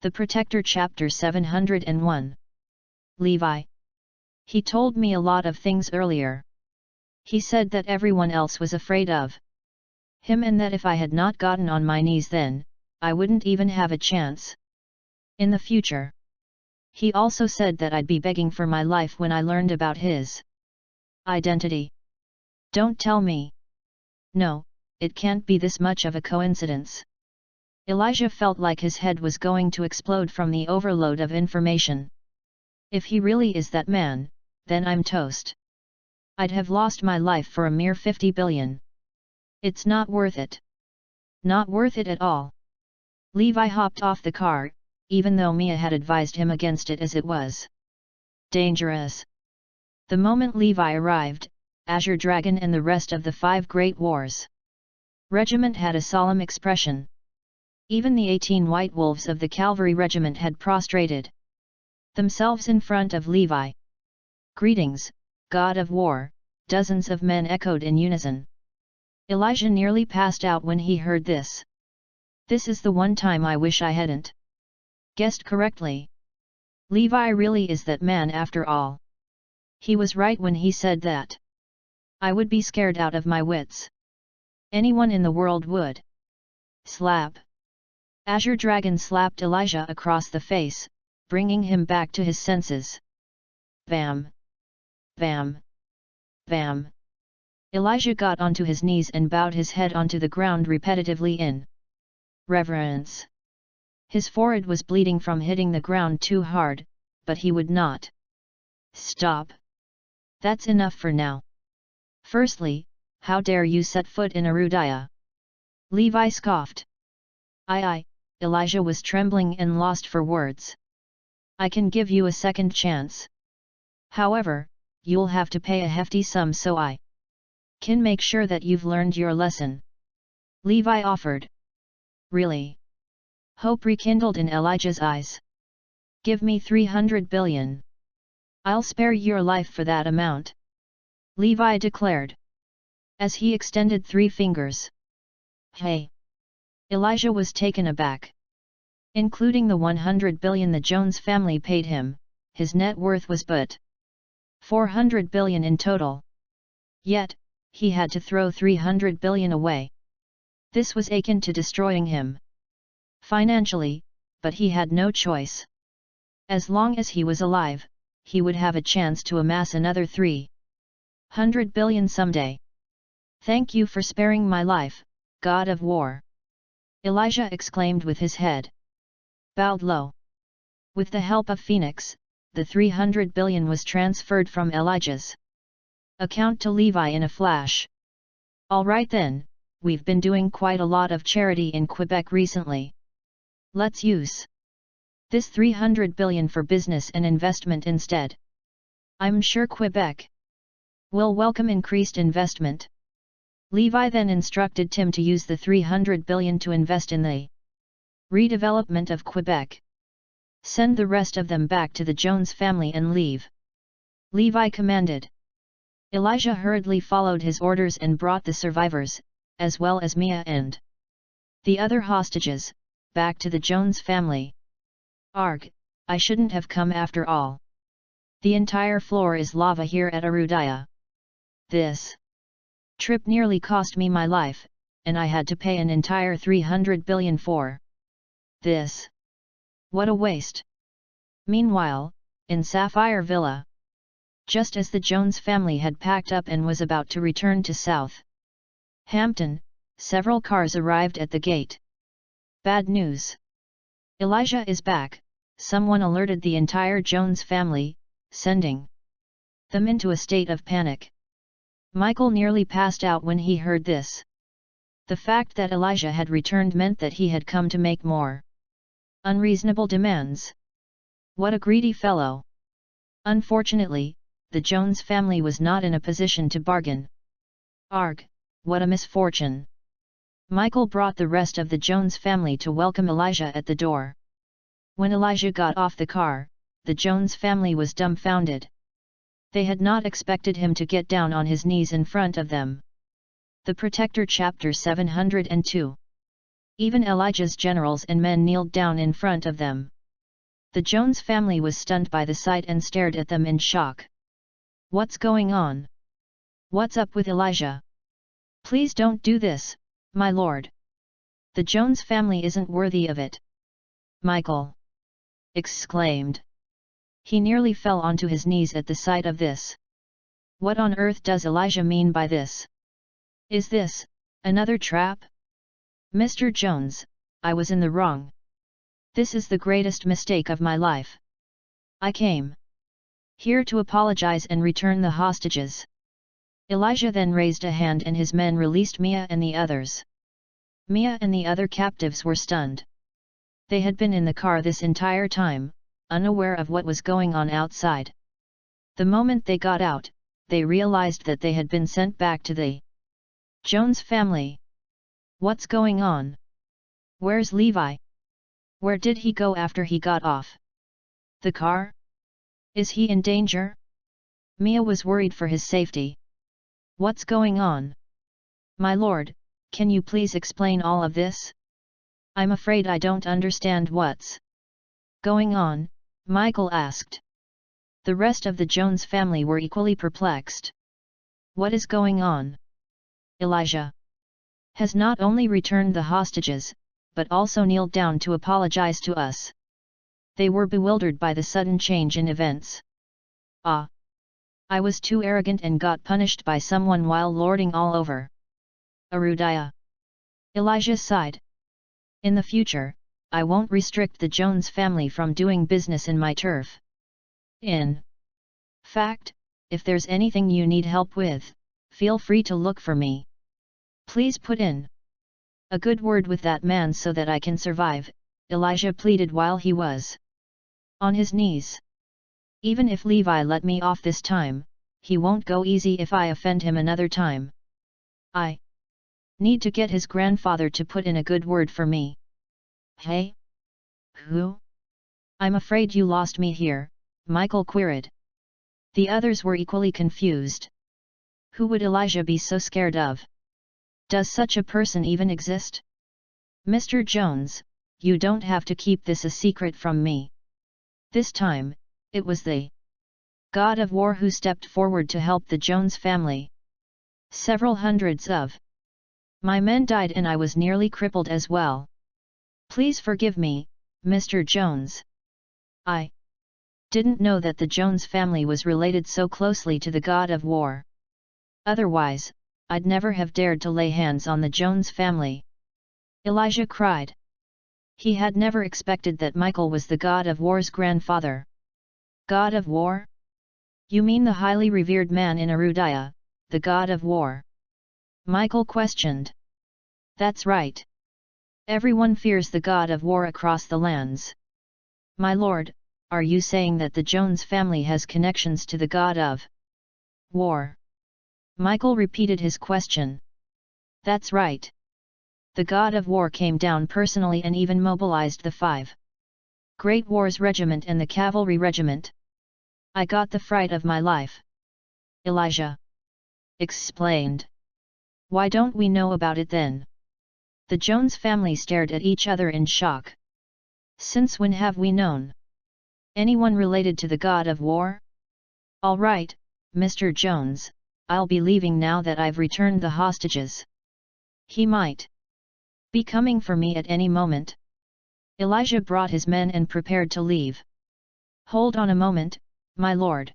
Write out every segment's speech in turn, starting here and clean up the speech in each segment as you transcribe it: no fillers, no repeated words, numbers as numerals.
The Protector Chapter 701. Levi. He told me a lot of things earlier. He said that everyone else was afraid of him and that if I had not gotten on my knees then, I wouldn't even have a chance in the future. He also said that I'd be begging for my life when I learned about his identity. Don't tell me. No, it can't be this much of a coincidence. Elijah felt like his head was going to explode from the overload of information. If he really is that man, then I'm toast. I'd have lost my life for a mere 50 billion. It's not worth it. Not worth it at all. Levi hopped off the car, even though Mia had advised him against it as it was dangerous. The moment Levi arrived, Azure Dragon and the rest of the 5 Great Wars Regiment had a solemn expression. Even the 18 White Wolves of the Cavalry Regiment had prostrated themselves in front of Levi. Greetings, God of War, dozens of men echoed in unison. Elijah nearly passed out when he heard this. This is the one time I wish I hadn't guessed correctly. Levi really is that man after all. He was right when he said that. I would be scared out of my wits. Anyone in the world would. Slap. Azure Dragon slapped Elijah across the face, bringing him back to his senses. Bam! Bam! Bam! Elijah got onto his knees and bowed his head onto the ground repetitively in reverence. His forehead was bleeding from hitting the ground too hard, but he would not stop. That's enough for now. Firstly, how dare you set foot in Arudaya? Levi scoffed. I, Elijah was trembling and lost for words. I can give you a second chance. However, you'll have to pay a hefty sum so I can make sure that you've learned your lesson. Levi offered. Really? Hope rekindled in Elijah's eyes. Give me 300 billion. I'll spare your life for that amount. Levi declared, as he extended 3 fingers. Hey! Elijah was taken aback. Including the 100 billion the Jones family paid him, his net worth was but 400 billion in total. Yet, he had to throw 300 billion away. This was akin to destroying him financially, but he had no choice. As long as he was alive, he would have a chance to amass another 300 billion someday. Thank you for sparing my life, God of War. Elijah exclaimed with his head bowed low. With the help of Phoenix, the 300 billion was transferred from Elijah's account to Levi in a flash. All right then, we've been doing quite a lot of charity in Quebec recently. Let's use this 300 billion for business and investment instead. I'm sure Quebec will welcome increased investment. Levi then instructed Tim to use the 300 billion to invest in the redevelopment of Quebec. Send the rest of them back to the Jones family and leave. Levi commanded. Elijah hurriedly followed his orders and brought the survivors, as well as Mia and the other hostages, back to the Jones family. Arg, I shouldn't have come after all. The entire floor is lava here at Arudaya. This trip nearly cost me my life, and I had to pay an entire 300 billion for this. What a waste. Meanwhile, in Sapphire Villa, just as the Jones family had packed up and was about to return to South Hampton, several cars arrived at the gate. Bad news. Elijah is back, someone alerted the entire Jones family, sending them into a state of panic. Michael nearly passed out when he heard this. The fact that Elijah had returned meant that he had come to make more unreasonable demands. What a greedy fellow! Unfortunately, the Jones family was not in a position to bargain. Arg, what a misfortune! Michael brought the rest of the Jones family to welcome Elijah at the door. When Elijah got off the car, the Jones family was dumbfounded. They had not expected him to get down on his knees in front of them. The Protector Chapter 702. Even Elijah's generals and men kneeled down in front of them. The Jones family was stunned by the sight and stared at them in shock. "What's going on? What's up with Elijah? Please don't do this, my lord. The Jones family isn't worthy of it," Michael exclaimed. He nearly fell onto his knees at the sight of this. What on earth does Elijah mean by this? Is this another trap? "Mr. Jones, I was in the wrong. This is the greatest mistake of my life. I came here to apologize and return the hostages." Elijah then raised a hand and his men released Mia and the others. Mia and the other captives were stunned. They had been in the car this entire time, unaware of what was going on outside. The moment they got out, they realized that they had been sent back to the Jones family. "What's going on? Where's Levi? Where did he go after he got off the car? Is he in danger?" Mia was worried for his safety. "What's going on? My lord, can you please explain all of this? I'm afraid I don't understand what's going on," Michael asked. The rest of the Jones family were equally perplexed. "What is going on? Elijah has not only returned the hostages, but also kneeled down to apologize to us." They were bewildered by the sudden change in events. "Ah! I was too arrogant and got punished by someone while lording all over Arudaya." Elijah sighed. "In the future, I won't restrict the Jones family from doing business in my turf. In fact, if there's anything you need help with, feel free to look for me. Please put in a good word with that man so that I can survive," Elijah pleaded while he was on his knees. "Even if Levi let me off this time, he won't go easy if I offend him another time. I need to get his grandfather to put in a good word for me." "Hey? Who? I'm afraid you lost me here," Michael queried. The others were equally confused. Who would Elijah be so scared of? Does such a person even exist? "Mr. Jones, you don't have to keep this a secret from me." This time, it was the God of War who stepped forward to help the Jones family. "Several hundreds of my men died and I was nearly crippled as well. Please forgive me, Mr. Jones. I didn't know that the Jones family was related so closely to the God of War. Otherwise, I'd never have dared to lay hands on the Jones family," Elijah cried. He had never expected that Michael was the God of War's grandfather. "God of War? You mean the highly revered man in Arudaya, the God of War?" Michael questioned. "That's right. Everyone fears the God of War across the lands." "My lord, are you saying that the Jones family has connections to the God of War?" Michael repeated his question. "That's right. The God of War came down personally and even mobilized the 5 Great Wars Regiment and the Cavalry Regiment. I got the fright of my life," Elijah explained. "Why don't we know about it then?" The Jones family stared at each other in shock. "Since when have we known anyone related to the God of War? All right, Mr. Jones, I'll be leaving now that I've returned the hostages. He might be coming for me at any moment." Elijah brought his men and prepared to leave. "Hold on a moment, my lord.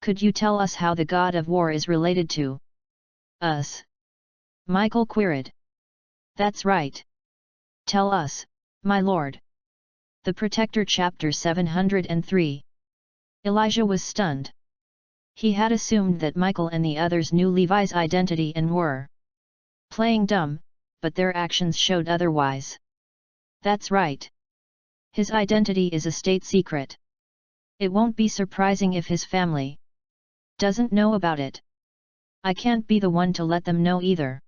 Could you tell us how the God of War is related to us?" Michael queried. "That's right. Tell us, my lord." The Protector Chapter 703. Elijah was stunned. He had assumed that Michael and the others knew Levi's identity and were playing dumb, but their actions showed otherwise. "That's right. His identity is a state secret. It won't be surprising if his family doesn't know about it. I can't be the one to let them know either.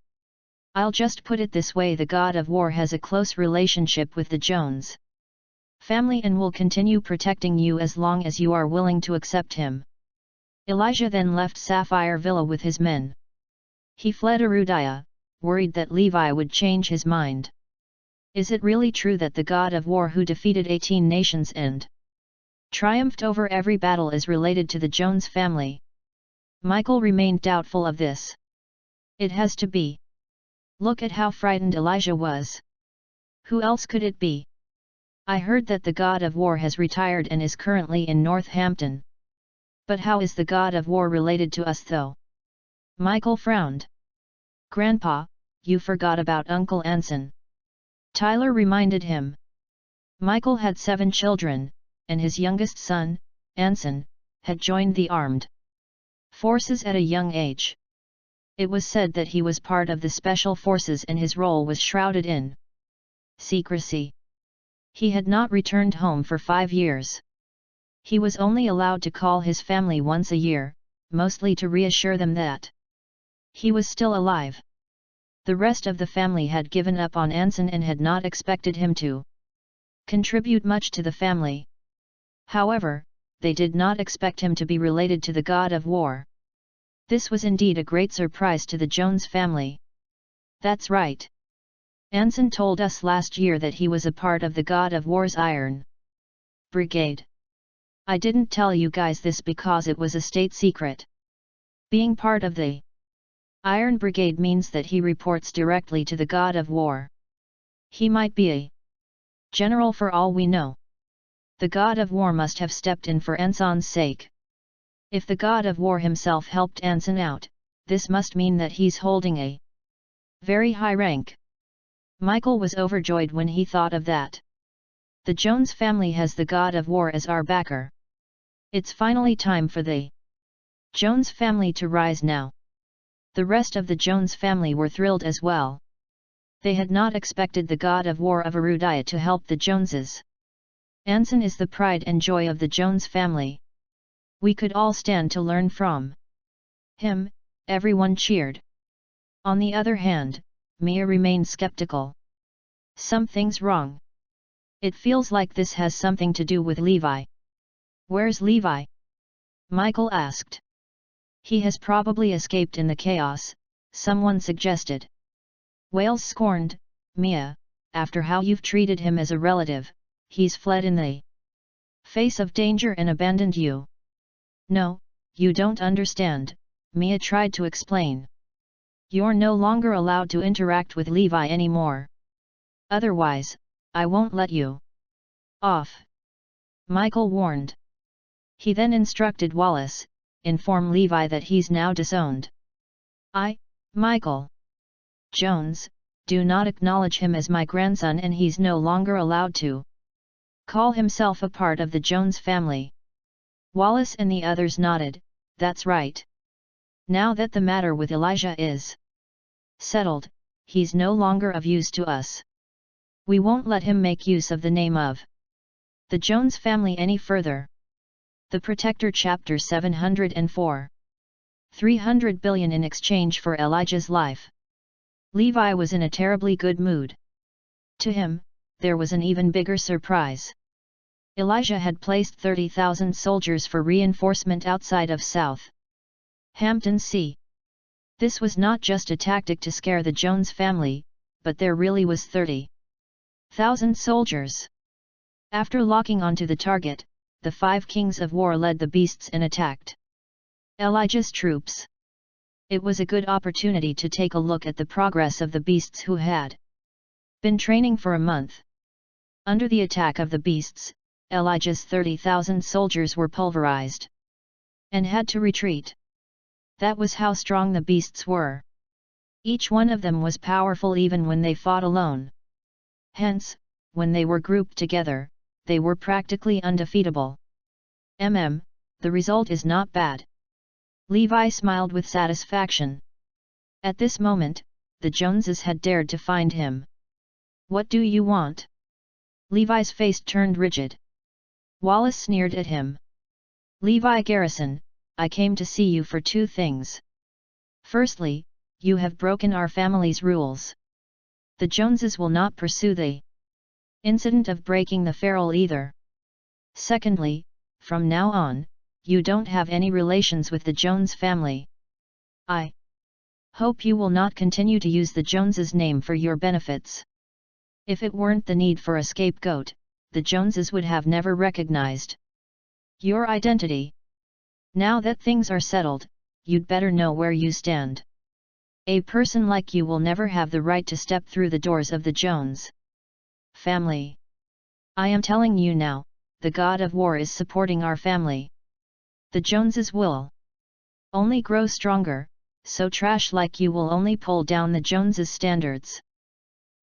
I'll just put it this way: the God of War has a close relationship with the Jones family and will continue protecting you as long as you are willing to accept him." Elijah then left Sapphire Villa with his men. He fled Arudaya, worried that Levi would change his mind. Is it really true that the god of war who defeated 18 nations and triumphed over every battle is related to the Jones family? Michael remained doubtful of this. It has to be. Look at how frightened Elijah was. Who else could it be? I heard that the god of war has retired and is currently in Northampton. But how is the god of war related to us though? Michael frowned. Grandpa, you forgot about Uncle Anson. Tyler reminded him. Michael had 7 children, and his youngest son, Anson, had joined the armed forces at a young age. It was said that he was part of the special forces and his role was shrouded in secrecy. He had not returned home for 5 years. He was only allowed to call his family once a year, mostly to reassure them that he was still alive. The rest of the family had given up on Anson and had not expected him to contribute much to the family. However, they did not expect him to be related to the god of war. This was indeed a great surprise to the Jones family. That's right. Anson told us last year that he was a part of the god of war's Iron Brigade. I didn't tell you guys this because it was a state secret. Being part of the Iron Brigade means that he reports directly to the god of war. He might be a general for all we know. The god of war must have stepped in for Anson's sake. If the god of war himself helped Anson out, this must mean that he's holding a very high rank. Michael was overjoyed when he thought of that. The Jones family has the god of war as our backer. It's finally time for the Jones family to rise now. The rest of the Jones family were thrilled as well. They had not expected the god of war of Arudiah to help the Joneses. Anson is the pride and joy of the Jones family. We could all stand to learn from him, everyone cheered. On the other hand, Mia remained skeptical. Something's wrong. It feels like this has something to do with Levi. Where's Levi? Michael asked. He has probably escaped in the chaos, someone suggested. Wales scorned, Mia, after how you've treated him as a relative, he's fled in the face of danger and abandoned you. No, you don't understand, Mia tried to explain. You're no longer allowed to interact with Levi anymore. Otherwise, I won't let you off. Michael warned. He then instructed Wallace, inform Levi that he's now disowned. Michael Jones, do not acknowledge him as my grandson and he's no longer allowed to call himself a part of the Jones family. Wallace and the others nodded, that's right. Now that the matter with Elijah is settled, he's no longer of use to us. We won't let him make use of the name of the Jones family any further. The Protector Chapter 704. 300 billion in exchange for Elijah's life. Levi was in a terribly good mood. To him, there was an even bigger surprise. Elijah had placed 30,000 soldiers for reinforcement outside of South Hampton Sea. This was not just a tactic to scare the Jones family, but there really was 30,000 soldiers. After locking onto the target, the 5 kings of war led the beasts and attacked Elijah's troops. It was a good opportunity to take a look at the progress of the beasts who had been training for a month. Under the attack of the beasts, Elijah's 30,000 soldiers were pulverized and had to retreat. That was how strong the beasts were. Each one of them was powerful even when they fought alone. Hence, when they were grouped together, they were practically undefeatable. The result is not bad. Levi smiled with satisfaction. At this moment, the Joneses had dared to find him. What do you want? Levi's face turned rigid. Wallace sneered at him. Levi Garrison, I came to see you for 2 things. Firstly, you have broken our family's rules. The Joneses will not pursue the incident of breaking the ferule either. Secondly, from now on, you don't have any relations with the Jones family. I hope you will not continue to use the Joneses' name for your benefits. If it weren't the need for a scapegoat, the Joneses would have never recognized your identity. Now that things are settled, you'd better know where you stand. A person like you will never have the right to step through the doors of the Jones family. I am telling you now, the god of war is supporting our family. The Joneses will only grow stronger, so trash like you will only pull down the Joneses' standards.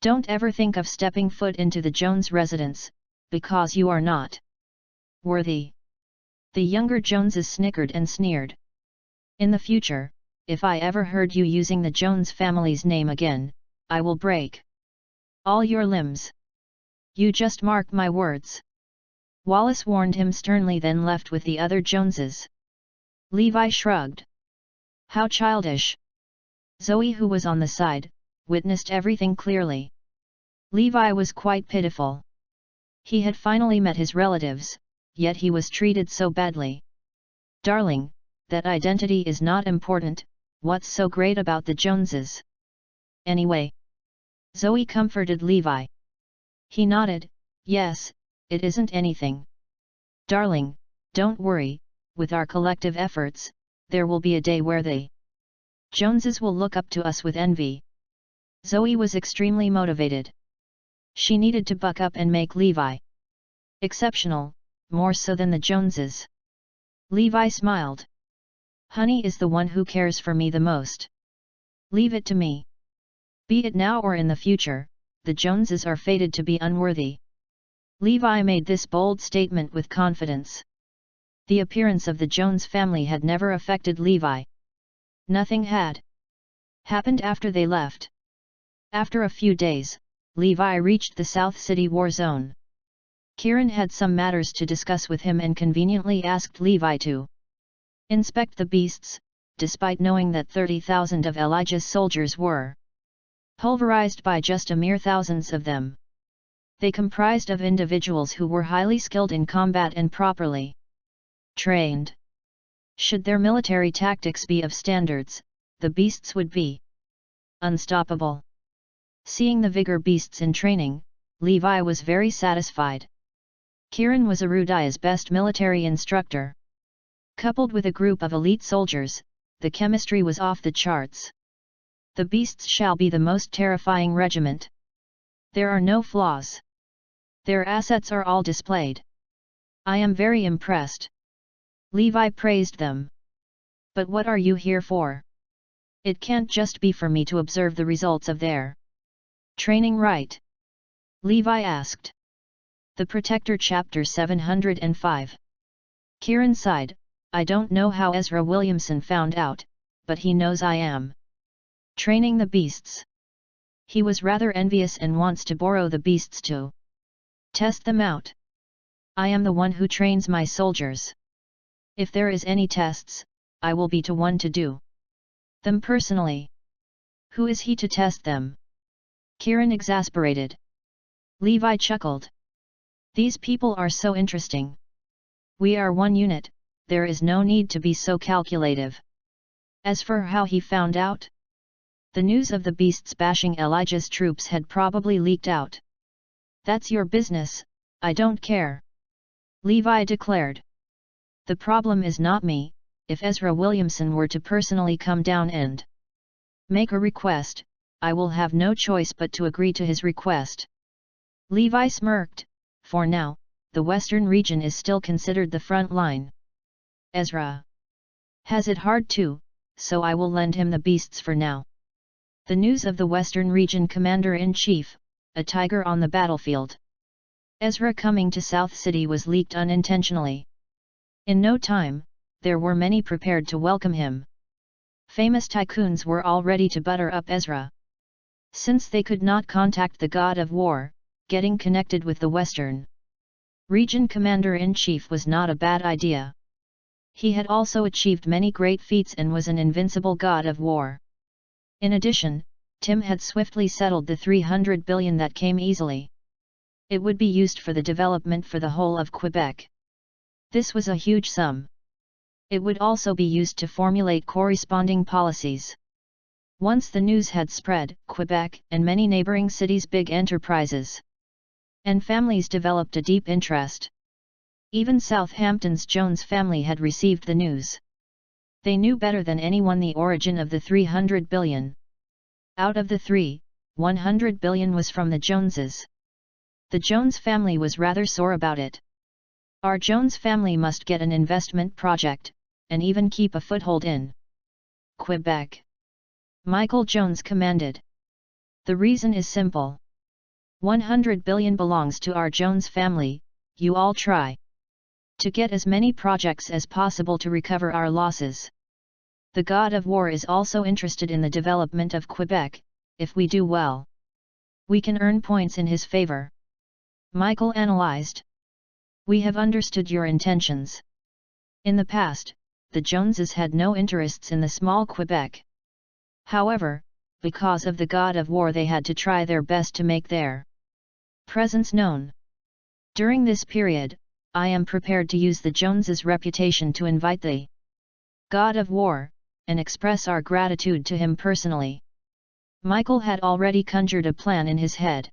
Don't ever think of stepping foot into the Jones residence, because you are not worthy. The younger Joneses snickered and sneered. In the future, if I ever heard you using the Jones family's name again, I will break all your limbs. You just mark my words. Wallace warned him sternly, then left with the other Joneses. Levi shrugged. How childish. Zoe, who was on the side, witnessed everything clearly. Levi was quite pitiful. He had finally met his relatives, yet he was treated so badly. Darling, that identity is not important, what's so great about the Joneses? Anyway. Zoe comforted Levi. He nodded, yes, it isn't anything. Darling, don't worry, with our collective efforts, there will be a day where the Joneses will look up to us with envy. Zoe was extremely motivated. She needed to buck up and make Levi exceptional, more so than the Joneses. Levi smiled. Honey is the one who cares for me the most. Leave it to me. Be it now or in the future, the Joneses are fated to be unworthy. Levi made this bold statement with confidence. The appearance of the Jones family had never affected Levi. Nothing had happened after they left. After a few days, Levi reached the South City war zone. Kieran had some matters to discuss with him and conveniently asked Levi to inspect the beasts, despite knowing that 30,000 of Elijah's soldiers were pulverized by just a mere thousands of them. They comprised of individuals who were highly skilled in combat and properly trained. Should their military tactics be of standards, the beasts would be unstoppable. Seeing the vigor beasts in training, Levi was very satisfied. Kieran was Arudaya's best military instructor. Coupled with a group of elite soldiers, the chemistry was off the charts. The beasts shall be the most terrifying regiment. There are no flaws. Their assets are all displayed. I am very impressed. Levi praised them. But what are you here for? It can't just be for me to observe the results of their training, right? Levi asked. The Protector, Chapter 705. Kieran sighed. I don't know how Ezra Williamson found out, but he knows I am training the beasts. He was rather envious and wants to borrow the beasts to test them out. I am the one who trains my soldiers. If there is any tests, I will be to one to do them personally. Who is he to test them? Kieran exasperated. Levi chuckled. These people are so interesting. We are one unit, there is no need to be so calculative. As for how he found out, the news of the beasts bashing Elijah's troops had probably leaked out. That's your business, I don't care. Levi declared. The problem is not me. If Ezra Williamson were to personally come down and make a request, I will have no choice but to agree to his request. Levi smirked. For now, the western region is still considered the front line. Ezra has it hard too, so I will lend him the beasts for now. The news of the Western Region Commander-in-Chief, a tiger on the battlefield. Ezra coming to South City was leaked unintentionally. In no time, there were many prepared to welcome him. Famous tycoons were all ready to butter up Ezra. Since they could not contact the god of war, getting connected with the Western Region Commander-in-Chief was not a bad idea. He had also achieved many great feats and was an invincible god of war. In addition, Tim had swiftly settled the 300 billion that came easily. It would be used for the development for the whole of Quebec. This was a huge sum. It would also be used to formulate corresponding policies. Once the news had spread, Quebec and many neighboring cities' big enterprises and families developed a deep interest. Even Southampton's Jones family had received the news. They knew better than anyone the origin of the 300 billion. Out of the 100 billion was from the Joneses. The Jones family was rather sore about it. Our Jones family must get an investment project, and even keep a foothold in Quebec. Michael Jones commanded. The reason is simple. 100 billion belongs to our Jones family, you all try to get as many projects as possible to recover our losses. The god of war is also interested in the development of Quebec. If we do well, we can earn points in his favor. Michael analyzed. We have understood your intentions. In the past, the Joneses had no interests in the small Quebec. However, because of the god of war they had to try their best to make their presence known. During this period, I am prepared to use the Joneses' reputation to invite the god of war, and express our gratitude to him personally. Michael had already conjured a plan in his head.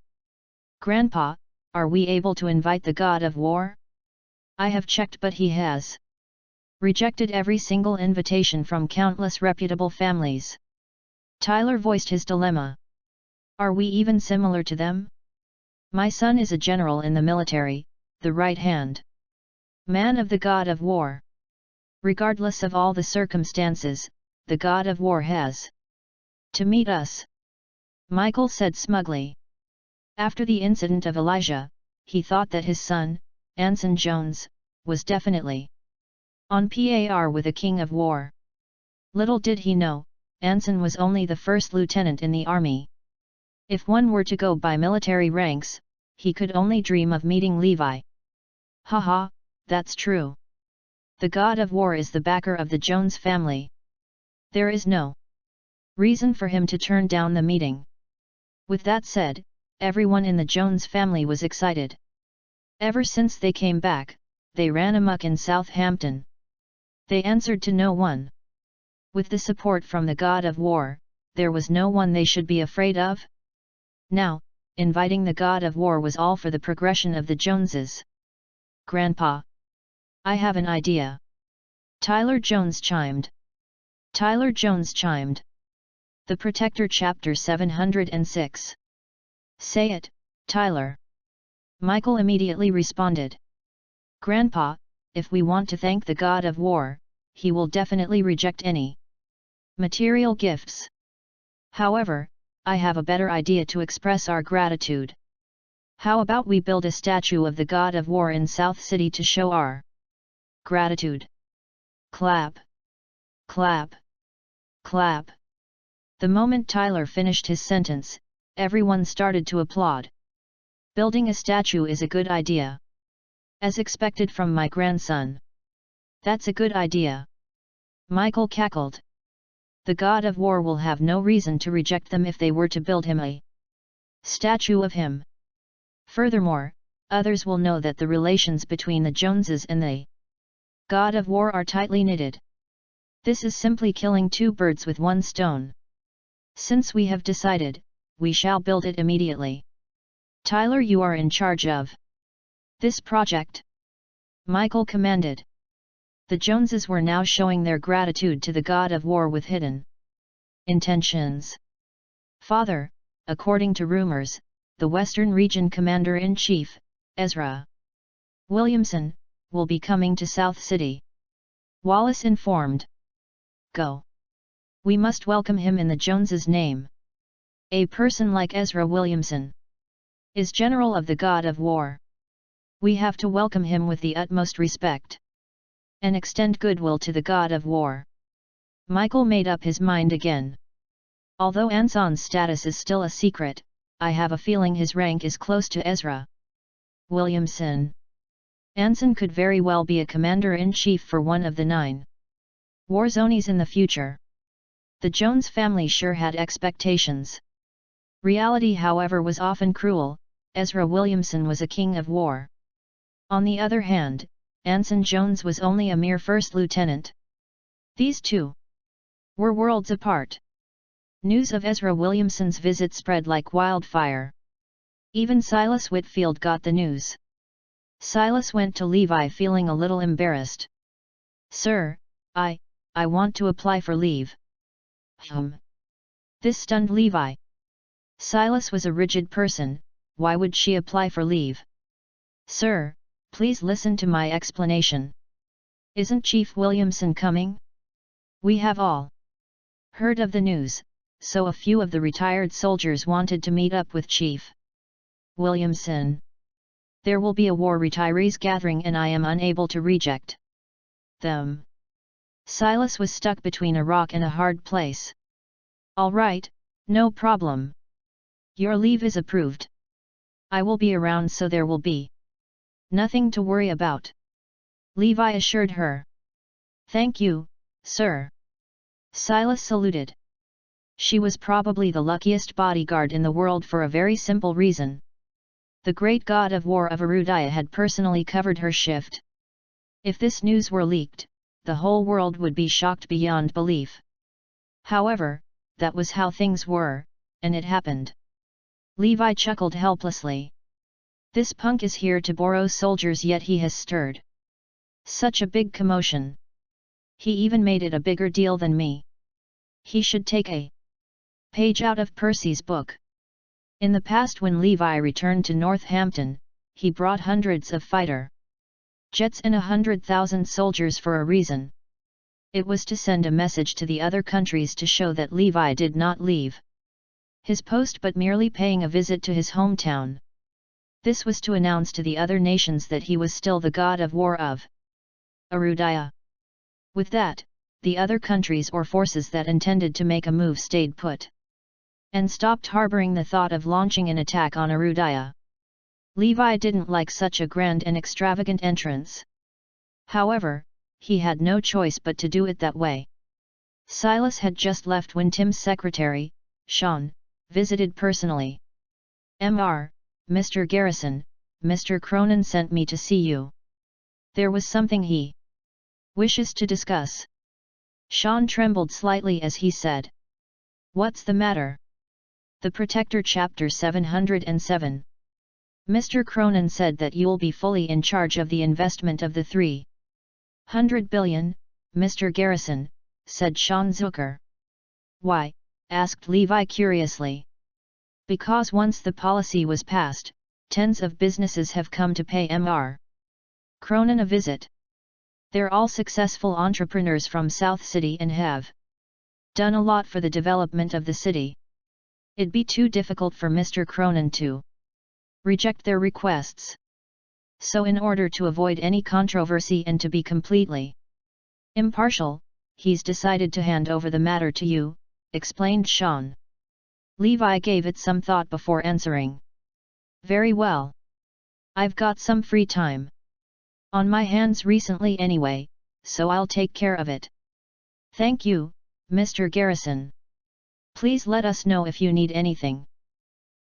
Grandpa, are we able to invite the god of war? I have checked, but he has rejected every single invitation from countless reputable families. Tyler voiced his dilemma. Are we even similar to them? My son is a general in the military, the right hand man of the god of war. Regardless of all the circumstances, the god of war has to meet us, Michael said smugly. After the incident of Elijah, he thought that his son, Anson Jones, was definitely on par with a king of war. Little did he know, Anson was only the first lieutenant in the army. If one were to go by military ranks, he could only dream of meeting Levi. Haha, that's true. The god of war is the backer of the Jones family. There is no reason for him to turn down the meeting. With that said, everyone in the Jones family was excited. Ever since they came back, they ran amok in Southampton. They answered to no one. With the support from the god of war, there was no one they should be afraid of. Now, inviting the god of war was all for the progression of the Joneses. Grandpa, I have an idea. Tyler Jones chimed. Tyler Jones chimed. The Protector Chapter 706. Say it, Tyler. Michael immediately responded. Grandpa, if we want to thank the god of war, he will definitely reject any material gifts. However, I have a better idea to express our gratitude. How about we build a statue of the god of war in South City to show our gratitude? Clap. Clap. Clap. The moment Tyler finished his sentence, everyone started to applaud. Building a statue is a good idea. As expected from my grandson. That's a good idea. Michael cackled. The god of war will have no reason to reject them if they were to build him a statue of him. Furthermore, others will know that the relations between the Joneses and the god of war are tightly knitted. This is simply killing two birds with one stone. Since we have decided, we shall build it immediately. Tyler, you are in charge of this project. Michael commanded. The Joneses were now showing their gratitude to the god of war with hidden intentions. Father, according to rumors, the Western Region Commander-in-Chief, Ezra Williamson, will be coming to South City. Wallace informed. Go. We must welcome him in the Joneses' name. A person like Ezra Williamson is general of the god of war. We have to welcome him with the utmost respect and extend goodwill to the god of war. Michael made up his mind again. Although Anson's status is still a secret, I have a feeling his rank is close to Ezra Williamson. Anson could very well be a commander-in-chief for one of the 9 war zones in the future. The Jones family sure had expectations. Reality, however, was often cruel. Ezra Williamson was a king of war. On the other hand, Anson Jones was only a mere first lieutenant. These two were worlds apart. News of Ezra Williamson's visit spread like wildfire. Even Silas Whitfield got the news. Silas went to Levi feeling a little embarrassed. "Sir, I want to apply for leave." This stunned Levi. Silas was a rigid person, why would she apply for leave? "Sir, please listen to my explanation. Isn't Chief Williamson coming? We have all heard of the news, so a few of the retired soldiers wanted to meet up with Chief Williamson. There will be a war retirees gathering and I am unable to reject them." Silas was stuck between a rock and a hard place. "All right, no problem. Your leave is approved. I will be around so there will be nothing to worry about," Levi assured her. "Thank you, sir." Silas saluted. She was probably the luckiest bodyguard in the world for a very simple reason. The great god of war of Arudiah had personally covered her shift. If this news were leaked, the whole world would be shocked beyond belief. However, that was how things were, and it happened. Levi chuckled helplessly. This punk is here to borrow soldiers, yet he has stirred such a big commotion. He even made it a bigger deal than me. He should take a page out of Percy's book. In the past, when Levi returned to Northampton, he brought hundreds of fighter jets and 100,000 soldiers for a reason. It was to send a message to the other countries to show that Levi did not leave his post but merely paying a visit to his hometown. This was to announce to the other nations that he was still the god of war of Arudiah. With that, the other countries or forces that intended to make a move stayed put and stopped harboring the thought of launching an attack on Arudiah. Levi didn't like such a grand and extravagant entrance. However, he had no choice but to do it that way. Silas had just left when Tim's secretary, Sean, visited personally. Mr. Garrison, Mr. Cronin sent me to see you. There was something he wishes to discuss." Sean trembled slightly as he said. "What's the matter?" The Protector Chapter 707. "Mr. Cronin said that you'll be fully in charge of the investment of the 300 billion, Mr. Garrison," said Sean Zucker. "Why?" asked Levi curiously. "Because once the policy was passed, tens of businesses have come to pay Mr. Cronin a visit. They're all successful entrepreneurs from South City and have done a lot for the development of the city. It'd be too difficult for Mr. Cronin to reject their requests. So in order to avoid any controversy and to be completely impartial, he's decided to hand over the matter to you," explained Sean. Levi gave it some thought before answering. "Very well. I've got some free time on my hands recently anyway, so I'll take care of it." "Thank you, Mr. Garrison. Please let us know if you need anything."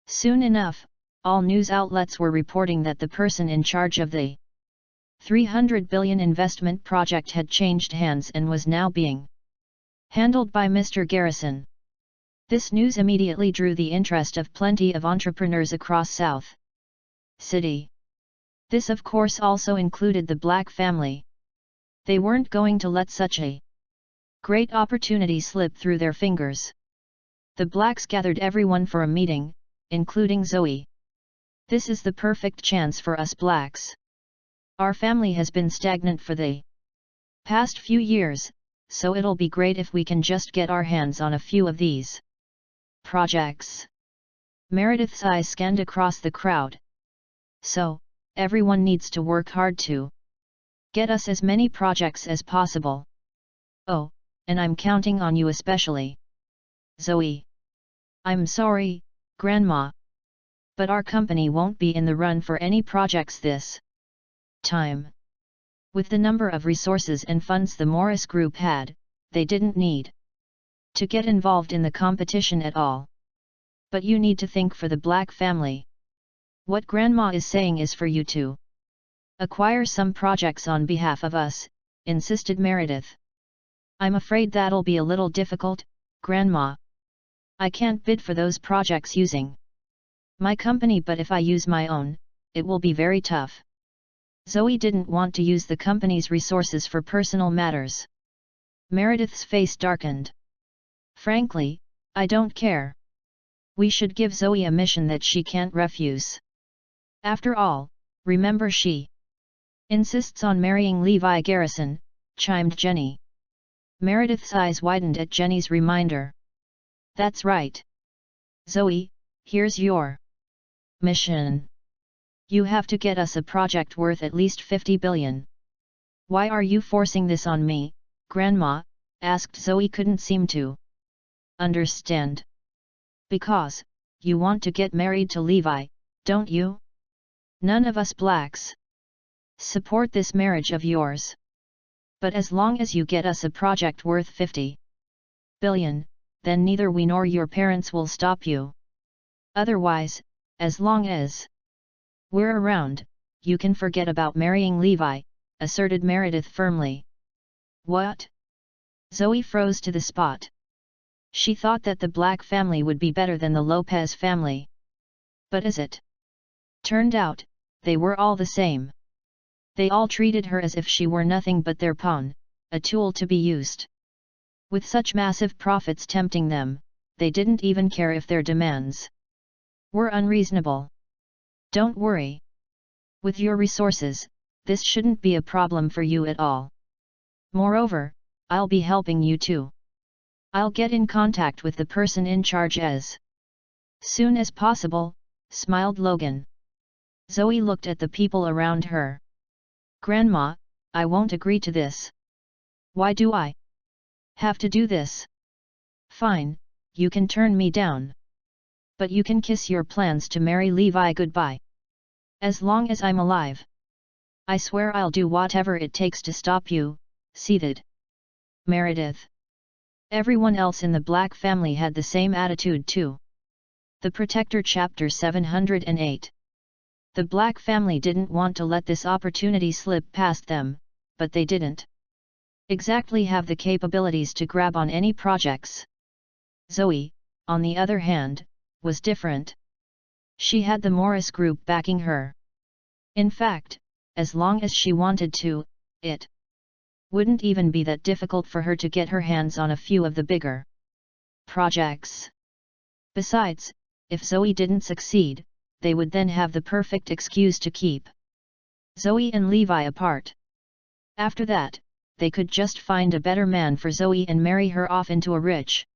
Soon enough, all news outlets were reporting that the person in charge of the 300 billion investment project had changed hands and was now being handled by Mr. Garrison. This news immediately drew the interest of plenty of entrepreneurs across South City. This of course also included the Black family. They weren't going to let such a great opportunity slip through their fingers. The Blacks gathered everyone for a meeting, including Zoe. "This is the perfect chance for us Blacks. Our family has been stagnant for the past few years, so it'll be great if we can just get our hands on a few of these projects." Meredith's eyes scanned across the crowd. "So, everyone needs to work hard to get us as many projects as possible. Oh, and I'm counting on you especially, Zoe." "I'm sorry, Grandma. But our company won't be in the run for any projects this time." With the number of resources and funds the Morris Group had, they didn't need to get involved in the competition at all. "But you need to think for the Black family. What Grandma is saying is for you to acquire some projects on behalf of us," insisted Meredith. "I'm afraid that'll be a little difficult, Grandma. I can't bid for those projects using My company, but if I use my own, it will be very tough. Zoe didn't want to use the company's resources for personal matters. Meredith's face darkened. Frankly, I don't care. We should give Zoe a mission that she can't refuse. After all, remember she insists on marrying Levi Garrison, chimed Jenny. Meredith's eyes widened at Jenny's reminder. That's right. Zoe, here's your mission. You have to get us a project worth at least 50 billion. Why are you forcing this on me, Grandma? Asked Zoe. Couldn't seem to understand. Because, you want to get married to Levi, don't you? None of us blacks support this marriage of yours. But as long as you get us a project worth 50 billion, then neither we nor your parents will stop you. Otherwise, as long as we're around, you can forget about marrying Levi, asserted Meredith firmly. What? Zoe froze to the spot. She thought that the Black family would be better than the Lopez family. But is it? Turned out, they were all the same. They all treated her as if she were nothing but their pawn, a tool to be used. With such massive profits tempting them, they didn't even care if their demands were unreasonable. Don't worry. With your resources, this shouldn't be a problem for you at all. Moreover, I'll be helping you too. I'll get in contact with the person in charge as soon as possible, smiled Logan. Zoe looked at the people around her. Grandma, I won't agree to this. Why do I have to do this? Fine, you can turn me down. But you can kiss your plans to marry Levi goodbye. As long as I'm alive. I swear I'll do whatever it takes to stop you, seethed Meredith. Everyone else in the Black family had the same attitude too. The Protector Chapter 708. The Black family didn't want to let this opportunity slip past them, but they didn't exactly have the capabilities to grab on any projects. Zoe, on the other hand, was different. She had the Morris Group backing her. In fact, as long as she wanted to, it wouldn't even be that difficult for her to get her hands on a few of the bigger projects. Besides, if Zoe didn't succeed, they would then have the perfect excuse to keep Zoe and Levi apart. After that, they could just find a better man for Zoe and marry her off into a rich,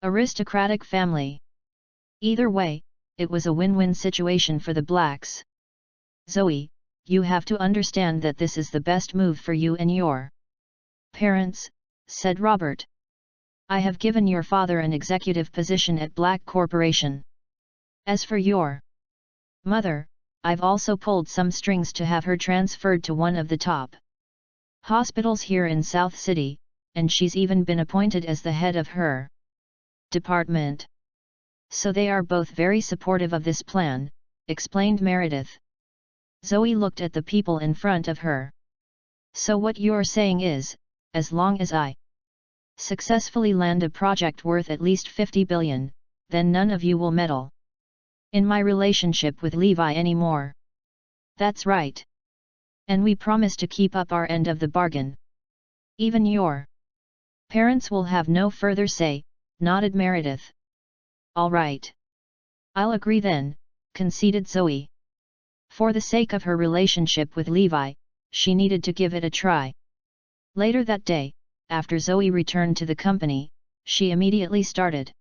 aristocratic family. Either way, it was a win-win situation for the Blacks. Zoe, you have to understand that this is the best move for you and your parents, said Robert. I have given your father an executive position at Black Corporation. As for your mother, I've also pulled some strings to have her transferred to one of the top hospitals here in South City, and she's even been appointed as the head of her department. So they are both very supportive of this plan, explained Meredith. Zoe looked at the people in front of her. So what you're saying is, as long as I successfully land a project worth at least 50 billion, then none of you will meddle in my relationship with Levi anymore. That's right. And we promise to keep up our end of the bargain. Even your parents will have no further say, nodded Meredith. All right. I'll agree then, conceded Zoe. For the sake of her relationship with Levi, she needed to give it a try. Later that day, after Zoe returned to the company, she immediately started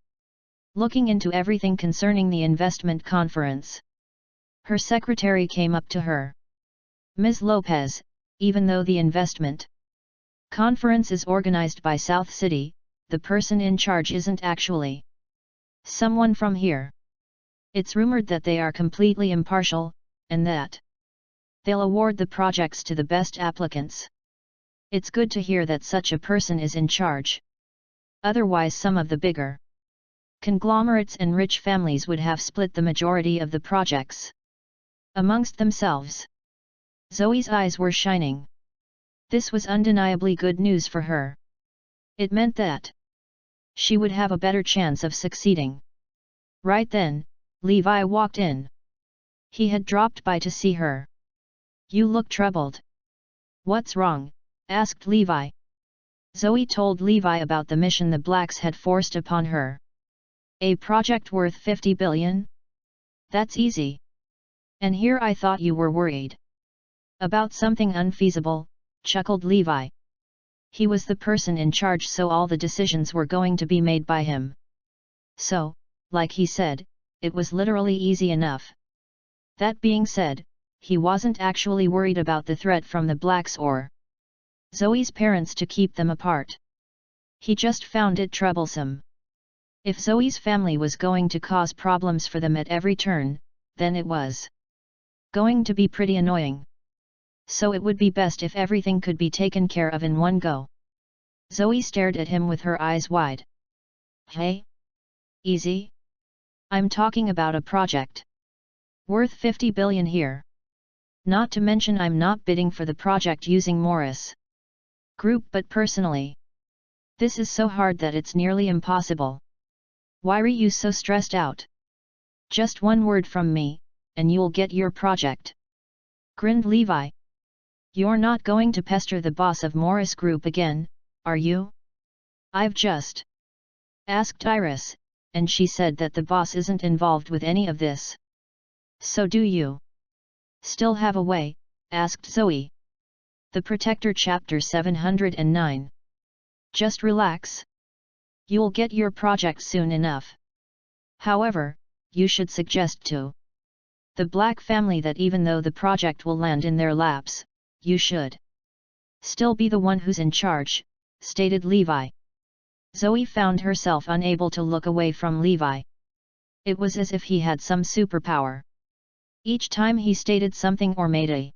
looking into everything concerning the investment conference. Her secretary came up to her. Ms. Lopez, even though the investment conference is organized by South City, the person in charge isn't actually someone from here. It's rumored that they are completely impartial, and that they'll award the projects to the best applicants. It's good to hear that such a person is in charge. Otherwise, some of the bigger conglomerates and rich families would have split the majority of the projects amongst themselves. Zoe's eyes were shining. This was undeniably good news for her. It meant that she would have a better chance of succeeding. Right then, Levi walked in. He had dropped by to see her. "You look troubled. What's wrong?" asked Levi. Zoe told Levi about the mission the blacks had forced upon her. "A project worth 50 billion? That's easy. And here I thought you were worried about something unfeasible," chuckled Levi. He was the person in charge, so all the decisions were going to be made by him. So, like he said, it was literally easy enough. That being said, he wasn't actually worried about the threat from the blacks or Zoe's parents to keep them apart. He just found it troublesome. If Zoe's family was going to cause problems for them at every turn, then it was going to be pretty annoying. So it would be best if everything could be taken care of in one go. Zoe stared at him with her eyes wide. "Hey? Easy? I'm talking about a project worth 50 billion here. Not to mention I'm not bidding for the project using Morris Group but personally. This is so hard that it's nearly impossible. Why are you so stressed out? Just one word from me, and you'll get your project," grinned Levi. "You're not going to pester the boss of Morris Group again, are you?" "I've just asked Iris, and she said that the boss isn't involved with any of this." "So do you still have a way?" asked Zoe. The Protector Chapter 709. Just relax. You'll get your project soon enough. However, you should suggest to the Black family that even though the project will land in their laps, you should still be the one who's in charge, stated Levi. Zoe found herself unable to look away from Levi. It was as if he had some superpower. Each time he stated something or made a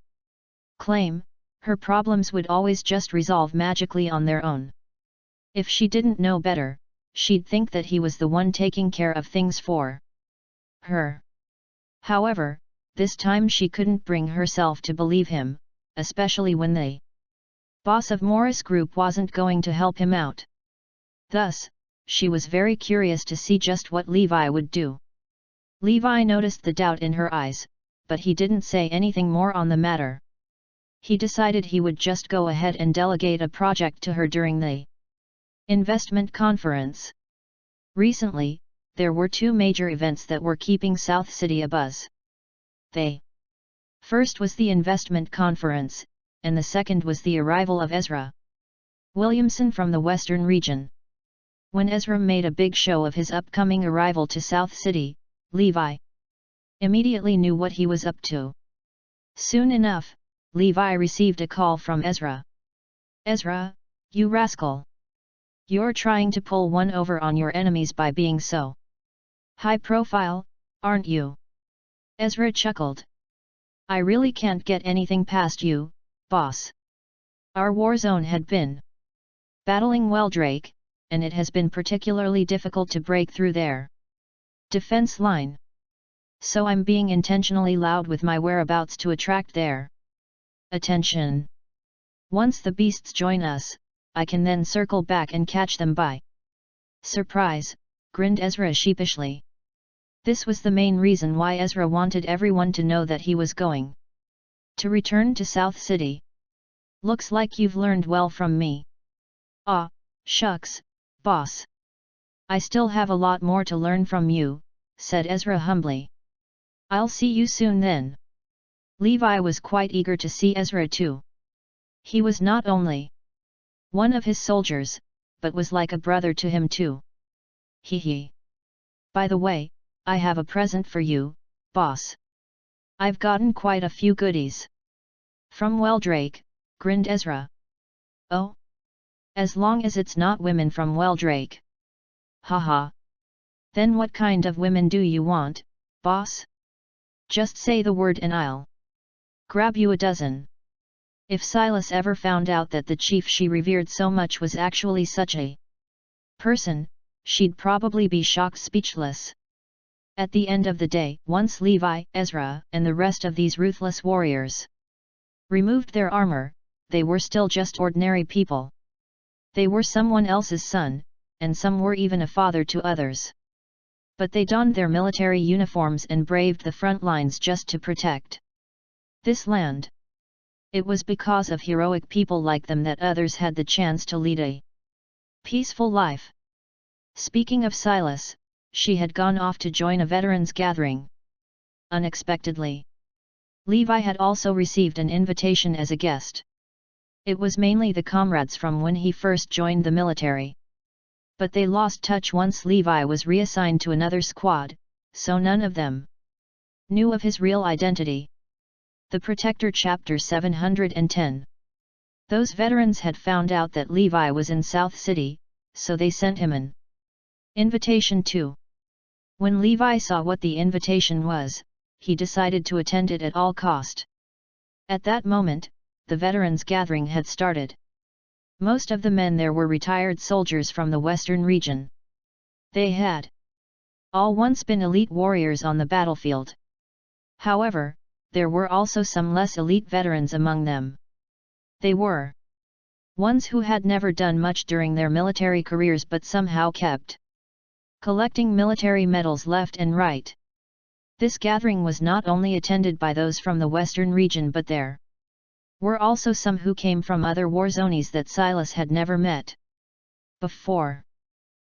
claim, her problems would always just resolve magically on their own. If she didn't know better, she'd think that he was the one taking care of things for her. However, this time she couldn't bring herself to believe him, especially when the boss of Morris Group wasn't going to help him out. Thus, she was very curious to see just what Levi would do. Levi noticed the doubt in her eyes, but he didn't say anything more on the matter. He decided he would just go ahead and delegate a project to her during the investment conference. Recently, there were two major events that were keeping South City abuzz. The first was the investment conference, and the second was the arrival of Ezra Williamson from the Western region. When Ezra made a big show of his upcoming arrival to South City, Levi immediately knew what he was up to. Soon enough, Levi received a call from Ezra. "Ezra, you rascal! You're trying to pull one over on your enemies by being so high profile, aren't you?" Ezra chuckled. "I really can't get anything past you, boss. Our war zone had been battling Welldrake, and it has been particularly difficult to break through their defense line. So I'm being intentionally loud with my whereabouts to attract their attention. Once the beasts join us, I can then circle back and catch them by surprise," grinned Ezra sheepishly. This was the main reason why Ezra wanted everyone to know that he was going to return to South City. "Looks like you've learned well from me." "Ah, shucks, boss. I still have a lot more to learn from you," said Ezra humbly. "I'll see you soon then." Levi was quite eager to see Ezra too. He was not only one of his soldiers, but was like a brother to him too. Hee. "By the way, I have a present for you, boss. I've gotten quite a few goodies from Welldrake," grinned Ezra. "Oh? As long as it's not women from Welldrake. Haha. Then what kind of women do you want, boss? Just say the word and I'll grab you a dozen." If Silas ever found out that the chief she revered so much was actually such a person, she'd probably be shocked speechless. At the end of the day, once Levi, Ezra, and the rest of these ruthless warriors removed their armor, they were still just ordinary people. They were someone else's son, and some were even a father to others. But they donned their military uniforms and braved the front lines just to protect this land. It was because of heroic people like them that others had the chance to lead a peaceful life. Speaking of Silas, she had gone off to join a veterans gathering. Unexpectedly, Levi had also received an invitation as a guest. It was mainly the comrades from when he first joined the military. But they lost touch once Levi was reassigned to another squad, so none of them knew of his real identity. The Protector Chapter 710. Those veterans had found out that Levi was in South City, so they sent him an invitation too. When Levi saw what the invitation was, he decided to attend it at all cost. At that moment, the veterans gathering had started. Most of the men there were retired soldiers from the western region. They had all once been elite warriors on the battlefield. However, there were also some less elite veterans among them. They were ones who had never done much during their military careers but somehow kept collecting military medals left and right. This gathering was not only attended by those from the western region but there were also some who came from other war zones that Silas had never met before.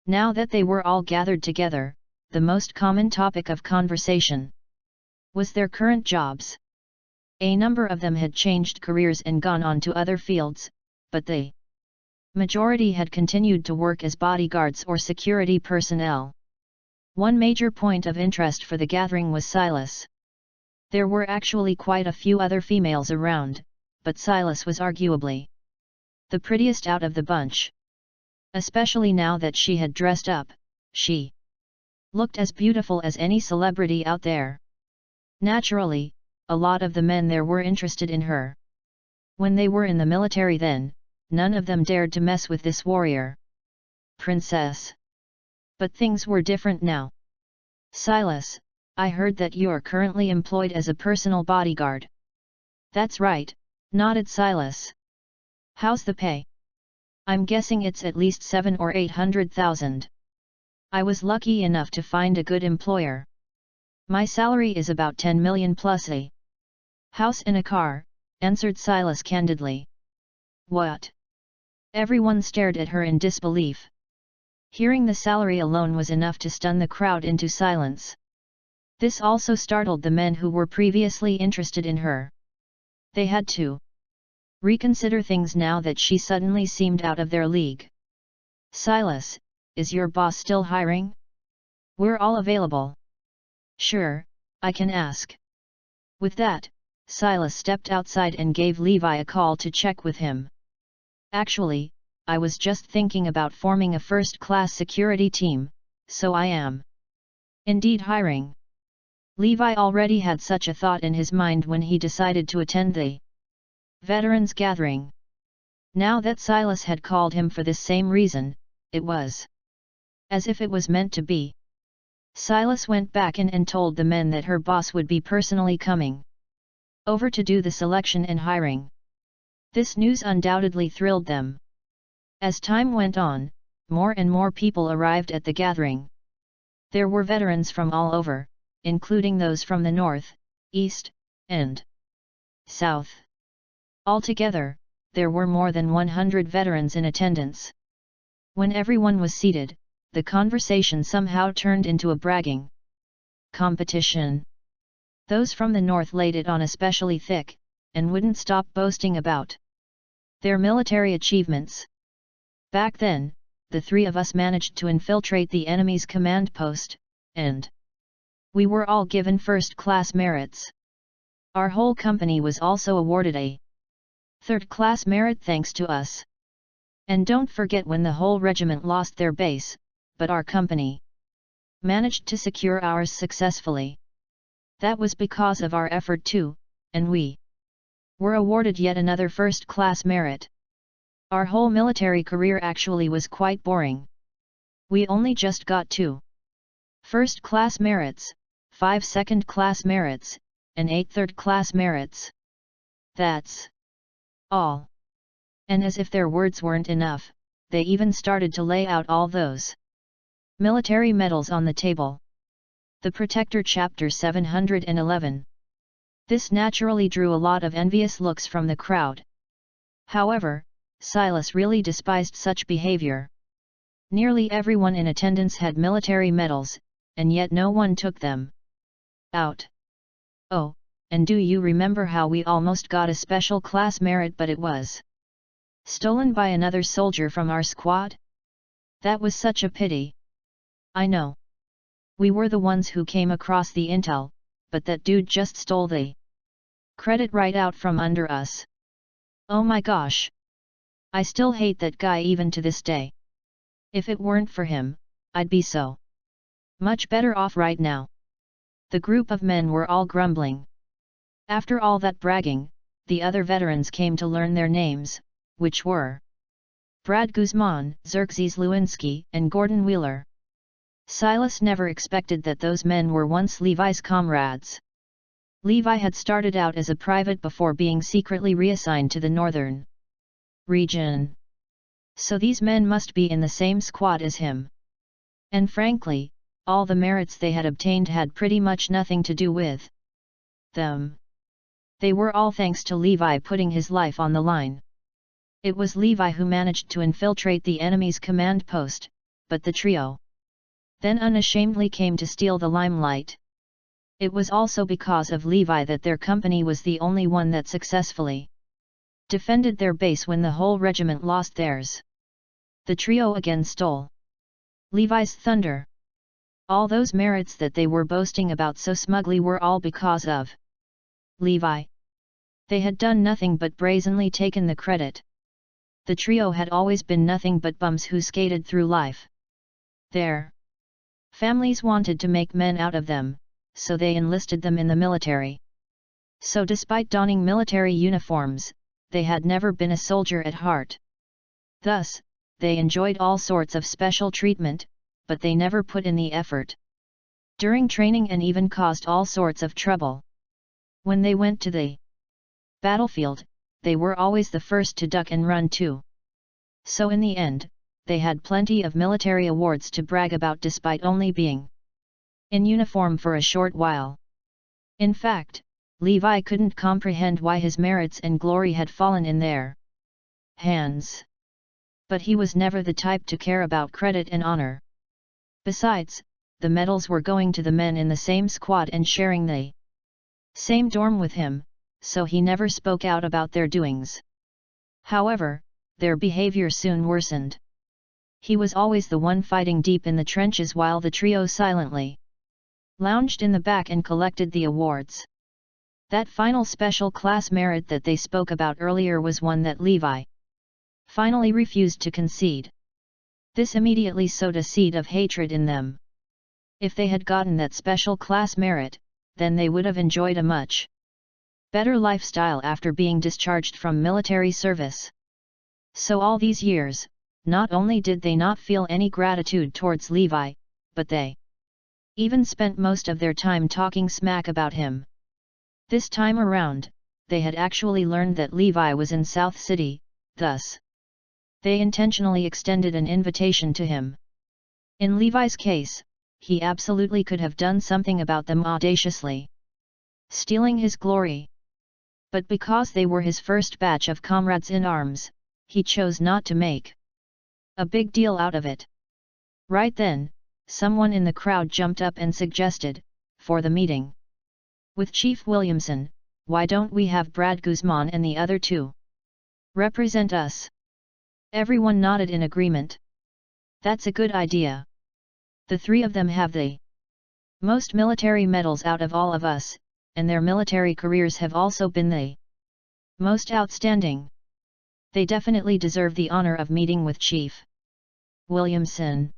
Now that they were all gathered together, the most common topic of conversation was their current jobs. A number of them had changed careers and gone on to other fields, but the majority had continued to work as bodyguards or security personnel. One major point of interest for the gathering was Silas. There were actually quite a few other females around, but Silas was arguably the prettiest out of the bunch. Especially now that she had dressed up, she looked as beautiful as any celebrity out there. Naturally, a lot of the men there were interested in her. When they were in the military then, none of them dared to mess with this warrior princess. But things were different now. Silas, I heard that you're currently employed as a personal bodyguard. That's right, nodded Silas. How's the pay? I'm guessing it's at least 700,000 or 800,000. I was lucky enough to find a good employer. My salary is about 10 million plus a house and a car, answered Silas candidly. What? Everyone stared at her in disbelief. Hearing the salary alone was enough to stun the crowd into silence. This also startled the men who were previously interested in her. They had to reconsider things now that she suddenly seemed out of their league. Silas, is your boss still hiring? We're all available. Sure, I can ask. With that, Silas stepped outside and gave Levi a call to check with him. Actually, I was just thinking about forming a first-class security team, so I am indeed hiring. Levi already had such a thought in his mind when he decided to attend the veterans gathering. Now that Silas had called him for this same reason, it was as if it was meant to be. Silas went back in and told the men that her boss would be personally coming over to do the selection and hiring. This news undoubtedly thrilled them. As time went on, more and more people arrived at the gathering. There were veterans from all over, including those from the north, east, and south. Altogether, there were more than 100 veterans in attendance. When everyone was seated, the conversation somehow turned into a bragging competition. Those from the north laid it on especially thick, and wouldn't stop boasting about their military achievements. Back then, the three of us managed to infiltrate the enemy's command post, and we were all given first-class merits. Our whole company was also awarded a third-class merit thanks to us. And don't forget when the whole regiment lost their base, but our company managed to secure ours successfully. That was because of our effort too, and we were awarded yet another first-class merit. Our whole military career actually was quite boring. We only just got 2 first-class merits, 5 second-class merits, and 8 third-class merits. That's all. And as if their words weren't enough, they even started to lay out all those military medals on the table. The Protector Chapter 711. This naturally drew a lot of envious looks from the crowd. However, Silas really despised such behavior. Nearly everyone in attendance had military medals, and yet no one took them out. Oh, and do you remember how we almost got a special class merit but it was stolen by another soldier from our squad? That was such a pity. I know. We were the ones who came across the intel, but that dude just stole the credit right out from under us. Oh my gosh. I still hate that guy even to this day. If it weren't for him, I'd be so much better off right now. The group of men were all grumbling. After all that bragging, the other veterans came to learn their names, which were Brad Guzman, Xerxes Lewinsky, and Gordon Wheeler. Silas never expected that those men were once Levi's comrades. Levi had started out as a private before being secretly reassigned to the northern region. So these men must be in the same squad as him. And frankly, all the merits they had obtained had pretty much nothing to do with them. They were all thanks to Levi putting his life on the line. It was Levi who managed to infiltrate the enemy's command post, but the trio then unashamedly came to steal the limelight. It was also because of Levi that their company was the only one that successfully defended their base when the whole regiment lost theirs. The trio again stole Levi's thunder. All those merits that they were boasting about so smugly were all because of Levi. They had done nothing but brazenly taken the credit. The trio had always been nothing but bums who skated through life. Their families wanted to make men out of them, so they enlisted them in the military. So despite donning military uniforms, they had never been a soldier at heart. Thus, they enjoyed all sorts of special treatment, but they never put in the effort during training and even caused all sorts of trouble. When they went to the battlefield, they were always the first to duck and run too. So in the end, they had plenty of military awards to brag about despite only being in uniform for a short while. In fact, Levi couldn't comprehend why his merits and glory had fallen in their hands. But he was never the type to care about credit and honor. Besides, the medals were going to the men in the same squad and sharing the same dorm with him, so he never spoke out about their doings. However, their behavior soon worsened. He was always the one fighting deep in the trenches while the trio silently lounged in the back and collected the awards. That final special class merit that they spoke about earlier was one that Levi finally refused to concede. This immediately sowed a seed of hatred in them. If they had gotten that special class merit, then they would have enjoyed a much better lifestyle after being discharged from military service. So all these years, not only did they not feel any gratitude towards Levi, but they even spent most of their time talking smack about him. This time around, they had actually learned that Levi was in South City, thus they intentionally extended an invitation to him. In Levi's case, he absolutely could have done something about them audaciously stealing his glory. But because they were his first batch of comrades in arms, he chose not to make a big deal out of it. Right then, someone in the crowd jumped up and suggested, for the meeting with Chief Williamson, why don't we have Brad Guzman and the other two represent us? Everyone nodded in agreement. That's a good idea. The three of them have the most military medals out of all of us, and their military careers have also been the most outstanding. They definitely deserve the honor of meeting with Chief Williamson.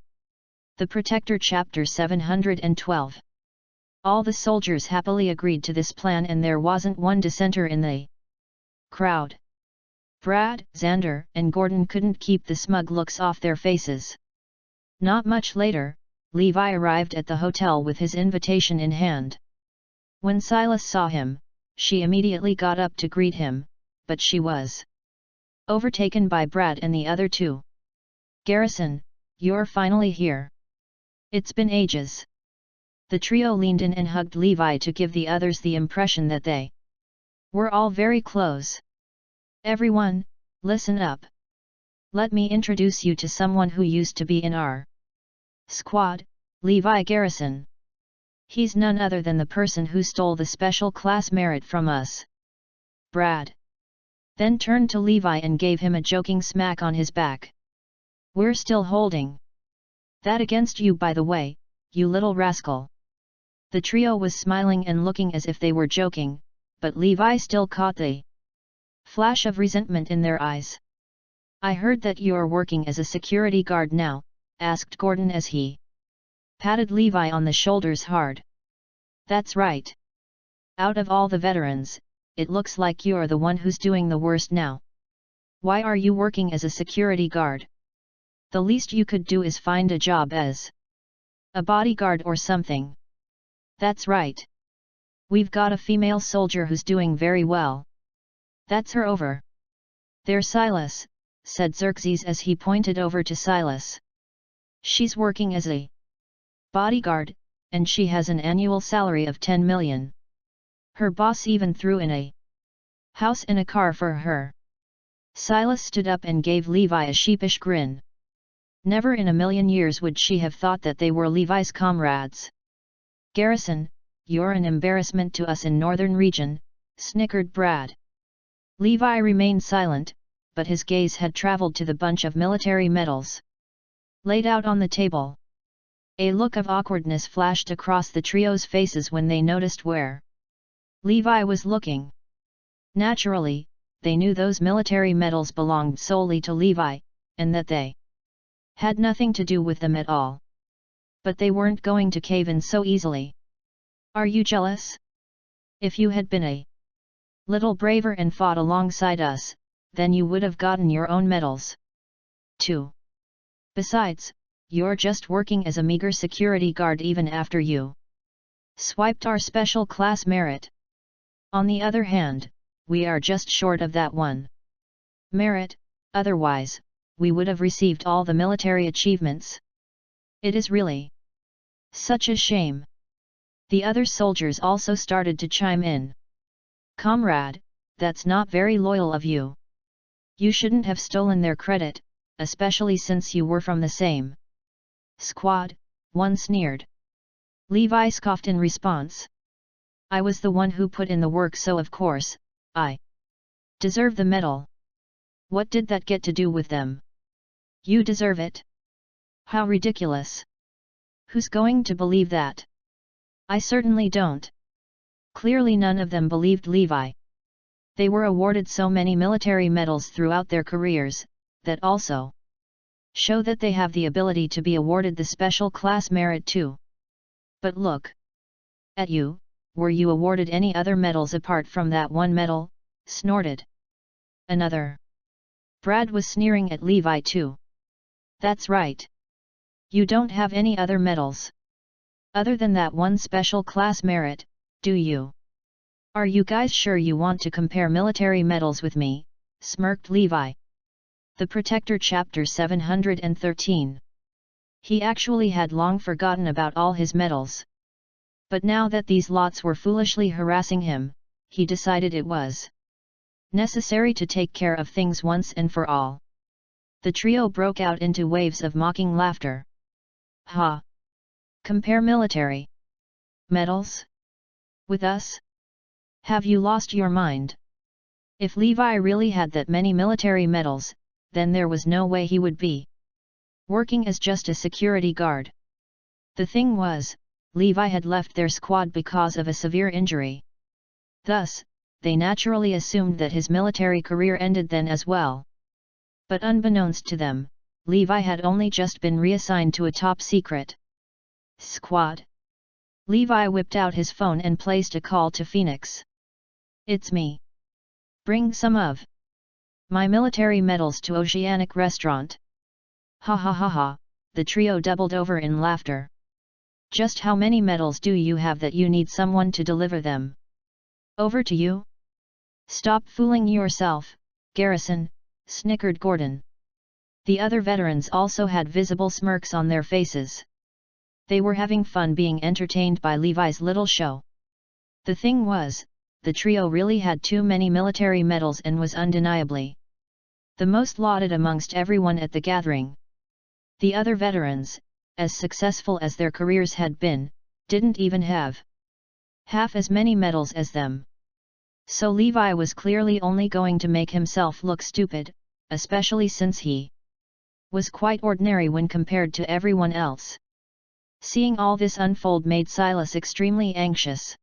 The Protector Chapter 712. All the soldiers happily agreed to this plan and there wasn't one dissenter in the crowd. Brad, Xander, and Gordon couldn't keep the smug looks off their faces. Not much later, Levi arrived at the hotel with his invitation in hand. When Silas saw him, she immediately got up to greet him, but she was overtaken by Brad and the other two. Garrison, you're finally here. It's been ages. The trio leaned in and hugged Levi to give the others the impression that they were all very close. Everyone, listen up. Let me introduce you to someone who used to be in our squad, Levi Garrison. He's none other than the person who stole the special class merit from us. Brad then turned to Levi and gave him a joking smack on his back. We're still holding that against you, by the way, you little rascal. The trio was smiling and looking as if they were joking, but Levi still caught the flash of resentment in their eyes. I heard that you're working as a security guard now, asked Gordon as he patted Levi on the shoulders hard. That's right. Out of all the veterans, it looks like you're the one who's doing the worst now. Why are you working as a security guard? The least you could do is find a job as a bodyguard or something. That's right. We've got a female soldier who's doing very well. That's her over there, Silas, said Xerxes as he pointed over to Silas. She's working as a bodyguard, and she has an annual salary of 10 million. Her boss even threw in a house and a car for her. Silas stood up and gave Levi a sheepish grin. Never in a million years would she have thought that they were Levi's comrades. Garrison, you're an embarrassment to us in Northern Region, snickered Brad. Levi remained silent, but his gaze had traveled to the bunch of military medals laid out on the table. A look of awkwardness flashed across the trio's faces when they noticed where Levi was looking. Naturally, they knew those military medals belonged solely to Levi, and that they had nothing to do with them at all. But they weren't going to cave in so easily. Are you jealous? If you had been a little braver and fought alongside us, then you would have gotten your own medals too. Besides, you're just working as a meager security guard even after you swiped our special class merit. On the other hand, we are just short of that one merit, otherwise, we would have received all the military achievements. It is really such a shame. The other soldiers also started to chime in. Comrade, that's not very loyal of you. You shouldn't have stolen their credit, especially since you were from the same squad, one sneered. Levi scoffed in response. I was the one who put in the work, so of course, I deserve the medal. What did that get to do with them? You deserve it. How ridiculous. Who's going to believe that? I certainly don't. Clearly none of them believed Levi. They were awarded so many military medals throughout their careers, that also show that they have the ability to be awarded the special class merit too. But look at you, were you awarded any other medals apart from that one medal? Snorted another. Brad was sneering at Levi too. That's right. You don't have any other medals other than that one special class merit, do you? Are you guys sure you want to compare military medals with me? Smirked Levi. The Protector Chapter 713. He actually had long forgotten about all his medals. But now that these lots were foolishly harassing him, he decided it was necessary to take care of things once and for all. The trio broke out into waves of mocking laughter. Ha! Compare military medals with us? Have you lost your mind? If Levi really had that many military medals, then there was no way he would be working as just a security guard. The thing was, Levi had left their squad because of a severe injury. Thus, they naturally assumed that his military career ended then as well. But unbeknownst to them, Levi had only just been reassigned to a top-secret squad. Levi whipped out his phone and placed a call to Phoenix. It's me. Bring some of my military medals to Oceanic Restaurant. Ha ha ha ha, the trio doubled over in laughter. Just how many medals do you have that you need someone to deliver them over to you? Stop fooling yourself, Garrison, snickered Gordon. The other veterans also had visible smirks on their faces. They were having fun being entertained by Levi's little show. The thing was, the trio really had too many military medals and was undeniably the most lauded amongst everyone at the gathering. The other veterans, as successful as their careers had been, didn't even have half as many medals as them. So Levi was clearly only going to make himself look stupid, especially since he was quite ordinary when compared to everyone else. Seeing all this unfold made Silas extremely anxious.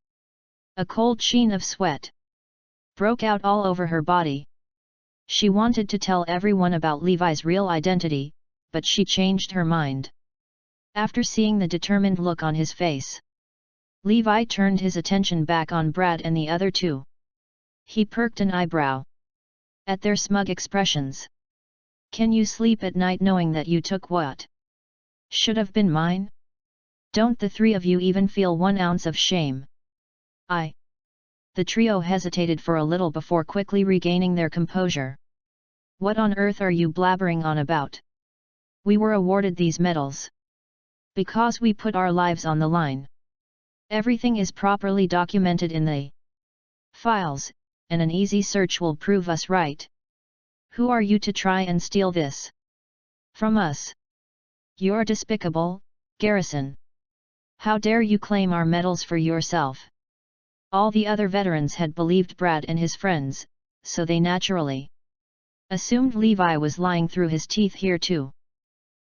A cold sheen of sweat broke out all over her body. She wanted to tell everyone about Levi's real identity, but she changed her mind. After seeing the determined look on his face, Levi turned his attention back on Brad and the other two. He perked an eyebrow at their smug expressions. Can you sleep at night knowing that you took what should have been mine? Don't the three of you even feel 1 ounce of shame? The trio hesitated for a little before quickly regaining their composure. What on earth are you blabbering on about? We were awarded these medals because we put our lives on the line. Everything is properly documented in the files, and an easy search will prove us right. Who are you to try and steal this from us? You're despicable, Garrison. How dare you claim our medals for yourself? All the other veterans had believed Brad and his friends, so they naturally assumed Levi was lying through his teeth here too.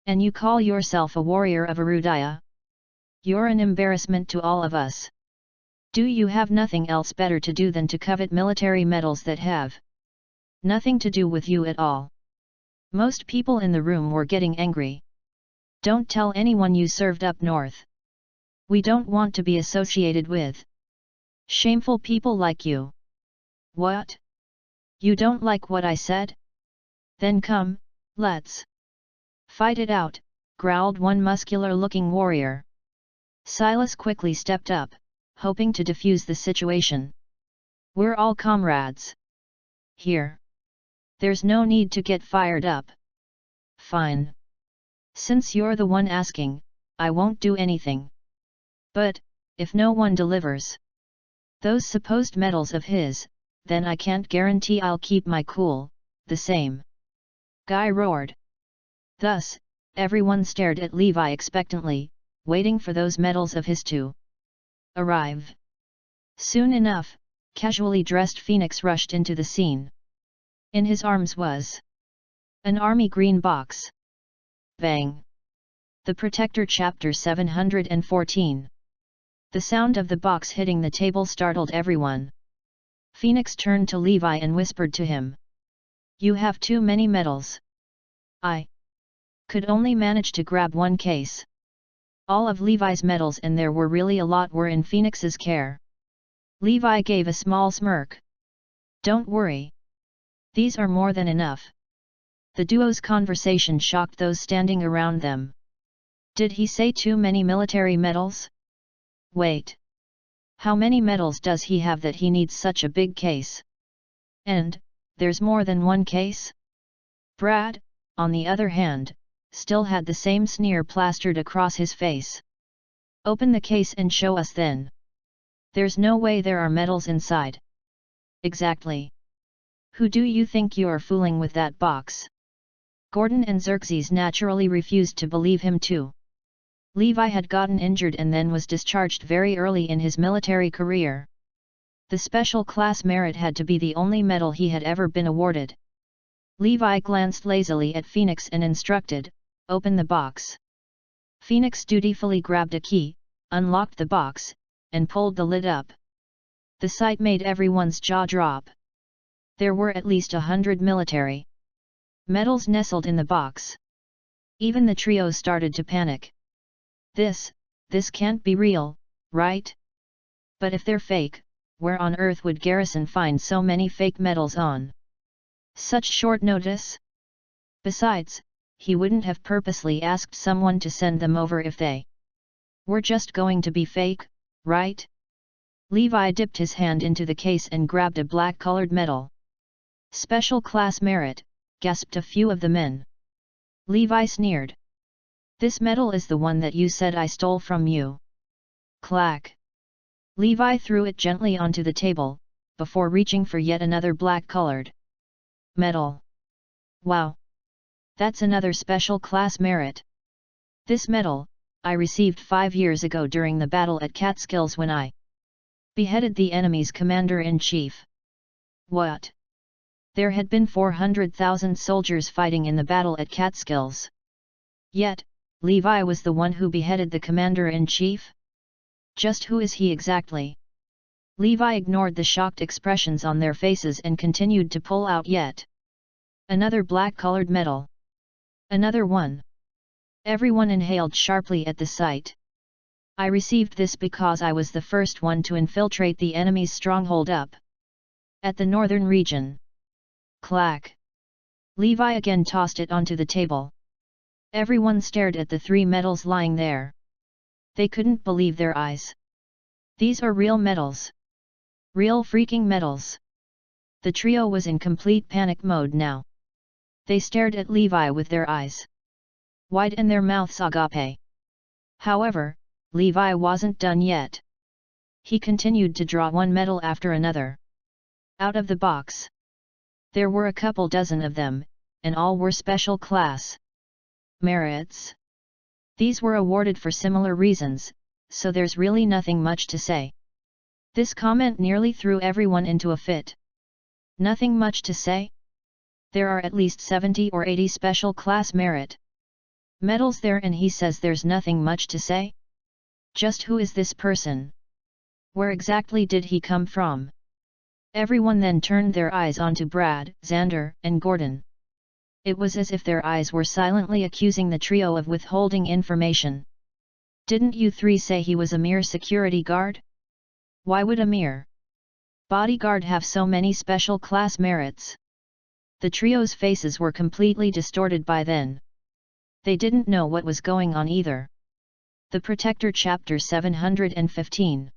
And you call yourself a warrior of Arudaya? You're an embarrassment to all of us. Do you have nothing else better to do than to covet military medals that have nothing to do with you at all? Most people in the room were getting angry. Don't tell anyone you served up north. We don't want to be associated with shameful people like you. What? You don't like what I said? Then come, let's fight it out, growled one muscular-looking warrior. Silas quickly stepped up, hoping to defuse the situation. We're all comrades here. There's no need to get fired up. Fine. Since you're the one asking, I won't do anything. But, if no one delivers those supposed medals of his, then I can't guarantee I'll keep my cool. The same guy roared. Thus, everyone stared at Levi expectantly, waiting for those medals of his to arrive. Soon enough, casually dressed Phoenix rushed into the scene. In his arms was an army green box. Bang! The Protector Chapter 714. The sound of the box hitting the table startled everyone. Phoenix turned to Levi and whispered to him. You have too many medals. I could only manage to grab one case. All of Levi's medals, and there were really a lot, were in Phoenix's care. Levi gave a small smirk. Don't worry. These are more than enough. The duo's conversation shocked those standing around them. Did he say too many military medals? Wait. How many medals does he have that he needs such a big case? And, there's more than one case? Brad, on the other hand, still had the same sneer plastered across his face. Open the case and show us then. There's no way there are medals inside. Exactly. Who do you think you're fooling with that box? Gordon and Xerxes naturally refused to believe him too. Levi had gotten injured and then was discharged very early in his military career. The Special Class Merit had to be the only medal he had ever been awarded. Levi glanced lazily at Phoenix and instructed, "Open the box." Phoenix dutifully grabbed a key, unlocked the box, and pulled the lid up. The sight made everyone's jaw drop. There were at least 100 military medals nestled in the box. Even the trio started to panic. This can't be real, right? But if they're fake, where on earth would Garrison find so many fake medals on such short notice? Besides, he wouldn't have purposely asked someone to send them over if they were just going to be fake, right? Levi dipped his hand into the case and grabbed a black-colored medal. Special Class Merit, gasped a few of the men. Levi sneered. This medal is the one that you said I stole from you. Clack. Levi threw it gently onto the table, before reaching for yet another black-colored medal. Wow! That's another special class merit. This medal, I received 5 years ago during the battle at Catskills when I beheaded the enemy's commander-in-chief. What? There had been 400,000 soldiers fighting in the battle at Catskills. Yet, Levi was the one who beheaded the commander-in-chief? Just who is he exactly? Levi ignored the shocked expressions on their faces and continued to pull out yet another black-colored medal. Another one. Everyone inhaled sharply at the sight. I received this because I was the first one to infiltrate the enemy's stronghold up at the northern region. Clack. Levi again tossed it onto the table. Everyone stared at the 3 medals lying there. They couldn't believe their eyes. These are real medals. Real freaking medals. The trio was in complete panic mode now. They stared at Levi with their eyes wide and their mouths agape. However, Levi wasn't done yet. He continued to draw one medal after another out of the box. There were a couple dozen of them, and all were special class merits. These were awarded for similar reasons, so there's really nothing much to say. This comment nearly threw everyone into a fit. Nothing much to say? There are at least 70 or 80 special class merit medals there, and he says there's nothing much to say? Just who is this person? Where exactly did he come from? Everyone then turned their eyes onto Brad, Xander, and Gordon. It was as if their eyes were silently accusing the trio of withholding information. Didn't you 3 say he was a mere security guard? Why would a mere bodyguard have so many special class merits? The trio's faces were completely distorted by then. They didn't know what was going on either. The Protector Chapter 715.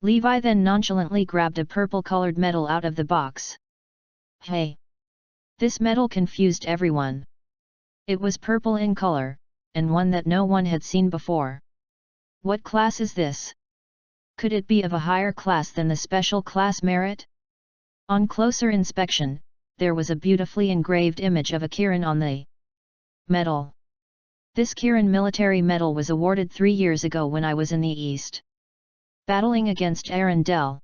Levi then nonchalantly grabbed a purple-colored medal out of the box. Hey! This medal confused everyone. It was purple in color, and one that no one had seen before. What class is this? Could it be of a higher class than the special class merit? On closer inspection, there was a beautifully engraved image of a Kirin on the medal. This Kirin military medal was awarded 3 years ago when I was in the East, battling against Arundel.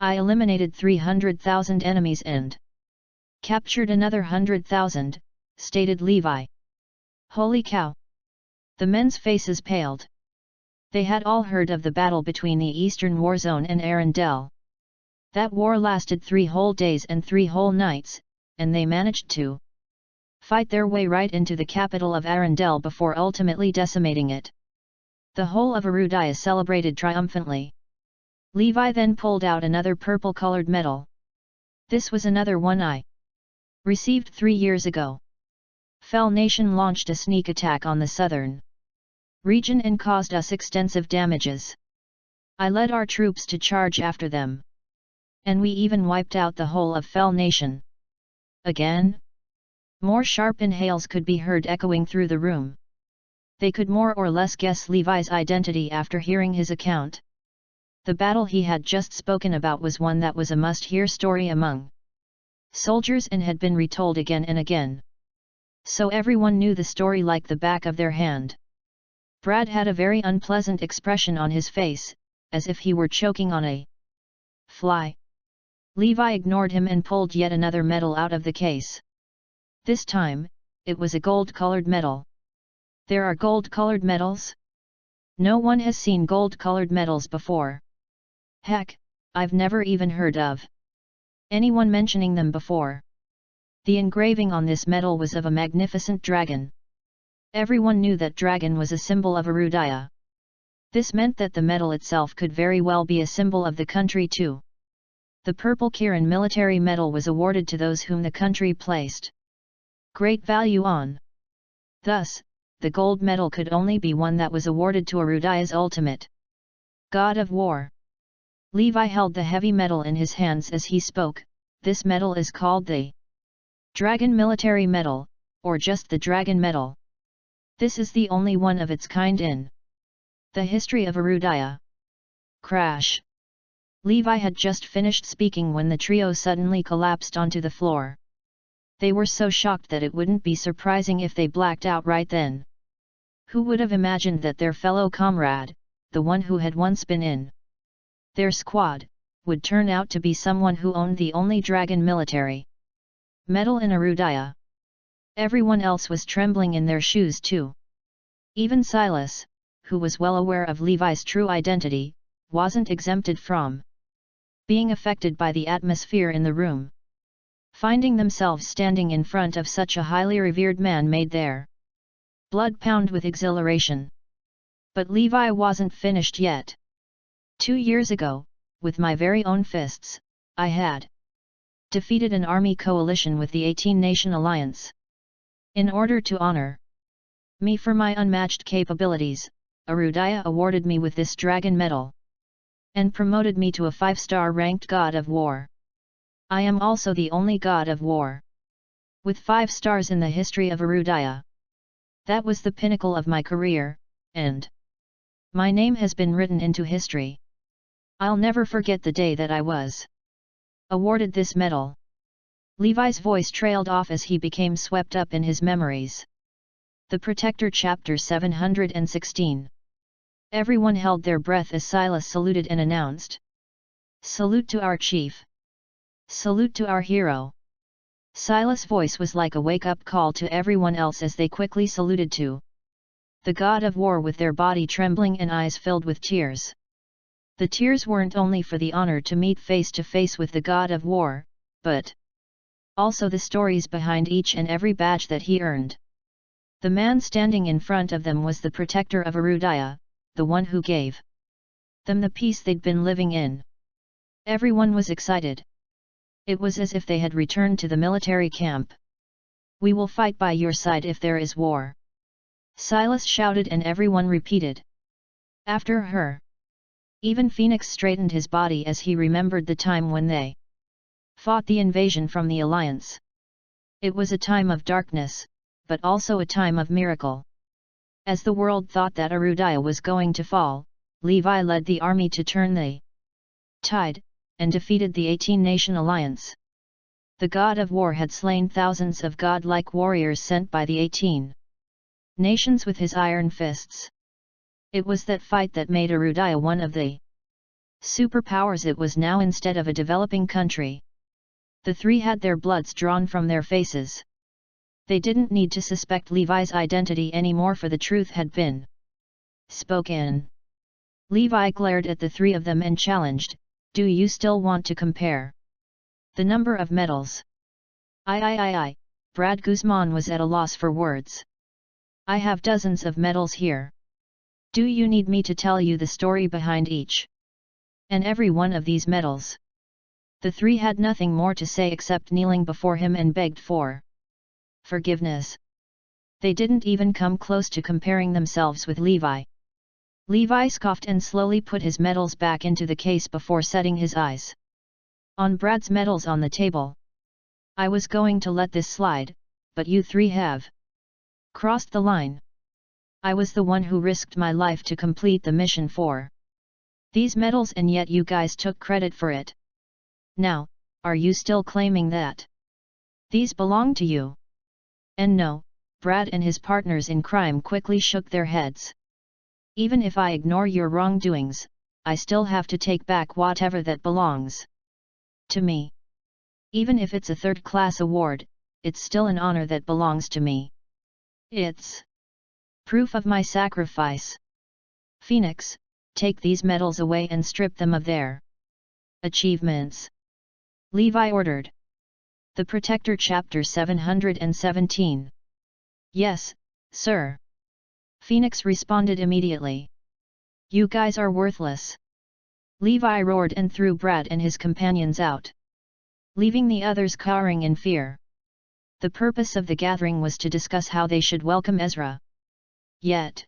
I eliminated 300,000 enemies and captured another 100,000, stated Levi. Holy cow! The men's faces paled. They had all heard of the battle between the Eastern War Zone and Arundel. That war lasted 3 whole days and 3 whole nights, and they managed to fight their way right into the capital of Arundel before ultimately decimating it. The whole of Arudaya celebrated triumphantly. Levi then pulled out another purple-colored medal. This was another one I received 3 years ago. Fell Nation launched a sneak attack on the southern region and caused us extensive damages. I led our troops to charge after them. And we even wiped out the whole of Fell Nation. Again? More sharp inhales could be heard echoing through the room. They could more or less guess Levi's identity after hearing his account. The battle he had just spoken about was one that was a must-hear story among soldiers and had been retold again and again. So everyone knew the story like the back of their hand. Brad had a very unpleasant expression on his face, as if he were choking on a fly. Levi ignored him and pulled yet another medal out of the case. This time, it was a gold-colored medal. There are gold-colored medals? No one has seen gold-colored medals before. Heck, I've never even heard of anyone mentioning them before. The engraving on this medal was of a magnificent dragon. Everyone knew that dragon was a symbol of Arudaya. This meant that the medal itself could very well be a symbol of the country too. The Purple Kirin military medal was awarded to those whom the country placed great value on. Thus, the gold medal could only be one that was awarded to Arudaya's ultimate god of war. Levi held the heavy medal in his hands as he spoke. This medal is called the Dragon Military Medal, or just the Dragon Medal. This is the only one of its kind in the history of Erudaya. Crash! Levi had just finished speaking when the trio suddenly collapsed onto the floor. They were so shocked that it wouldn't be surprising if they blacked out right then. Who would have imagined that their fellow comrade, the one who had once been in their squad, would turn out to be someone who owned the only dragon military medal in Erudaya? Everyone else was trembling in their shoes too. Even Silas, who was well aware of Levi's true identity, wasn't exempted from being affected by the atmosphere in the room. Finding themselves standing in front of such a highly revered man made their blood pound with exhilaration. But Levi wasn't finished yet. 2 years ago, with my very own fists, I had defeated an army coalition with the 18-nation alliance. In order to honor me for my unmatched capabilities, Erudaya awarded me with this dragon medal and promoted me to a 5-star ranked god of war. I am also the only god of war with 5 stars in the history of Erudaya. That was the pinnacle of my career, and my name has been written into history. I'll never forget the day that I was awarded this medal. Levi's voice trailed off as he became swept up in his memories. The Protector Chapter 716. Everyone held their breath as Silas saluted and announced, "Salute to our chief! Salute to our hero!" Silas' voice was like a wake-up call to everyone else as they quickly saluted to the god of war with their body trembling and eyes filled with tears. The tears weren't only for the honor to meet face to face with the god of war, but also the stories behind each and every badge that he earned. The man standing in front of them was the protector of Erudaya, the one who gave them the peace they'd been living in. Everyone was excited. It was as if they had returned to the military camp. "We will fight by your side if there is war," Silas shouted, and everyone repeated after her. Even Phoenix straightened his body as he remembered the time when they fought the invasion from the Alliance. It was a time of darkness, but also a time of miracle. As the world thought that Erudaya was going to fall, Levi led the army to turn the tide, and defeated the 18-nation alliance. The god of war had slain thousands of godlike warriors sent by the 18 nations with his iron fists. It was that fight that made Erudaya one of the superpowers it was now instead of a developing country. The three had their bloods drawn from their faces. They didn't need to suspect Levi's identity anymore, for the truth had been spoken. Levi glared at the three of them and challenged, "Do you still want to compare the number of medals?" I. Brad Guzman was at a loss for words. "I have dozens of medals here. Do you need me to tell you the story behind each and every one of these medals?" The three had nothing more to say except kneeling before him and begged for forgiveness. They didn't even come close to comparing themselves with Levi. Levi scoffed and slowly put his medals back into the case before setting his eyes on Brad's medals on the table. "I was going to let this slide, but you three have crossed the line. I was the one who risked my life to complete the mission for these medals, and yet you guys took credit for it. Now, are you still claiming that these belong to you?" And no, Brad and his partners in crime quickly shook their heads. "Even if I ignore your wrongdoings, I still have to take back whatever that belongs to me. Even if it's a third-class award, it's still an honor that belongs to me. It's proof of my sacrifice. Phoenix, take these medals away and strip them of their achievements," Levi ordered. The Protector Chapter 717. "Yes, sir," Phoenix responded immediately. "You guys are worthless," Levi roared and threw Brad and his companions out, leaving the others cowering in fear. The purpose of the gathering was to discuss how they should welcome Ezra. Yet,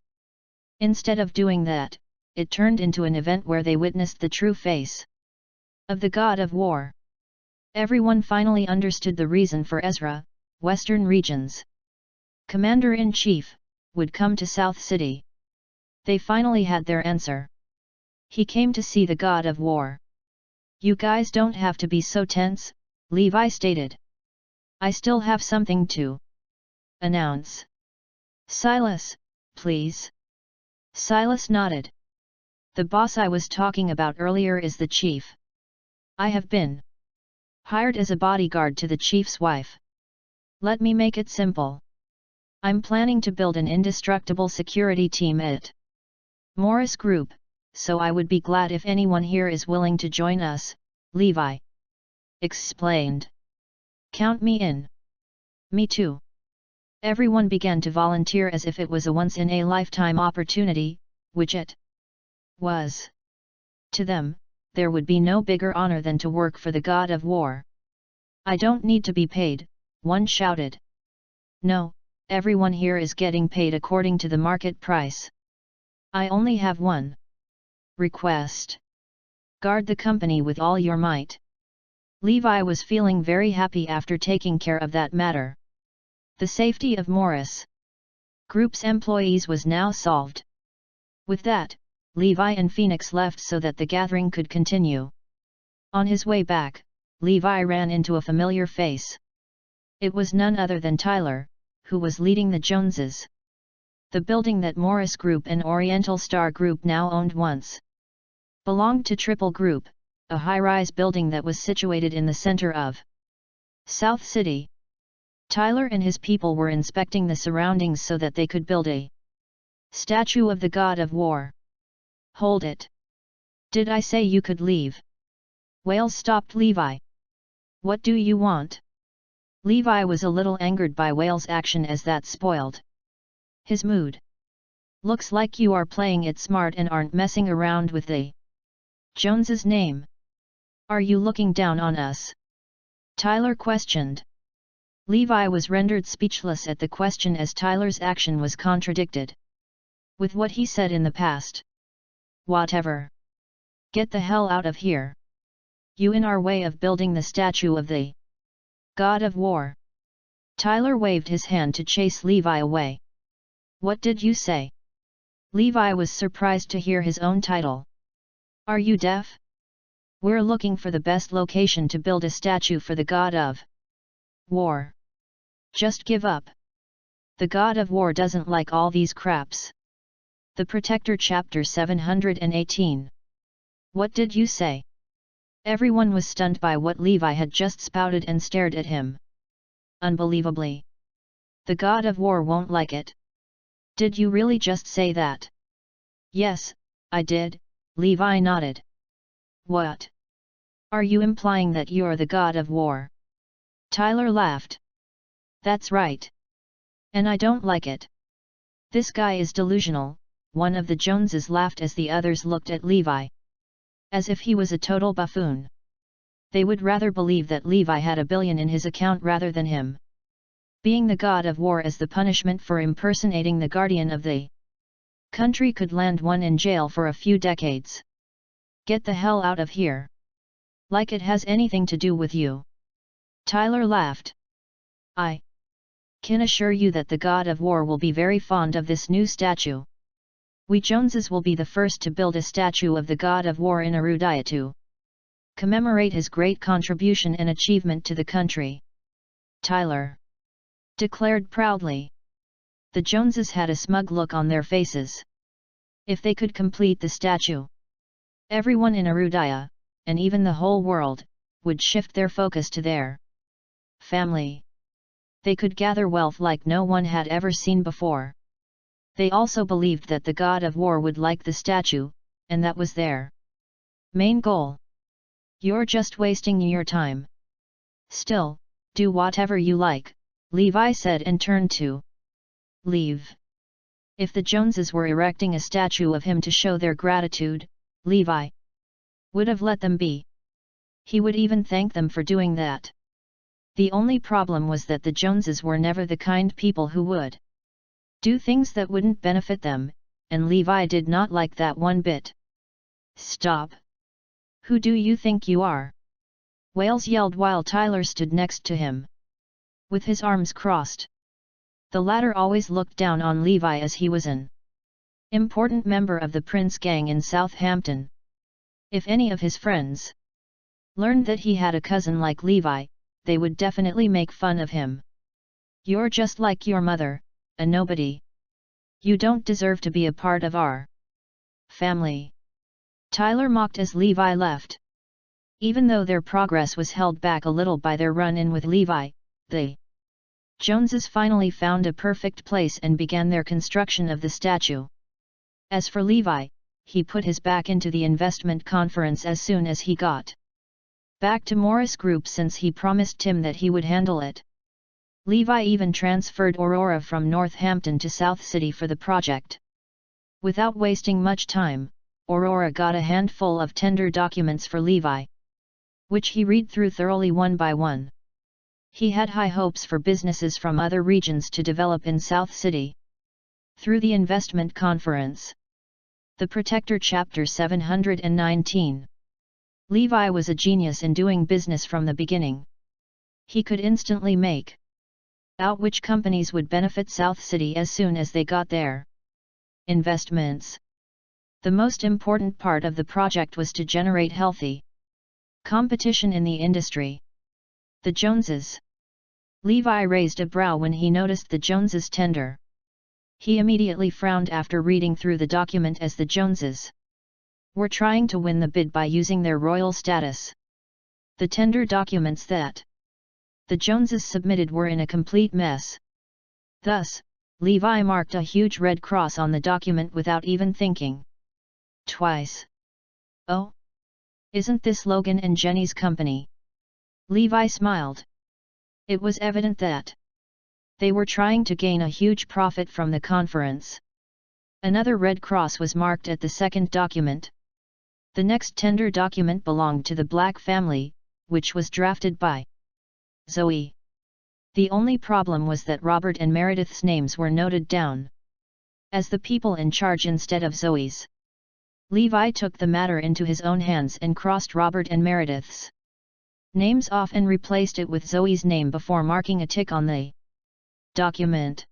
instead of doing that, it turned into an event where they witnessed the true face of the god of war. Everyone finally understood the reason for Ezra, Western Regions Commander-in-Chief, would come to South City. They finally had their answer. He came to see the god of war. You guys don't have to be so tense, Levi stated. I still have something to announce. Silas, please. Silas nodded. The boss I was talking about earlier is the chief. I have been hired as a bodyguard to the chief's wife. Let me make it simple. I'm planning to build an indestructible security team at Morris Group, so I would be glad if anyone here is willing to join us, Levi explained. Count me in. Me too. Everyone began to volunteer as if it was a once-in-a-lifetime opportunity, which it was. To them, there would be no bigger honor than to work for the god of war. I don't need to be paid, one shouted. No, everyone here is getting paid according to the market price. I only have one request. Guard the company with all your might. Levi was feeling very happy after taking care of that matter. The safety of Morris Group's employees was now solved. With that, Levi and Phoenix left so that the gathering could continue. On his way back, Levi ran into a familiar face. It was none other than Tyler, who was leading the Joneses. The building that Morris Group and Oriental Star Group now owned once belonged to Triple Group, a high-rise building that was situated in the center of South City. Tyler and his people were inspecting the surroundings so that they could build a statue of the god of war. Hold it. Did I say you could leave? Wales stopped Levi. What do you want? Levi was a little angered by Wales' action as that spoiled his mood. Looks like you are playing it smart and aren't messing around with the Jones's name. Are you looking down on us? Tyler questioned. Levi was rendered speechless at the question as Tyler's action was contradicted with what he said in the past. Whatever. Get the hell out of here. You in our way of building the statue of the god of war. Tyler waved his hand to chase Levi away. What did you say? Levi was surprised to hear his own title. Are you deaf? We're looking for the best location to build a statue for the god of war. Just give up. The god of war doesn't like all these craps. The Protector Chapter 718. What did you say? Everyone was stunned by what Levi had just spouted and stared at him. Unbelievably. The god of war won't like it. Did you really just say that? Yes, I did, Levi nodded. What? Are you implying that you're the god of war? Tyler laughed. That's right. And I don't like it. This guy is delusional, one of the Joneses laughed as the others looked at Levi. As if he was a total buffoon. They would rather believe that Levi had $1 billion in his account rather than him being the god of war as the punishment for impersonating the guardian of the country could land one in jail for a few decades. Get the hell out of here. Like it has anything to do with you. Tyler laughed. I can assure you that the god of war will be very fond of this new statue. We Joneses will be the first to build a statue of the god of war in Arudaya to commemorate his great contribution and achievement to the country. Tyler declared proudly. The Joneses had a smug look on their faces. If they could complete the statue, everyone in Arudaya, and even the whole world, would shift their focus to their family. They could gather wealth like no one had ever seen before. They also believed that the god of war would like the statue, and that was their main goal. You're just wasting your time. Still, do whatever you like, Levi said and turned to leave. If the Joneses were erecting a statue of him to show their gratitude, Levi would have let them be. He would even thank them for doing that. The only problem was that the Joneses were never the kind people who would do things that wouldn't benefit them, and Levi did not like that one bit. Stop! Who do you think you are? Wales yelled while Tyler stood next to him with his arms crossed. The latter always looked down on Levi as he was an important member of the Prince gang in Southampton. If any of his friends learned that he had a cousin like Levi, they would definitely make fun of him. "You're just like your mother, a nobody. You don't deserve to be a part of our family," Tyler mocked as Levi left. Even though their progress was held back a little by their run-in with Levi, the Joneses finally found a perfect place and began their construction of the statue. As for Levi, he put his back into the investment conference as soon as he got back to Morris Group, since he promised Tim that he would handle it. Levi even transferred Aurora from Northampton to South City for the project. Without wasting much time, Aurora got a handful of tender documents for Levi, which he read through thoroughly one by one. He had high hopes for businesses from other regions to develop in South City. Through the investment conference. The Protector Chapter 719. Levi was a genius in doing business from the beginning. He could instantly make out which companies would benefit South City as soon as they got there. Investments. The most important part of the project was to generate healthy competition in the industry. The Joneses. Levi raised a brow when he noticed the Joneses' tender. He immediately frowned after reading through the document, as the Joneses were trying to win the bid by using their royal status. The tender documents that the Joneses submitted were in a complete mess. Thus, Levi marked a huge red cross on the document without even thinking twice. "Oh? Isn't this Logan and Jenny's company?" Levi smiled. It was evident that they were trying to gain a huge profit from the conference. Another red cross was marked at the second document. The next tender document belonged to the Black family, which was drafted by Zoe. The only problem was that Robert and Meredith's names were noted down as the people in charge instead of Zoe's. Levi took the matter into his own hands and crossed Robert and Meredith's names off and replaced it with Zoe's name before marking a tick on the document.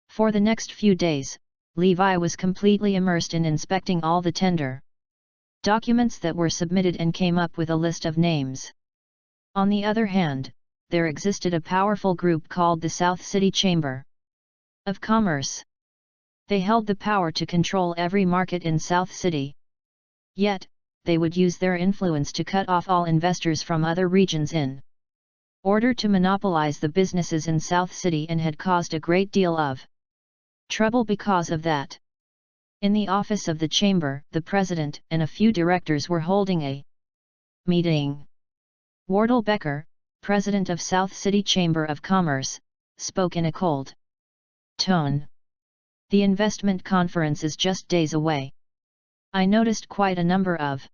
For the next few days, Levi was completely immersed in inspecting all the tender documents that were submitted and came up with a list of names. On the other hand, there existed a powerful group called the South City Chamber of Commerce. They held the power to control every market in South City. Yet, they would use their influence to cut off all investors from other regions in order to monopolize the businesses in South City, and had caused a great deal of trouble because of that. In the office of the chamber, the president and a few directors were holding a meeting. Wardle Becker, president of South City Chamber of Commerce, spoke in a cold tone. "The investment conference is just days away. I noticed quite a number of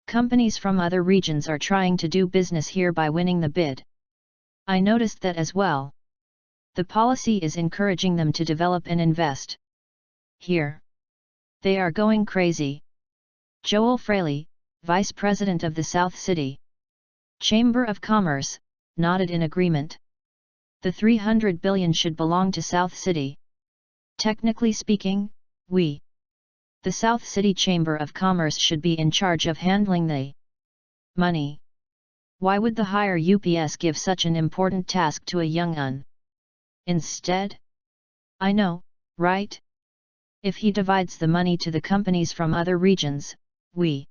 companies from other regions are trying to do business here by winning the bid. I noticed that as well. The policy is encouraging them to develop and invest here. They are going crazy." Joel Fraley, vice president of the South City Chamber of Commerce, nodded in agreement. "The $300 billion should belong to South City. Technically speaking, the South City Chamber of Commerce should be in charge of handling the money. Why would the higher UPS give such an important task to a young un instead? I know, right? If he divides the money to the companies from other regions, we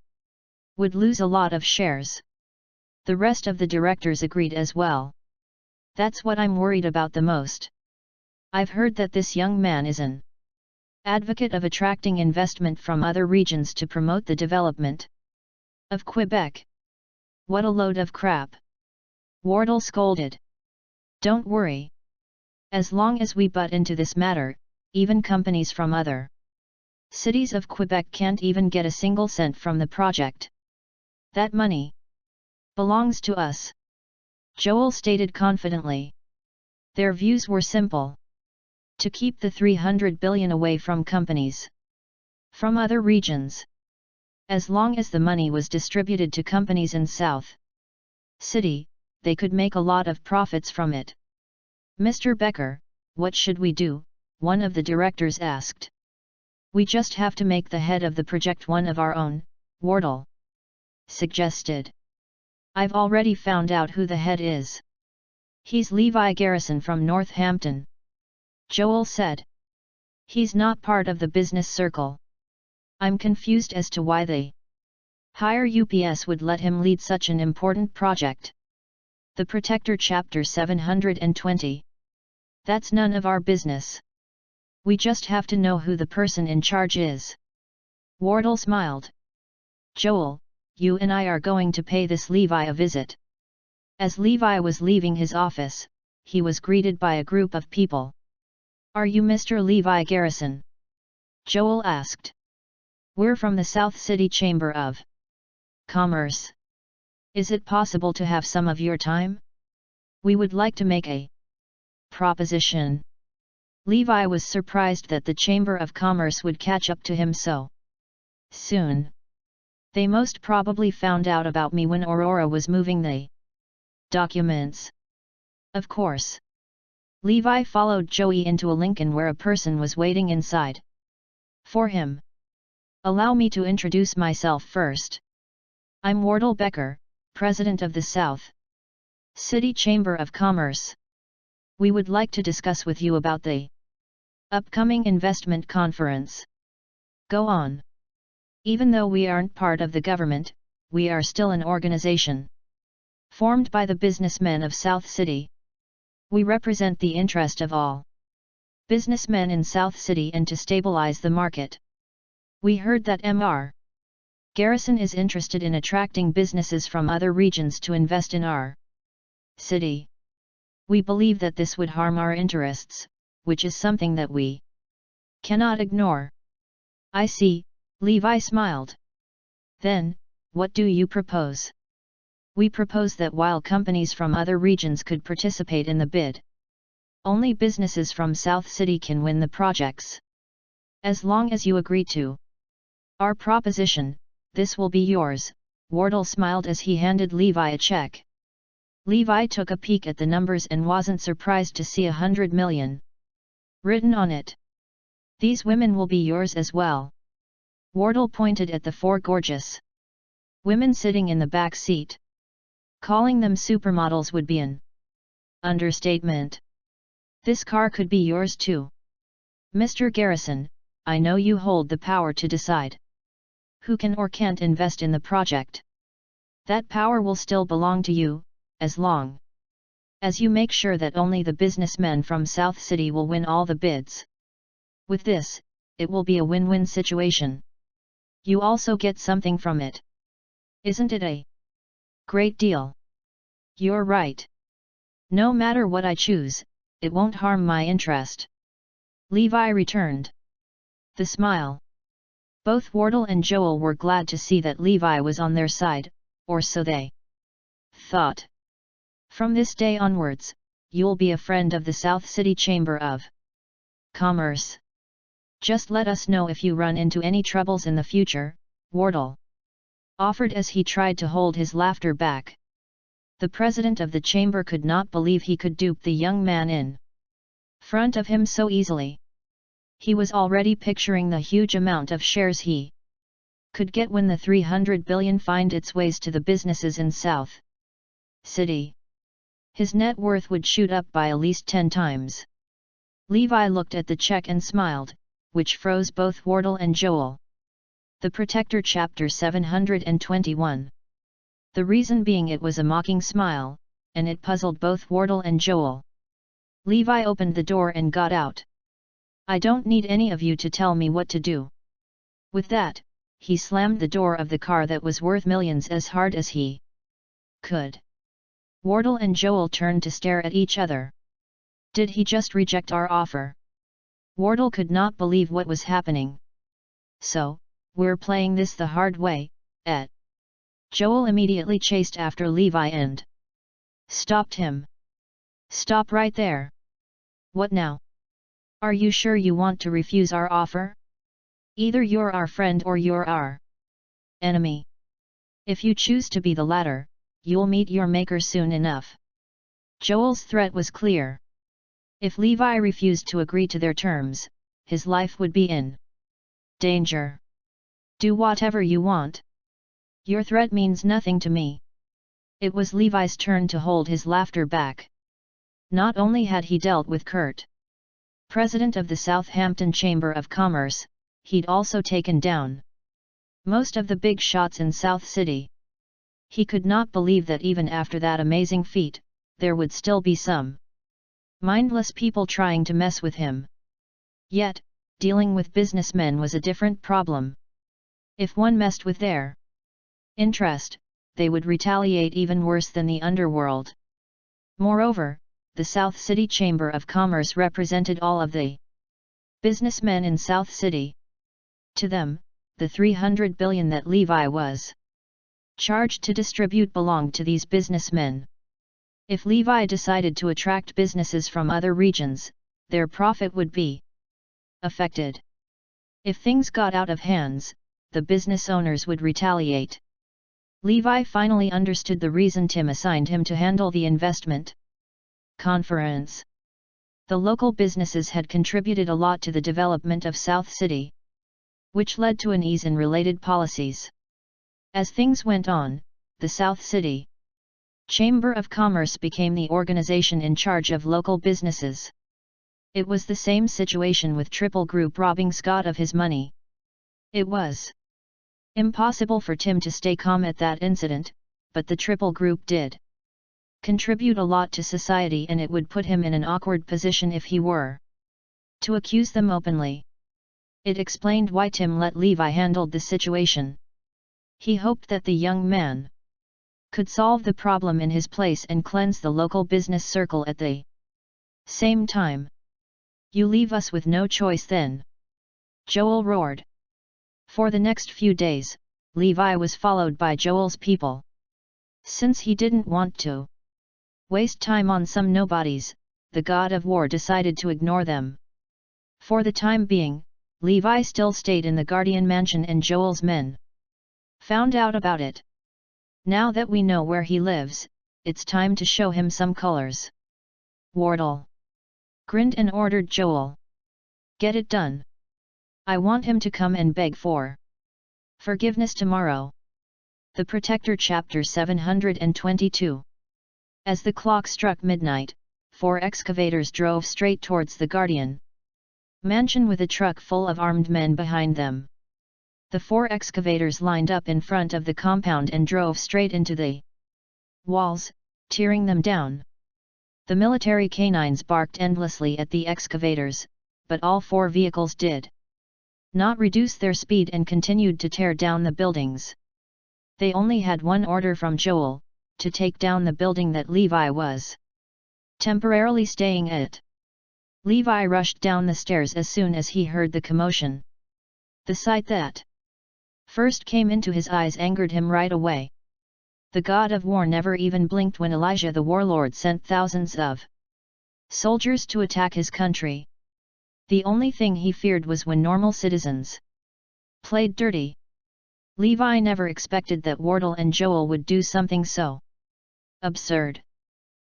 would lose a lot of shares." The rest of the directors agreed as well. "That's what I'm worried about the most. I've heard that this young man is an advocate of attracting investment from other regions to promote the development of Quebec. What a load of crap," Wardle scolded. "Don't worry. As long as we butt into this matter, even companies from other cities of Quebec can't even get a single cent from the project. That money belongs to us," Joel stated confidently. Their views were simple: to keep the $300 billion away from companies from other regions. As long as the money was distributed to companies in South City, they could make a lot of profits from it. "Mr. Becker, what should we do? One of the directors asked. We just have to make the head of the project one of our own, Wardle suggested. I've already found out who the head is. He's Levi Garrison from Northampton. Joel said. He's not part of the business circle. I'm confused as to why they higher UPS would let him lead such an important project. The Protector Chapter 720. That's none of our business. We just have to know who the person in charge is. Wardle smiled. Joel, you and I are going to pay this Levi a visit. As Levi was leaving his office, he was greeted by a group of people. Are you Mr. Levi Garrison? Joel asked. We're from the South City Chamber of Commerce. Is it possible to have some of your time? We would like to make a proposition. Levi was surprised that the Chamber of Commerce would catch up to him so soon. They most probably found out about me when Aurora was moving the documents. Of course. Levi followed Joey into a Lincoln where a person was waiting inside for him. Allow me to introduce myself first. I'm Wardle Becker, President of the South City Chamber of Commerce. We would like to discuss with you about the upcoming investment conference. Go on. Even though we aren't part of the government, we are still an organization formed by the businessmen of South City. We represent the interest of all businessmen in South City and to stabilize the market. We heard that Mr. Garrison is interested in attracting businesses from other regions to invest in our city. We believe that this would harm our interests, which is something that we cannot ignore. I see, Levi smiled. Then, what do you propose? We propose that while companies from other regions could participate in the bid, only businesses from South City can win the projects. As long as you agree to our proposition, this will be yours. Wardle smiled as he handed Levi a check. Levi took a peek at the numbers and wasn't surprised to see 100 million written on it. These women will be yours as well. Wardle pointed at the four gorgeous women sitting in the back seat. Calling them supermodels would be an understatement. This car could be yours too. Mr. Garrison, I know you hold the power to decide who can or can't invest in the project. That power will still belong to you, as long as you make sure that only the businessmen from South City will win all the bids. With this, it will be a win-win situation. You also get something from it. Isn't it a great deal? You're right. No matter what I choose, it won't harm my interest. Levi returned. The smile. Both Wardle and Joel were glad to see that Levi was on their side, or so they thought. From this day onwards, you'll be a friend of the South City Chamber of Commerce. Just let us know if you run into any troubles in the future, Wardle offered as he tried to hold his laughter back. The president of the chamber could not believe he could dupe the young man in front of him so easily. He was already picturing the huge amount of shares he could get when the 300 billion find its ways to the businesses in South City. His net worth would shoot up by at least 10 times. Levi looked at the check and smiled, which froze both Wardle and Joel. The Protector Chapter 721. The reason being it was a mocking smile, and it puzzled both Wardle and Joel. Levi opened the door and got out. I don't need any of you to tell me what to do. With that, he slammed the door of the car that was worth millions as hard as he could. Wardle and Joel turned to stare at each other. Did he just reject our offer? Wardle could not believe what was happening. So, we're playing this the hard way, eh? Joel immediately chased after Levi and stopped him. Stop right there. What now? Are you sure you want to refuse our offer? Either you're our friend or you're our enemy. If you choose to be the latter, you'll meet your maker soon enough. Joel's threat was clear. If Levi refused to agree to their terms, his life would be in danger. Do whatever you want. Your threat means nothing to me. It was Levi's turn to hold his laughter back. Not only had he dealt with Kurt, president of the Southampton Chamber of Commerce, he'd also taken down most of the big shots in South City. He could not believe that even after that amazing feat, there would still be some mindless people trying to mess with him. Yet, dealing with businessmen was a different problem. If one messed with their interest, they would retaliate even worse than the underworld. Moreover, the South City Chamber of Commerce represented all of the businessmen in South City. To them, the 300 billion that Levi was charged to distribute belonged to these businessmen. If Levi decided to attract businesses from other regions, their profit would be affected. If things got out of hands, the business owners would retaliate. Levi finally understood the reason Tim assigned him to handle the investment conference. The local businesses had contributed a lot to the development of South City, which led to an ease in related policies. As things went on, the South City Chamber of Commerce became the organization in charge of local businesses. It was the same situation with Triple Group robbing Scott of his money. It was impossible for Tim to stay calm at that incident, but the Triple Group did contribute a lot to society, and it would put him in an awkward position if he were to accuse them openly. It explained why Tim let Levi handle the situation. He hoped that the young man could solve the problem in his place and cleanse the local business circle at the same time. You leave us with no choice then, Joel roared. For the next few days, Levi was followed by Joel's people. Since he didn't want to waste time on some nobodies, the god of war decided to ignore them. For the time being, Levi still stayed in the Guardian Mansion, and Joel's men found out about it. Now that we know where he lives, it's time to show him some colors. Wardle grinned and ordered Joel. Get it done. I want him to come and beg for forgiveness tomorrow. The Protector Chapter 722. As the clock struck midnight, 4 excavators drove straight towards the Guardian Mansion with a truck full of armed men behind them. The 4 excavators lined up in front of the compound and drove straight into the walls, tearing them down. The military canines barked endlessly at the excavators, but all 4 vehicles did not reduce their speed and continued to tear down the buildings. They only had one order from Joel, to take down the building that Levi was temporarily staying at. Levi rushed down the stairs as soon as he heard the commotion. The sight that first came into his eyes angered him right away. The god of war never even blinked when Elijah the warlord sent thousands of soldiers to attack his country. The only thing he feared was when normal citizens played dirty. Levi never expected that Wardle and Joel would do something so absurd.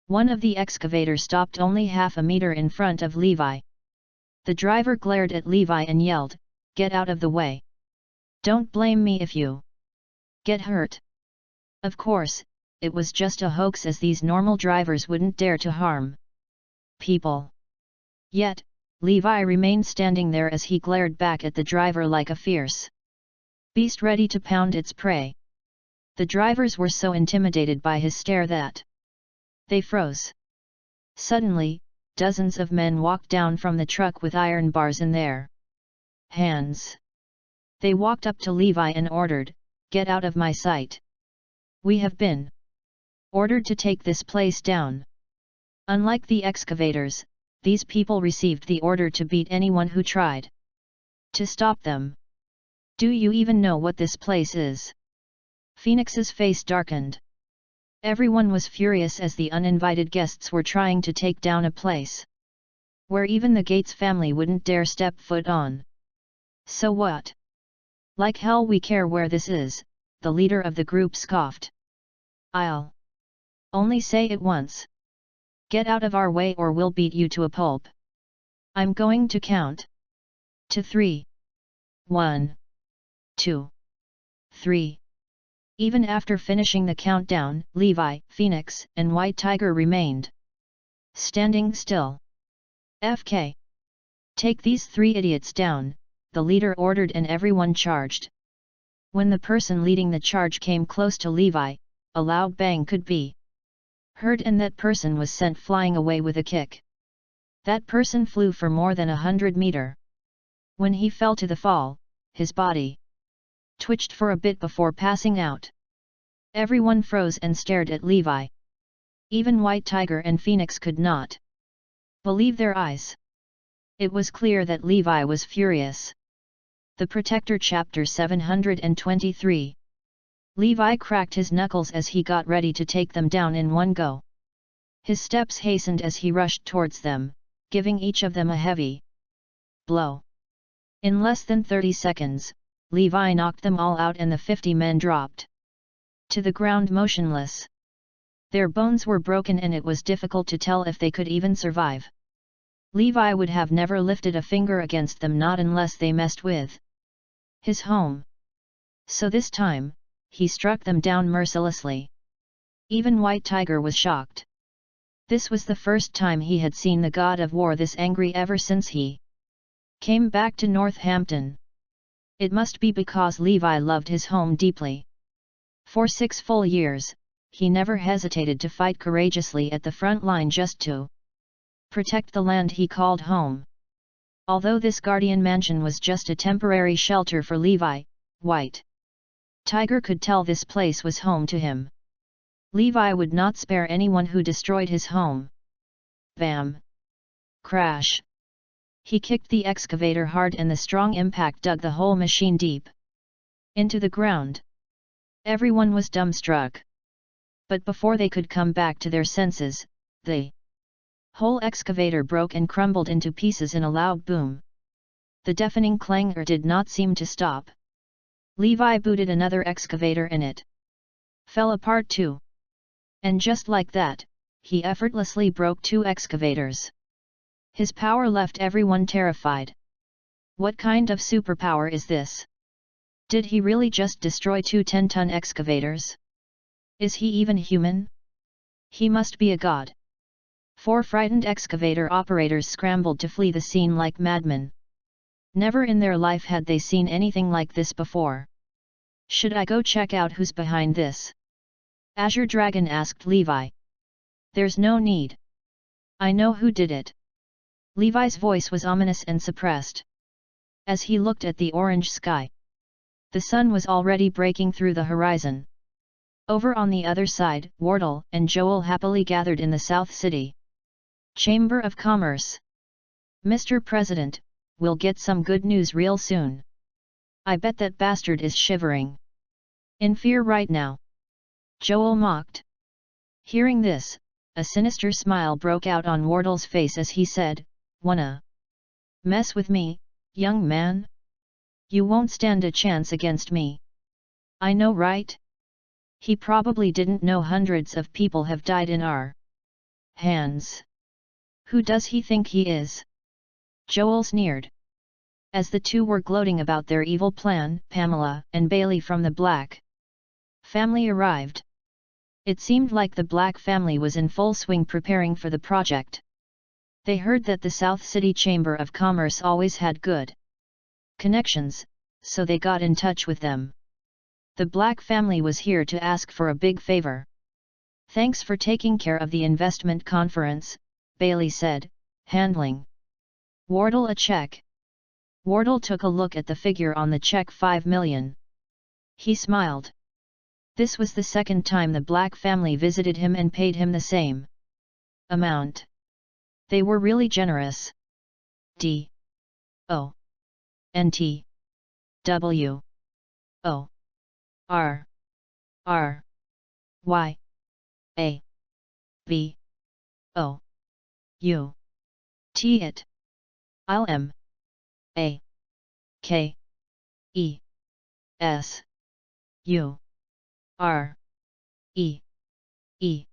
One of the excavators stopped only half a meter in front of Levi. The driver glared at Levi and yelled, "Get out of the way! Don't blame me if you get hurt." Of course, it was just a hoax, as these normal drivers wouldn't dare to harm people. Yet, Levi remained standing there as he glared back at the driver like a fierce beast ready to pound its prey. The drivers were so intimidated by his stare that they froze. Suddenly, dozens of men walked down from the truck with iron bars in their hands. They walked up to Levi and ordered, "Get out of my sight. We have been ordered to take this place down." Unlike the excavators, these people received the order to beat anyone who tried to stop them. "Do you even know what this place is?" Phoenix's face darkened. Everyone was furious as the uninvited guests were trying to take down a place where even the Gates family wouldn't dare step foot on. "So what? Like hell we care where this is," the leader of the group scoffed. "I'll only say it once. Get out of our way or we'll beat you to a pulp. I'm going to count to 3. 1, 2, 3. Even after finishing the countdown, Levi, Phoenix, and White Tiger remained standing still. FK. Take these 3 idiots down, the leader ordered, and everyone charged. When the person leading the charge came close to Levi, a loud bang could be heard and that person was sent flying away with a kick. That person flew for more than 100 meters. When he fell to the fall, his body twitched for a bit before passing out. Everyone froze and stared at Levi. Even White Tiger and Phoenix could not believe their eyes. It was clear that Levi was furious. The Protector Chapter 723. Levi cracked his knuckles as he got ready to take them down in one go. His steps hastened as he rushed towards them, giving each of them a heavy blow. In less than 30 seconds, Levi knocked them all out and the 50 men dropped to the ground motionless. Their bones were broken and it was difficult to tell if they could even survive. Levi would have never lifted a finger against them, not unless they messed with his home. So this time, he struck them down mercilessly. Even White Tiger was shocked. This was the first time he had seen the god of war this angry ever since he came back to Northampton. It must be because Levi loved his home deeply. For 6 full years, he never hesitated to fight courageously at the front line just to protect the land he called home. Although this guardian mansion was just a temporary shelter for Levi, White Tiger could tell this place was home to him. Levi would not spare anyone who destroyed his home. Bam! Crash! He kicked the excavator hard and the strong impact dug the whole machine deep into the ground. Everyone was dumbstruck. But before they could come back to their senses, the whole excavator broke and crumbled into pieces in a loud boom. The deafening clangor did not seem to stop. Levi booted another excavator and it fell apart too. And just like that, he effortlessly broke 2 excavators. His power left everyone terrified. What kind of superpower is this? Did he really just destroy 2 10-ton excavators? Is he even human? He must be a god. 4 frightened excavator operators scrambled to flee the scene like madmen. Never in their life had they seen anything like this before. Should I go check out who's behind this? Azure Dragon asked Levi. There's no need. I know who did it. Levi's voice was ominous and suppressed. As he looked at the orange sky, the sun was already breaking through the horizon. Over on the other side, Wardle and Joel happily gathered in the South City Chamber of Commerce. Mr. President, we'll get some good news real soon. I bet that bastard is shivering in fear right now. Joel mocked. Hearing this, a sinister smile broke out on Wardle's face as he said, "Wanna mess with me, young man? You won't stand a chance against me. I know, right? He probably didn't know hundreds of people have died in our hands. Who does he think he is?" Joel sneered. As the two were gloating about their evil plan, Pamela and Bailey from the Black family arrived. It seemed like the Black family was in full swing preparing for the project. They heard that the South City Chamber of Commerce always had good connections, so they got in touch with them. The Black family was here to ask for a big favor. "Thanks for taking care of the investment conference," Bailey said, handling Wardle a check. Wardle took a look at the figure on the check, 5 million. He smiled. This was the second time the Black family visited him and paid him the same amount. They were really generous. D. O. N. T. W. O. R. R. Y. A. V. O. U. T. It. I'll M. A. K. E. S. U. R. E. E.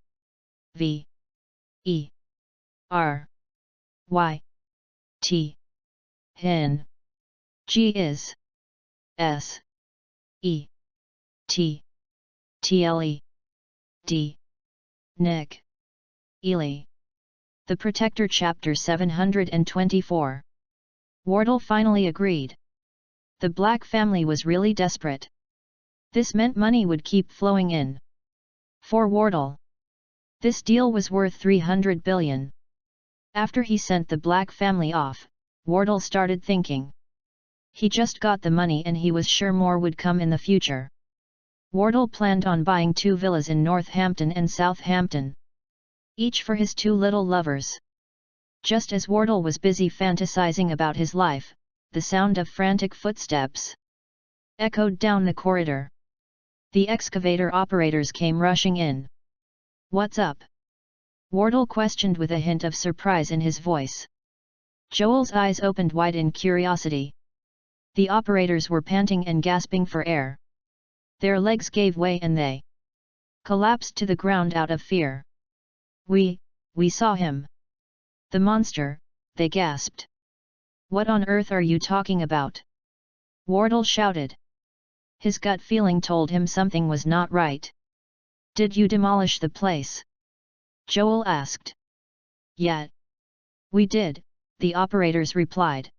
V. E. R. Y. T. Hin. G is. S. E. T. TLE. D. Nick. Ely. The Protector Chapter 724. Wardle finally agreed. The Black family was really desperate. This meant money would keep flowing in. For Wardle, this deal was worth 300 billion. After he sent the Black family off, Wardle started thinking. He just got the money and he was sure more would come in the future. Wardle planned on buying 2 villas in Northampton and Southampton, each for his 2 little lovers. Just as Wardle was busy fantasizing about his life, the sound of frantic footsteps echoed down the corridor. The excavator operators came rushing in. "What's up?" Wardle questioned with a hint of surprise in his voice. Joel's eyes opened wide in curiosity. The operators were panting and gasping for air. Their legs gave way and they collapsed to the ground out of fear. We saw him. The monster," they gasped. "What on earth are you talking about?" Wardle shouted. His gut feeling told him something was not right. "Did you demolish the place?" Joel asked. "Yeah. We did," the operators replied.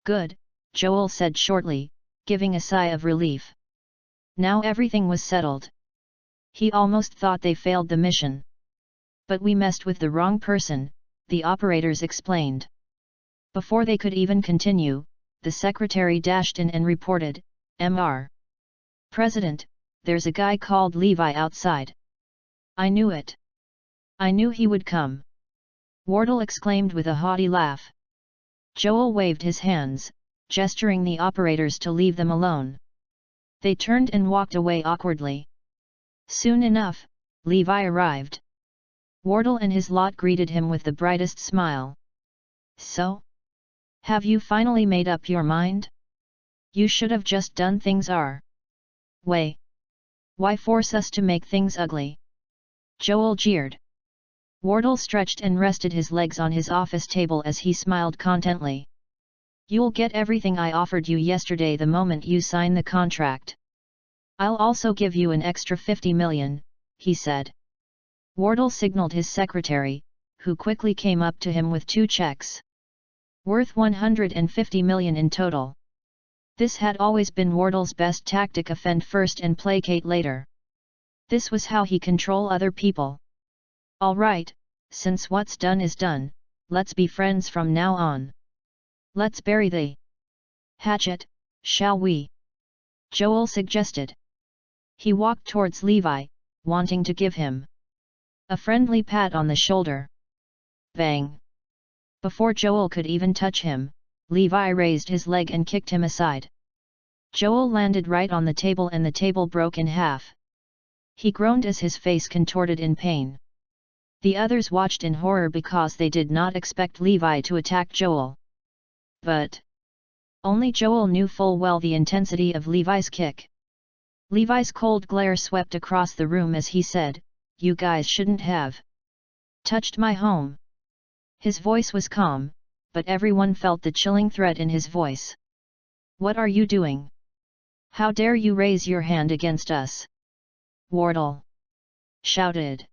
"Good," Joel said shortly, giving a sigh of relief. Now everything was settled. He almost thought they failed the mission. "But we messed with the wrong person," the operators explained. Before they could even continue, the secretary dashed in and reported, "Mr. President, there's a guy called Levi outside." "I knew it. I knew he would come," Wardle exclaimed with a haughty laugh. Joel waved his hands, gesturing the operators to leave them alone. They turned and walked away awkwardly. Soon enough, Levi arrived. Wardle and his lot greeted him with the brightest smile. "So? Have you finally made up your mind? You should have just done things our way. Why force us to make things ugly?" Joel jeered. Wardle stretched and rested his legs on his office table as he smiled contently. "You'll get everything I offered you yesterday the moment you sign the contract. I'll also give you an extra 50 million, he said. Wardle signaled his secretary, who quickly came up to him with 2 checks. Worth 150 million in total. This had always been Wardle's best tactic: offend first and placate later. This was how he control other people. "All right, since what's done is done, let's be friends from now on. Let's bury the hatchet, shall we?" Joel suggested. He walked towards Levi, wanting to give him a friendly pat on the shoulder. Bang! Before Joel could even touch him, Levi raised his leg and kicked him aside. Joel landed right on the table and the table broke in half. He groaned as his face contorted in pain. The others watched in horror because they did not expect Levi to attack Joel. But only Joel knew full well the intensity of Levi's kick. Levi's cold glare swept across the room as he said, "You guys shouldn't have touched my home." His voice was calm, but everyone felt the chilling threat in his voice. "What are you doing? How dare you raise your hand against us?" Wardle shouted.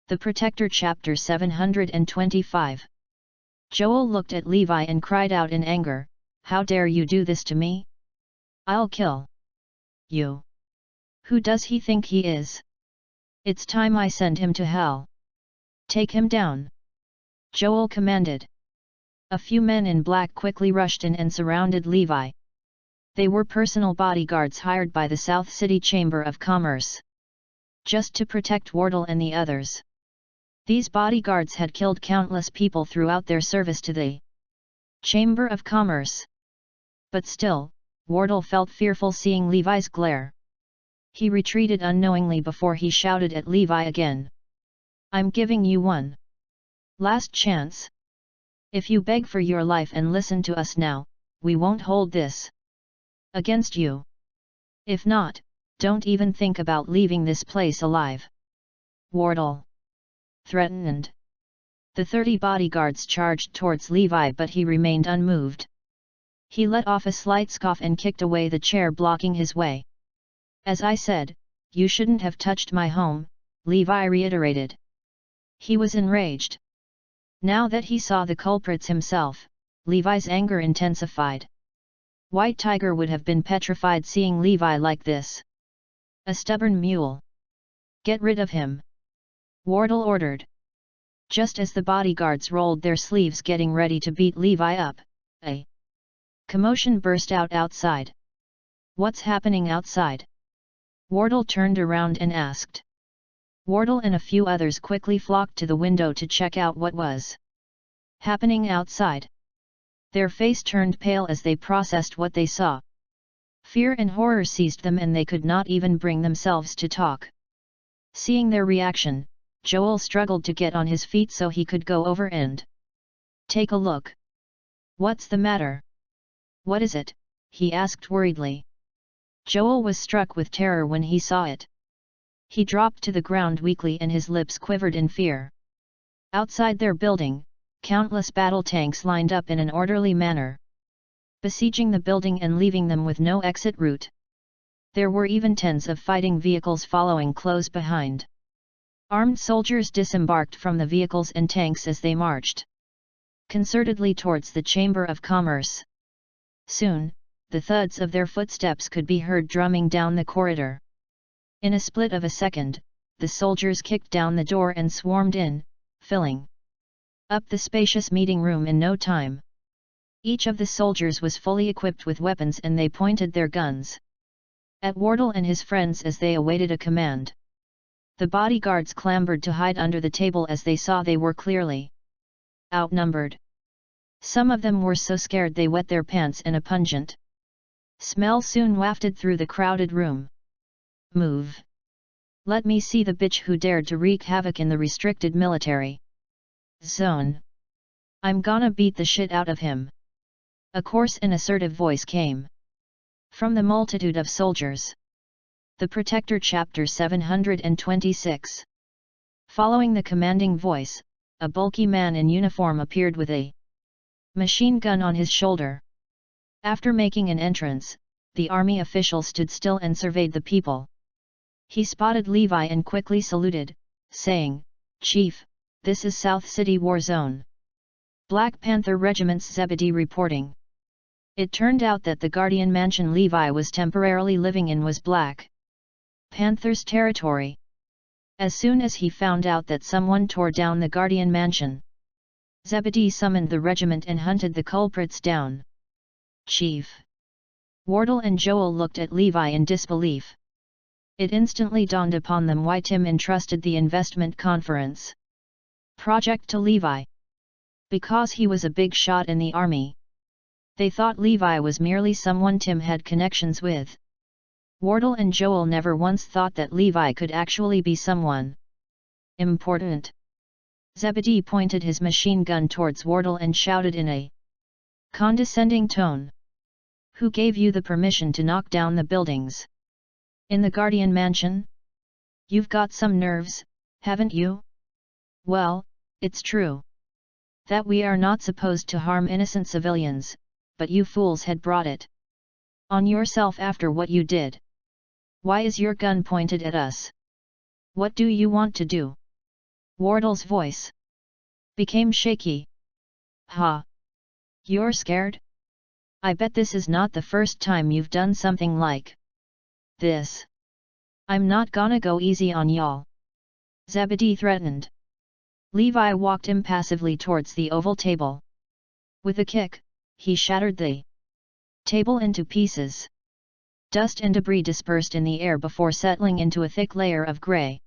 The Protector Chapter 725. Joel looked at Levi and cried out in anger, "How dare you do this to me? I'll kill you. Who does he think he is? It's time I send him to hell. Take him down," Joel commanded. A few men in black quickly rushed in and surrounded Levi. They were personal bodyguards hired by the South City Chamber of Commerce, just to protect Wardle and the others. These bodyguards had killed countless people throughout their service to the Chamber of Commerce. But still, Wardle felt fearful seeing Levi's glare. He retreated unknowingly before he shouted at Levi again. "I'm giving you one last chance. If you beg for your life and listen to us now, we won't hold this against you. If not, don't even think about leaving this place alive." Wardle threatened. The 30 bodyguards charged towards Levi, but he remained unmoved. He let off a slight scoff and kicked away the chair blocking his way. "As I said, you shouldn't have touched my home," Levi reiterated. He was enraged. Now that he saw the culprits himself, Levi's anger intensified. White Tiger would have been petrified seeing Levi like this. A stubborn mule. "Get rid of him," Wardle ordered. Just as the bodyguards rolled their sleeves getting ready to beat Levi up, a commotion burst out outside. "What's happening outside?" Wardle turned around and asked. Wardle and a few others quickly flocked to the window to check out what was happening outside. Their face turned pale as they processed what they saw. Fear and horror seized them and they could not even bring themselves to talk. Seeing their reaction, Joel struggled to get on his feet so he could go over and take a look. "What's the matter? What is it?" he asked worriedly. Joel was struck with terror when he saw it. He dropped to the ground weakly and his lips quivered in fear. Outside their building, countless battle tanks lined up in an orderly manner, besieging the building and leaving them with no exit route. There were even tens of fighting vehicles following close behind. Armed soldiers disembarked from the vehicles and tanks as they marched concertedly towards the Chamber of Commerce. Soon, the thuds of their footsteps could be heard drumming down the corridor. In a split of a second, the soldiers kicked down the door and swarmed in, filling up the spacious meeting room in no time. Each of the soldiers was fully equipped with weapons and they pointed their guns at Wardle and his friends as they awaited a command. The bodyguards clambered to hide under the table as they saw they were clearly outnumbered. Some of them were so scared they wet their pants and a pungent smell soon wafted through the crowded room. "Move! Let me see the bitch who dared to wreak havoc in the restricted military zone. I'm gonna beat the shit out of him." A coarse and assertive voice came from the multitude of soldiers. The Protector Chapter 726. Following the commanding voice, a bulky man in uniform appeared with a machine gun on his shoulder. After making an entrance, the army official stood still and surveyed the people. He spotted Levi and quickly saluted, saying, "Chief, this is South City War Zone. Black Panther Regiment's Zebedee reporting." It turned out that the Guardian mansion Levi was temporarily living in was Black Panther's territory. As soon as he found out that someone tore down the Guardian mansion, Zebedee summoned the regiment and hunted the culprits down. "Chief!" Wardle and Joel looked at Levi in disbelief. It instantly dawned upon them why Tim entrusted the investment conference project to Levi. Because he was a big shot in the army. They thought Levi was merely someone Tim had connections with. Wardle and Joel never once thought that Levi could actually be someone important. Zebedee pointed his machine gun towards Wardle and shouted in a condescending tone. "Who gave you the permission to knock down the buildings? In the Guardian mansion? You've got some nerves, haven't you? Well, it's true that we are not supposed to harm innocent civilians, but you fools had brought it on yourself after what you did. Why is your gun pointed at us? What do you want to do?" Wardle's voice became shaky. "Ha! You're scared? I bet this is not the first time you've done something like this. I'm not gonna go easy on y'all," Zebedee threatened. Levi walked impassively towards the oval table. With a kick, he shattered the table into pieces. Dust and debris dispersed in the air before settling into a thick layer of grey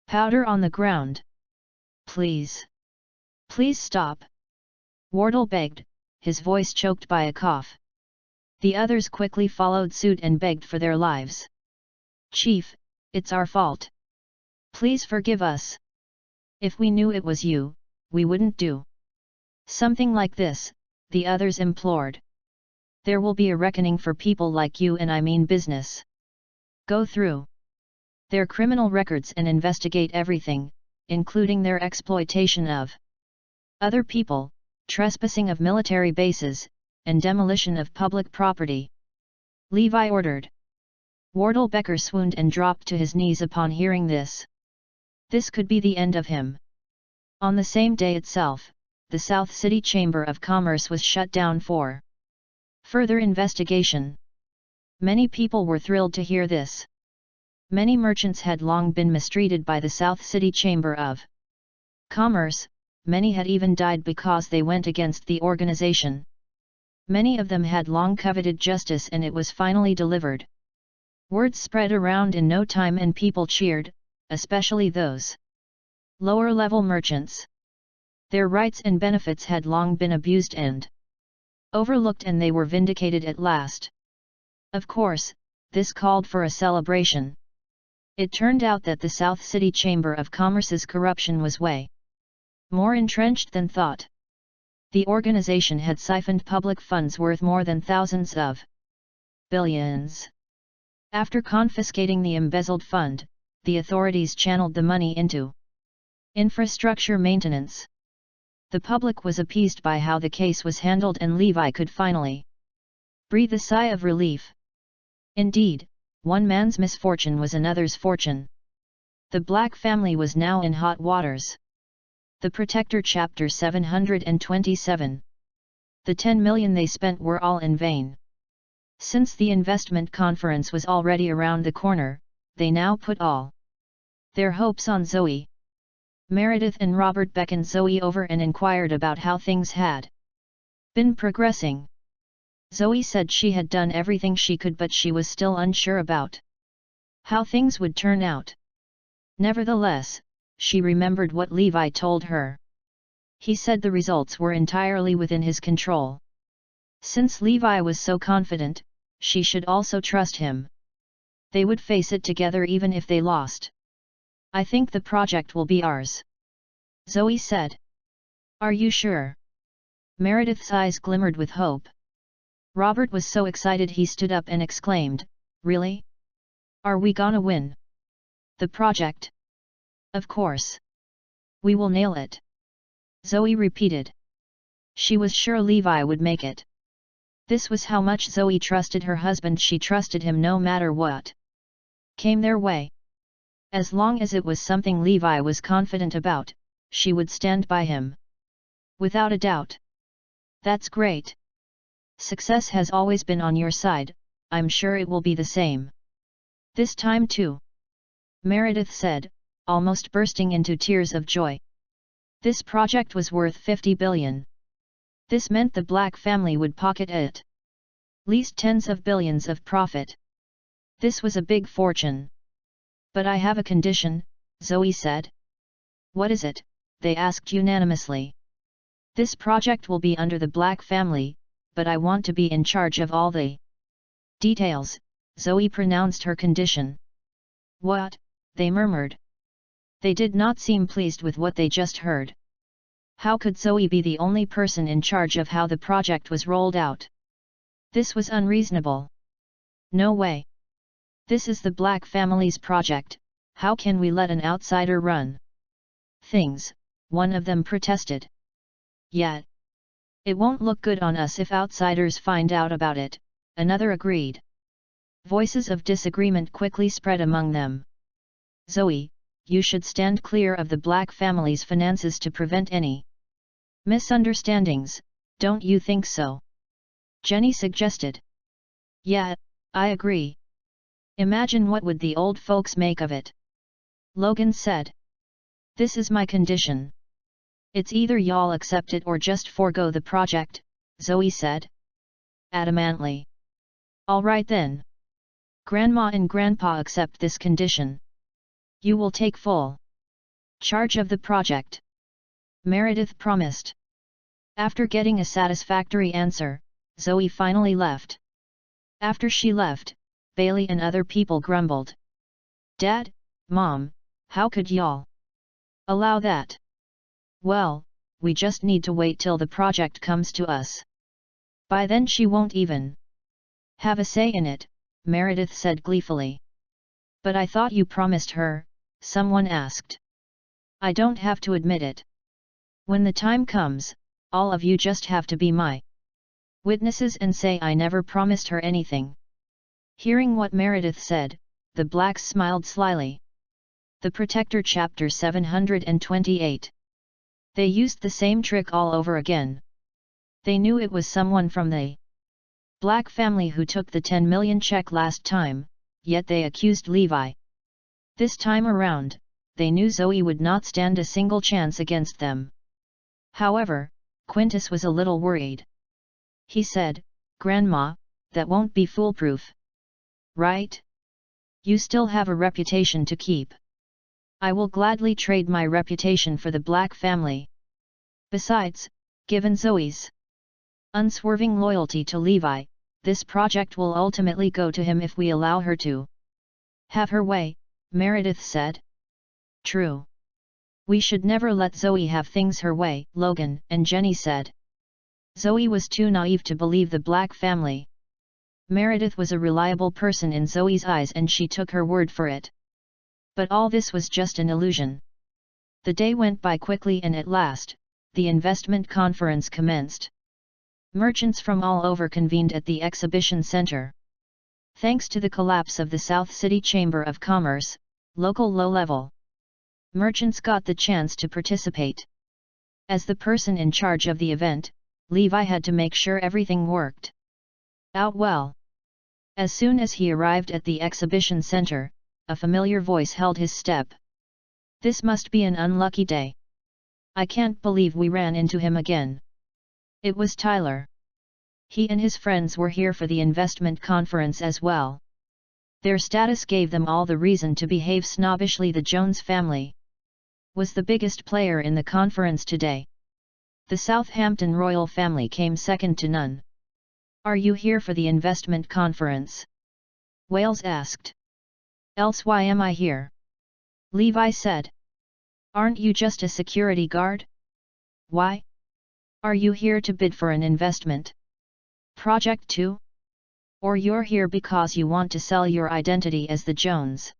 powder on the ground. "Please! Please stop!" Wardle begged, his voice choked by a cough. The others quickly followed suit and begged for their lives. "Chief, it's our fault. Please forgive us. If we knew it was you, we wouldn't do something like this," the others implored. "There will be a reckoning for people like you, and I mean business. Go through their criminal records and investigate everything, including their exploitation of Other people, trespassing of military bases, and demolition of public property. Levi ordered. Wardle Becker swooned and dropped to his knees upon hearing this. This could be the end of him. On the same day itself, the South City Chamber of Commerce was shut down for further investigation. Many people were thrilled to hear this. Many merchants had long been mistreated by the South City Chamber of Commerce, many had even died because they went against the organization. Many of them had long coveted justice and it was finally delivered. Word spread around in no time and people cheered, especially those lower-level merchants. Their rights and benefits had long been abused and overlooked and they were vindicated at last. Of course, this called for a celebration. It turned out that the South City Chamber of Commerce's corruption was way more entrenched than thought. The organization had siphoned public funds worth more than thousands of billions. After confiscating the embezzled fund, the authorities channeled the money into infrastructure maintenance. The public was appeased by how the case was handled and Levi could finally breathe a sigh of relief. Indeed, one man's misfortune was another's fortune. The Black family was now in hot waters. The Protector Chapter 727. The 10 million they spent were all in vain. Since the investment conference was already around the corner, they now put all their hopes on Zoe. Meredith and Robert beckoned Zoe over and inquired about how things had been progressing. Zoe said she had done everything she could but she was still unsure about how things would turn out. Nevertheless, she remembered what Levi told her. He said the results were entirely within his control. Since Levi was so confident, she should also trust him. They would face it together even if they lost. I think the project will be ours, Zoe said. Are you sure? Meredith's eyes glimmered with hope. Robert was so excited he stood up and exclaimed, Really? Are we gonna win the project? Of course. We will nail it, Zoe repeated. She was sure Levi would make it. This was how much Zoe trusted her husband. She trusted him no matter what came their way. As long as it was something Levi was confident about, she would stand by him. Without a doubt. That's great. Success has always been on your side, I'm sure it will be the same this time too, Meredith said, almost bursting into tears of joy. This project was worth 50 billion. This meant the Black family would pocket at least tens of billions of profit. This was a big fortune. But I have a condition, Zoe said. What is it? They asked unanimously. This project will be under the Black family, but I want to be in charge of all the details, Zoe pronounced her condition. What? They murmured. They did not seem pleased with what they just heard. How could Zoe be the only person in charge of how the project was rolled out? This was unreasonable. No way. This is the Black family's project, how can we let an outsider run things? One of them protested. Yet, it won't look good on us if outsiders find out about it, another agreed. Voices of disagreement quickly spread among them. Zoe, you should stand clear of the Black family's finances to prevent any misunderstandings, don't you think so? Jenny suggested. Yeah, I agree. Imagine what would the old folks make of it? Logan said. This is my condition. It's either y'all accept it or just forego the project, Zoe said adamantly. All right then. Grandma and Grandpa accept this condition. You will take full charge of the project, Meredith promised. After getting a satisfactory answer, Zoe finally left. After she left, Bailey and other people grumbled. Dad, Mom, how could y'all allow that? Well, we just need to wait till the project comes to us. By then she won't even have a say in it, Meredith said gleefully. But I thought you promised her, someone asked. I don't have to admit it. When the time comes, all of you just have to be my witnesses and say I never promised her anything." Hearing what Meredith said, the blacks smiled slyly. The Protector Chapter 728. They used the same trick all over again. They knew it was someone from the black family who took the 10 million check last time, yet they accused Levi. This time around, they knew Zoe would not stand a single chance against them. However, Quintus was a little worried. He said, "Grandma, that won't be foolproof. Right? You still have a reputation to keep." "I will gladly trade my reputation for the black family. Besides, given Zoe's unswerving loyalty to Levi, this project will ultimately go to him if we allow her to have her way," Meredith said. "True. We should never let Zoe have things her way," Logan and Jenny said. Zoe was too naive to believe the black family. Meredith was a reliable person in Zoe's eyes and she took her word for it. But all this was just an illusion. The day went by quickly and at last, the investment conference commenced. Merchants from all over convened at the exhibition center. Thanks to the collapse of the South City Chamber of Commerce, local low-level merchants got the chance to participate. As the person in charge of the event, Levi had to make sure everything worked out well. As soon as he arrived at the exhibition center, a familiar voice held his step. "This must be an unlucky day. I can't believe we ran into him again." It was Tyler. He and his friends were here for the investment conference as well. Their status gave them all the reason to behave snobbishly. The Jones family was the biggest player in the conference today. The Southampton royal family came second to none. "Are you here for the investment conference?" Wales asked. "Else why am I here?" Levi said. "Aren't you just a security guard?" "Why? Are you here to bid for an investment project too? Or you're here because you want to sell your identity as the Jones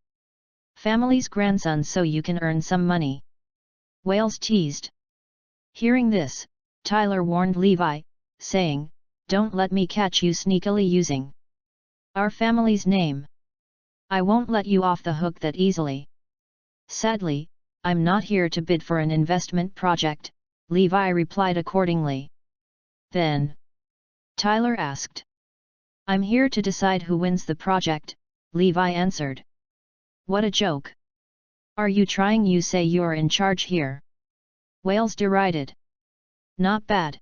family's grandson so you can earn some money?" Wales teased. Hearing this, Tyler warned Levi, saying, "Don't let me catch you sneakily using our family's name. I won't let you off the hook that easily." "Sadly, I'm not here to bid for an investment project," Levi replied accordingly. "Then?" Tyler asked. "I'm here to decide who wins the project," Levi answered. "What a joke. Are you trying you say you're in charge here?" Wales derided. "Not bad.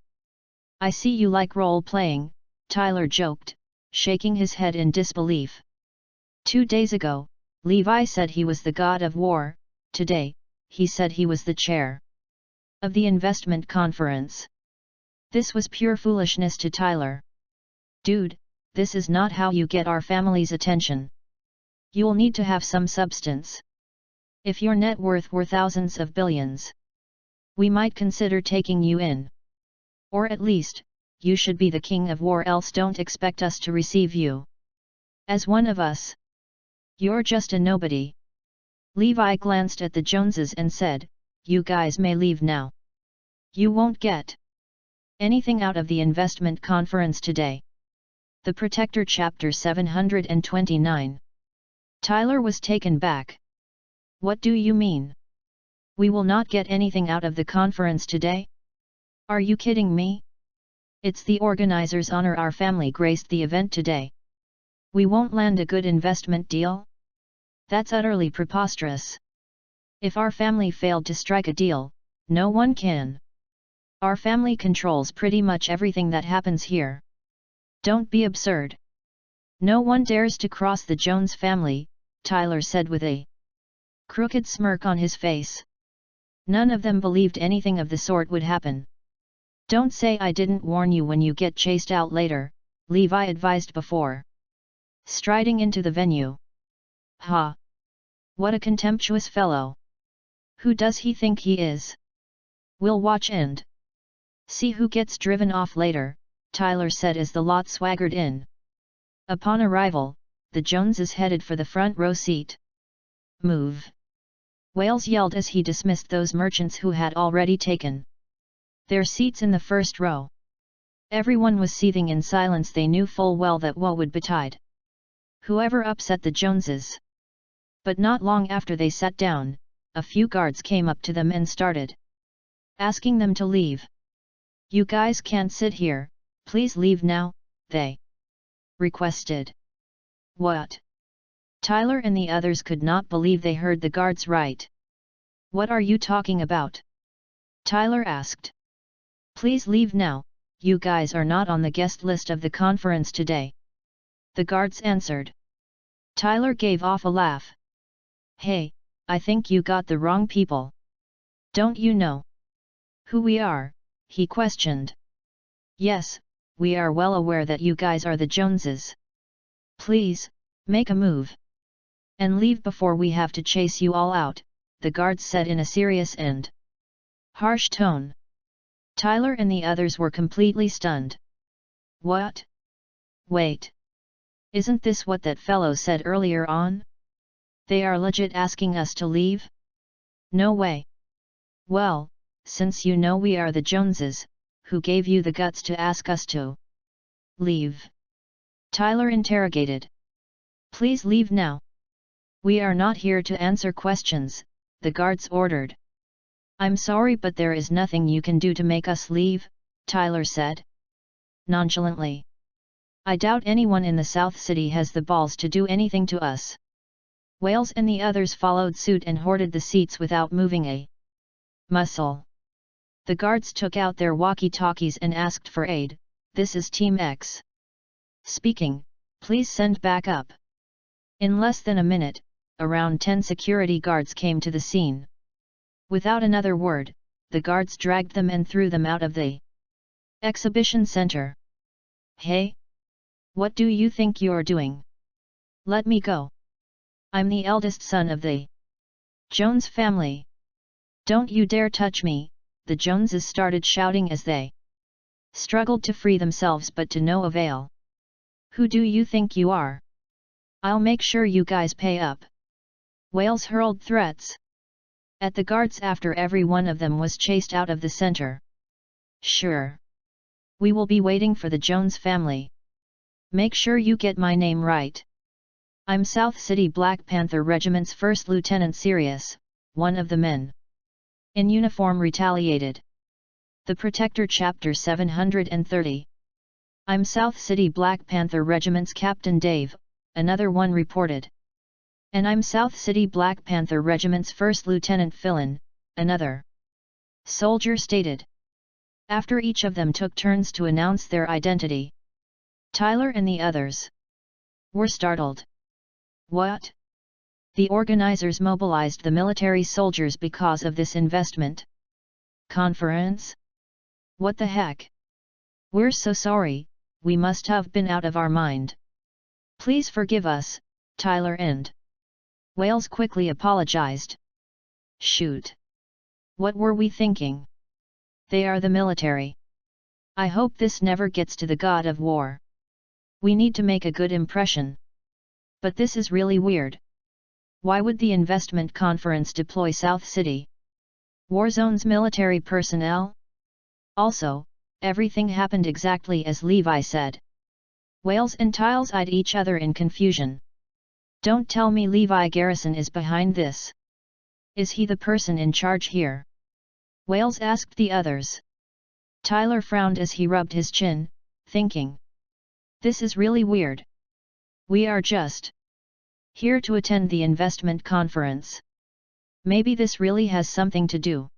I see you like role-playing," Tyler joked, shaking his head in disbelief. 2 days ago, Levi said he was the god of war. Today, he said he was the chair of the investment conference. This was pure foolishness to Tyler. "Dude, this is not how you get our family's attention. You'll need to have some substance. If your net worth were thousands of billions, we might consider taking you in. Or at least, you should be the king of war, else don't expect us to receive you as one of us. You're just a nobody." Levi glanced at the Joneses and said, "You guys may leave now. You won't get anything out of the investment conference today." The Protector Chapter 729. Tyler was taken back. "What do you mean? We will not get anything out of the conference today? Are you kidding me? It's the organizers' honor our family graced the event today. We won't land a good investment deal? That's utterly preposterous. If our family failed to strike a deal, no one can. Our family controls pretty much everything that happens here. Don't be absurd. No one dares to cross the Jones family," Tyler said with a crooked smirk on his face. None of them believed anything of the sort would happen. "Don't say I didn't warn you when you get chased out later," Levi advised before striding into the venue. "Ha! What a contemptuous fellow! Who does he think he is? We'll watch and see who gets driven off later," Tyler said as the lot swaggered in. Upon arrival, the Joneses headed for the front row seat. "Move!" Wales yelled as he dismissed those merchants who had already taken Their seats in the first row. Everyone was seething in silence. They knew full well that woe would betide whoever upset the Joneses. But not long after they sat down, a few guards came up to them and started asking them to leave. "You guys can't sit here, please leave now," they requested. "What?" Tyler and the others could not believe they heard the guards right. "What are you talking about?" Tyler asked. "Please leave now, you guys are not on the guest list of the conference today," the guards answered. Tyler gave off a laugh. "Hey, I think you got the wrong people. Don't you know who we are?" he questioned. "Yes, we are well aware that you guys are the Joneses. Please, make a move and leave before we have to chase you all out," the guards said in a serious and harsh tone. Tyler and the others were completely stunned. "What? Wait. Isn't this what that fellow said earlier on? They are legit asking us to leave? No way." "Well, since you know we are the Joneses, who gave you the guts to ask us to leave?" Tyler interrogated. "Please leave now. We are not here to answer questions," the guards ordered. "I'm sorry, but there is nothing you can do to make us leave," Tyler said nonchalantly. "I doubt anyone in the South City has the balls to do anything to us." Wales and the others followed suit and hoarded the seats without moving a muscle. The guards took out their walkie-talkies and asked for aid. "This is Team X speaking, please send backup." In less than a minute, around 10 security guards came to the scene. Without another word, the guards dragged them and threw them out of the exhibition center. "Hey! What do you think you're doing? Let me go. I'm the eldest son of the Jones family. Don't you dare touch me," the Joneses started shouting as they struggled to free themselves, but to no avail. "Who do you think you are? I'll make sure you guys pay up." Wales hurled threats at the guards after every one of them was chased out of the center. "Sure. We will be waiting for the Jones family. Make sure you get my name right. I'm South City Black Panther Regiment's First Lieutenant Sirius," one of the men in uniform retaliated. "The Protector Chapter 730. I'm South City Black Panther Regiment's Captain Dave," another one reported. "And I'm South City Black Panther Regiment's First Lieutenant Philin," another soldier stated. After each of them took turns to announce their identity, Tyler and the others were startled. "What? The organizers mobilized the military soldiers because of this investment conference? What the heck? We're so sorry, we must have been out of our mind. Please forgive us," Tyler and Wales quickly apologized. "Shoot! What were we thinking? They are the military. I hope this never gets to the God of War. We need to make a good impression. But this is really weird. Why would the investment conference deploy South City Warzone's military personnel? Also, everything happened exactly as Levi said." Wales and Tiles eyed each other in confusion. "Don't tell me Levi Garrison is behind this. Is he the person in charge here?" Wales asked the others. Tyler frowned as he rubbed his chin, thinking, "This is really weird. We are just here to attend the investment conference. Maybe this really has something to do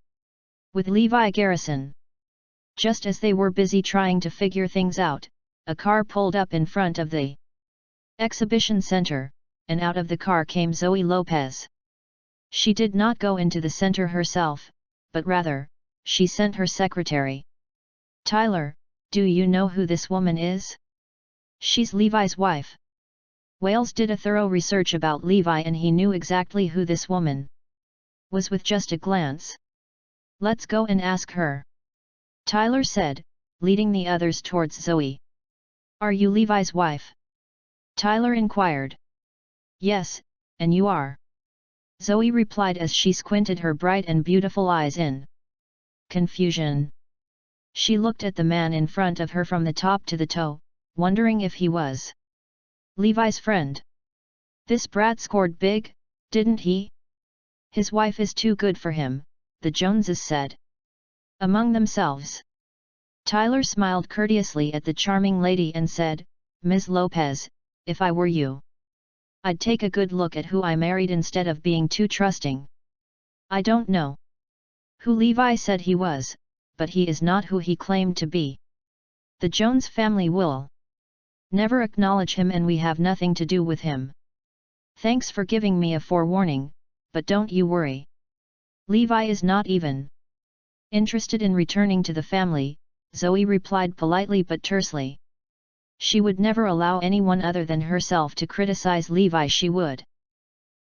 with Levi Garrison." Just as they were busy trying to figure things out, a car pulled up in front of the exhibition center, and out of the car came Zoe Lopez. She did not go into the center herself, but rather, she sent her secretary. "Tyler, do you know who this woman is?" "She's Levi's wife." Wales did a thorough research about Levi and he knew exactly who this woman was with just a glance. "Let's go and ask her," Tyler said, leading the others towards Zoe. "Are you Levi's wife?" Tyler inquired. "Yes, and you are?" Zoe replied as she squinted her bright and beautiful eyes in confusion. She looked at the man in front of her from the top to the toe, wondering if he was Levi's friend. This brat scored big, didn't he? His wife is too good for him, the Joneses said among themselves. Tyler smiled courteously at the charming lady and said, Ms. Lopez, if I were you, I'd take a good look at who I married instead of being too trusting. I don't know who Levi said he was, but he is not who he claimed to be. The Jones family will never acknowledge him and we have nothing to do with him. Thanks for giving me a forewarning, but don't you worry. Levi is not even interested in returning to the family, Zoe replied politely but tersely. She would never allow anyone other than herself to criticize Levi. She would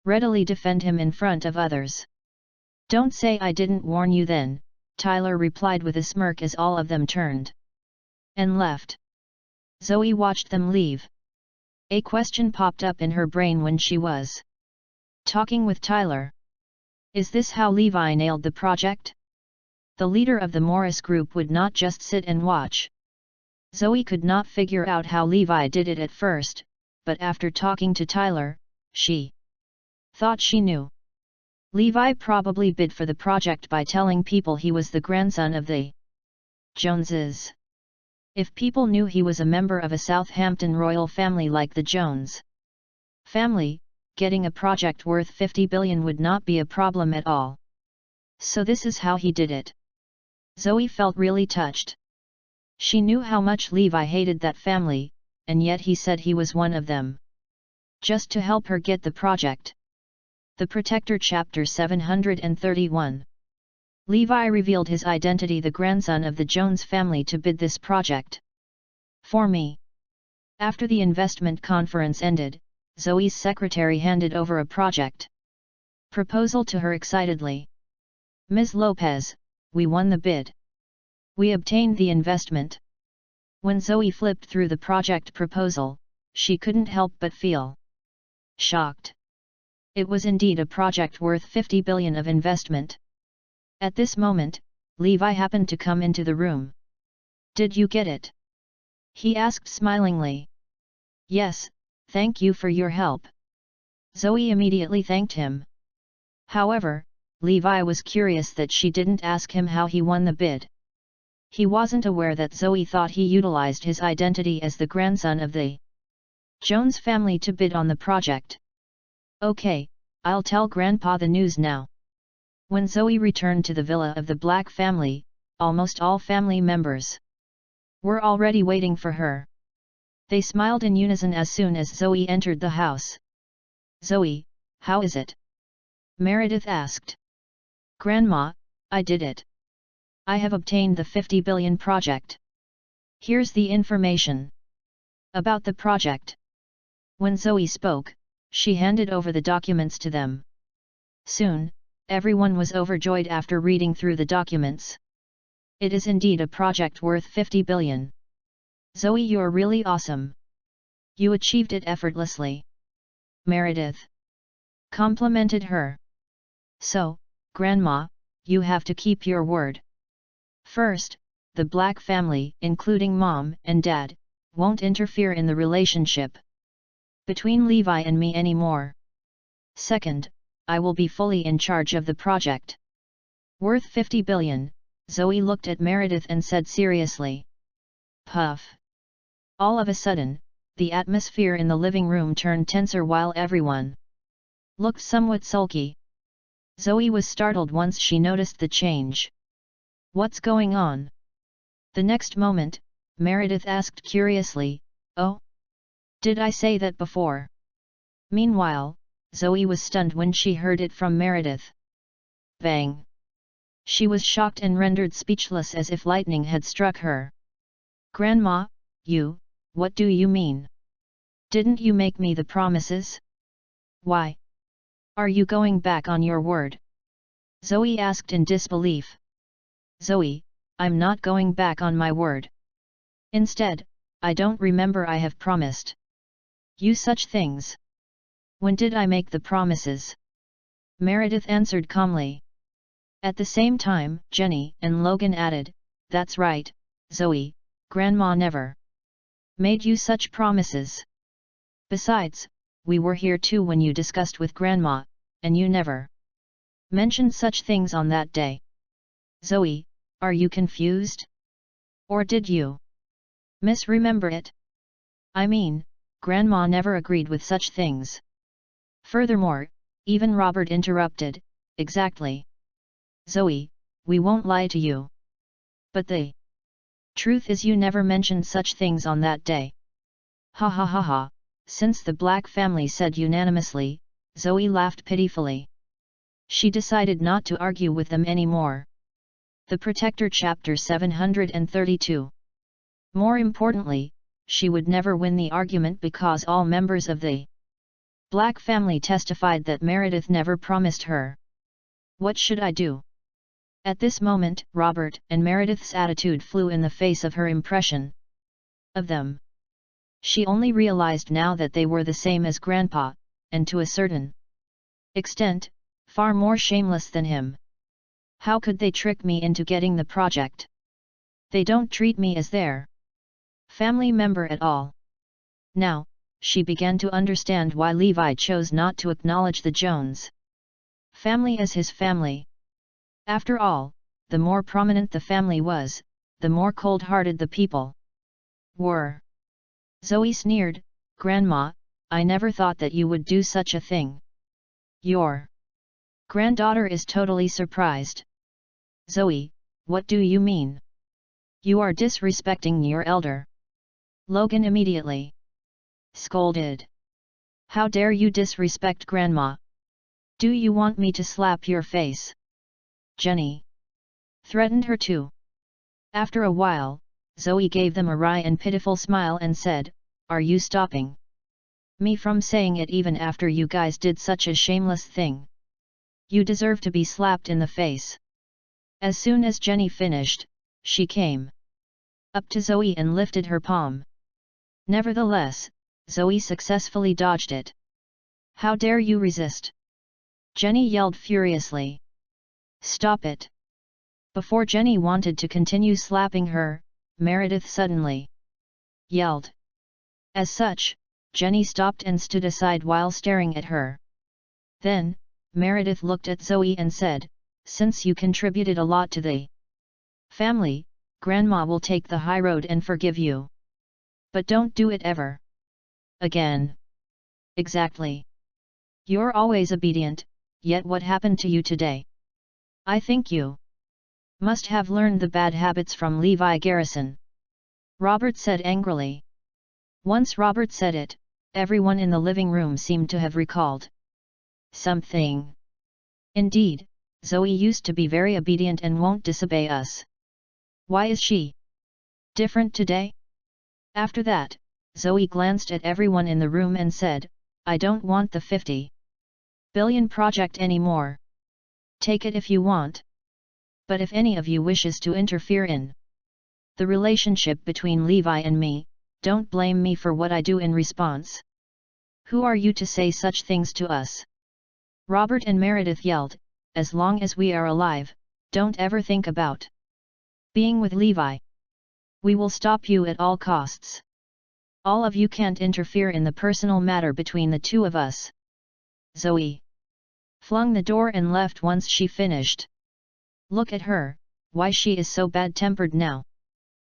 readily defend him in front of others. Don't say I didn't warn you then, Tyler replied with a smirk as all of them turned and left. Zoe watched them leave. A question popped up in her brain when she was talking with Tyler. Is this how Levi nailed the project? The leader of the Morris group would not just sit and watch. Zoe could not figure out how Levi did it at first, but after talking to Tyler, she thought she knew. Levi probably bid for the project by telling people he was the grandson of the Joneses. If people knew he was a member of a Southampton royal family like the Jones family, getting a project worth 50 billion would not be a problem at all. So this is how he did it. Zoe felt really touched. She knew how much Levi hated that family, and yet he said he was one of them. Just to help her get the project. The Protector Chapter 731. Levi revealed his identity, the grandson of the Jones family, to bid this project for me. After the investment conference ended, Zoe's secretary handed over a project proposal to her excitedly. Ms. Lopez, we won the bid. We obtained the investment. When Zoe flipped through the project proposal, she couldn't help but feel shocked. It was indeed a project worth 50 billion of investment. At this moment, Levi happened to come into the room. Did you get it? He asked smilingly. Yes, thank you for your help. Zoe immediately thanked him. However, Levi was curious that she didn't ask him how he won the bid. He wasn't aware that Zoe thought he utilized his identity as the grandson of the Jones family to bid on the project. Okay, I'll tell Grandpa the news now. When Zoe returned to the villa of the Black family, almost all family members were already waiting for her. They smiled in unison as soon as Zoe entered the house. Zoe, how is it? Meredith asked. Grandma, I did it. I have obtained the 50 billion project. Here's the information about the project. When Zoe spoke, she handed over the documents to them. Soon, everyone was overjoyed after reading through the documents. It is indeed a project worth 50 billion. Zoe, you're really awesome. You achieved it effortlessly. Meredith complimented her. So, Grandma, you have to keep your word. First, the Black family, including Mom and Dad, won't interfere in the relationship between Levi and me anymore. Second, I will be fully in charge of the project. Worth 50 billion, Zoe looked at Meredith and said seriously. Puff. All of a sudden, the atmosphere in the living room turned tenser while everyone looked somewhat sulky. Zoe was startled once she noticed the change. What's going on? The next moment, Meredith asked curiously, Oh? Did I say that before? Meanwhile, Zoe was stunned when she heard it from Meredith. Bang! She was shocked and rendered speechless as if lightning had struck her. Grandma, what do you mean? Didn't you make me the promises? Why? Are you going back on your word? Zoe asked in disbelief. Zoe, I'm not going back on my word. Instead, I don't remember I have promised you such things. When did I make the promises? Meredith answered calmly. At the same time, Jenny and Logan added, That's right, Zoe, Grandma never made you such promises. Besides, we were here too when you discussed with Grandma, and you never mentioned such things on that day. Zoe, are you confused? Or did you misremember it? I mean, Grandma never agreed with such things. Furthermore, even Robert interrupted, exactly. Zoe, we won't lie to you. But the truth is you never mentioned such things on that day. Ha ha ha ha, since the Black family said unanimously, Zoe laughed pitifully. She decided not to argue with them anymore. The Protector Chapter 732. More importantly, she would never win the argument because all members of the Black family testified that Meredith never promised her. What should I do? At this moment, Robert and Meredith's attitude flew in the face of her impression of them. She only realized now that they were the same as Grandpa, and to a certain extent, far more shameless than him. How could they trick me into getting the project? They don't treat me as their family member at all. Now, she began to understand why Levi chose not to acknowledge the Jones family as his family. After all, the more prominent the family was, the more cold-hearted the people were. Zoe sneered, Grandma, I never thought that you would do such a thing. Your granddaughter is totally surprised. Zoe, what do you mean? You are disrespecting your elder. Logan immediately scolded. How dare you disrespect Grandma? Do you want me to slap your face? Jenny threatened her too. After a while, Zoe gave them a wry and pitiful smile and said, Are you stopping me from saying it even after you guys did such a shameless thing? You deserve to be slapped in the face. As soon as Jenny finished, she came up to Zoe and lifted her palm. Nevertheless, Zoe successfully dodged it. How dare you resist? Jenny yelled furiously. Stop it! Before Jenny wanted to continue slapping her, Meredith suddenly yelled. As such, Jenny stopped and stood aside while staring at her. Then, Meredith looked at Zoe and said, Since you contributed a lot to the family, Grandma will take the high road and forgive you. But don't do it ever again. Exactly. You're always obedient, yet what happened to you today? I think you must have learned the bad habits from Levi Garrison. Robert said angrily. Once Robert said it, everyone in the living room seemed to have recalled something. Indeed, Zoe used to be very obedient and won't disobey us. Why is she different today? After that, Zoe glanced at everyone in the room and said, I don't want the 50 billion project anymore. Take it if you want. But if any of you wishes to interfere in the relationship between Levi and me, don't blame me for what I do in response. Who are you to say such things to us? Robert and Meredith yelled, As long as we are alive, don't ever think about being with Levi. We will stop you at all costs. All of you can't interfere in the personal matter between the two of us. Zoe flung the door and left once she finished. Look at her, why she is so bad-tempered now.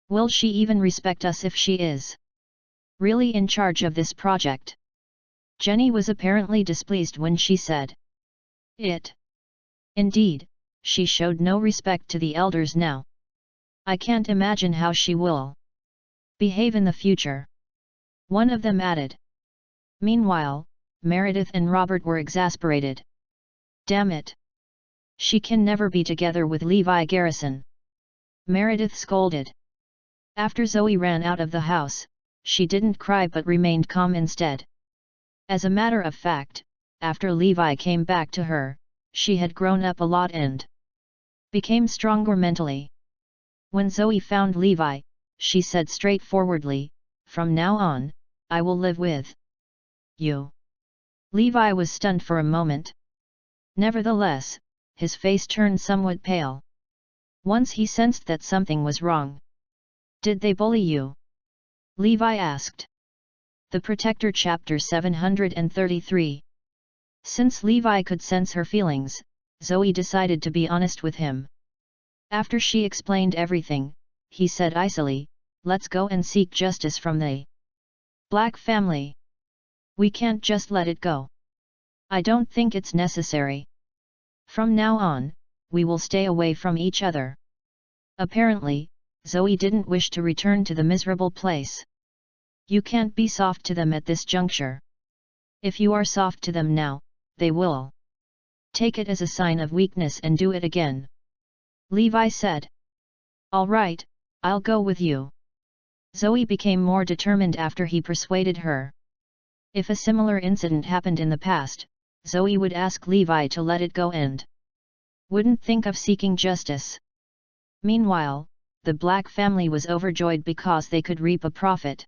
Will she even respect us if she is really in charge of this project? Jenny was apparently displeased when she said it. Indeed, she showed no respect to the elders now. I can't imagine how she will behave in the future. One of them added. Meanwhile, Meredith and Robert were exasperated. Damn it! She can never be together with Levi Garrison. Meredith scolded. After Zoe ran out of the house, she didn't cry but remained calm instead. As a matter of fact, after Levi came back to her, she had grown up a lot and became stronger mentally. When Zoe found Levi, she said straightforwardly, From now on, I will live with you. Levi was stunned for a moment. Nevertheless, his face turned somewhat pale. Once he sensed that something was wrong. Did they bully you? Levi asked. The Protector Chapter 733. Since Levi could sense her feelings, Zoe decided to be honest with him. After she explained everything, he said icily, "Let's go and seek justice from the Black family. We can't just let it go. I don't think it's necessary. From now on, we will stay away from each other." Apparently, Zoe didn't wish to return to the miserable place. You can't be soft to them at this juncture. If you are soft to them now, they will take it as a sign of weakness and do it again. Levi said. "All right, I'll go with you." Zoe became more determined after he persuaded her. If a similar incident happened in the past, Zoe would ask Levi to let it go and wouldn't think of seeking justice. Meanwhile, the Black family was overjoyed because they could reap a profit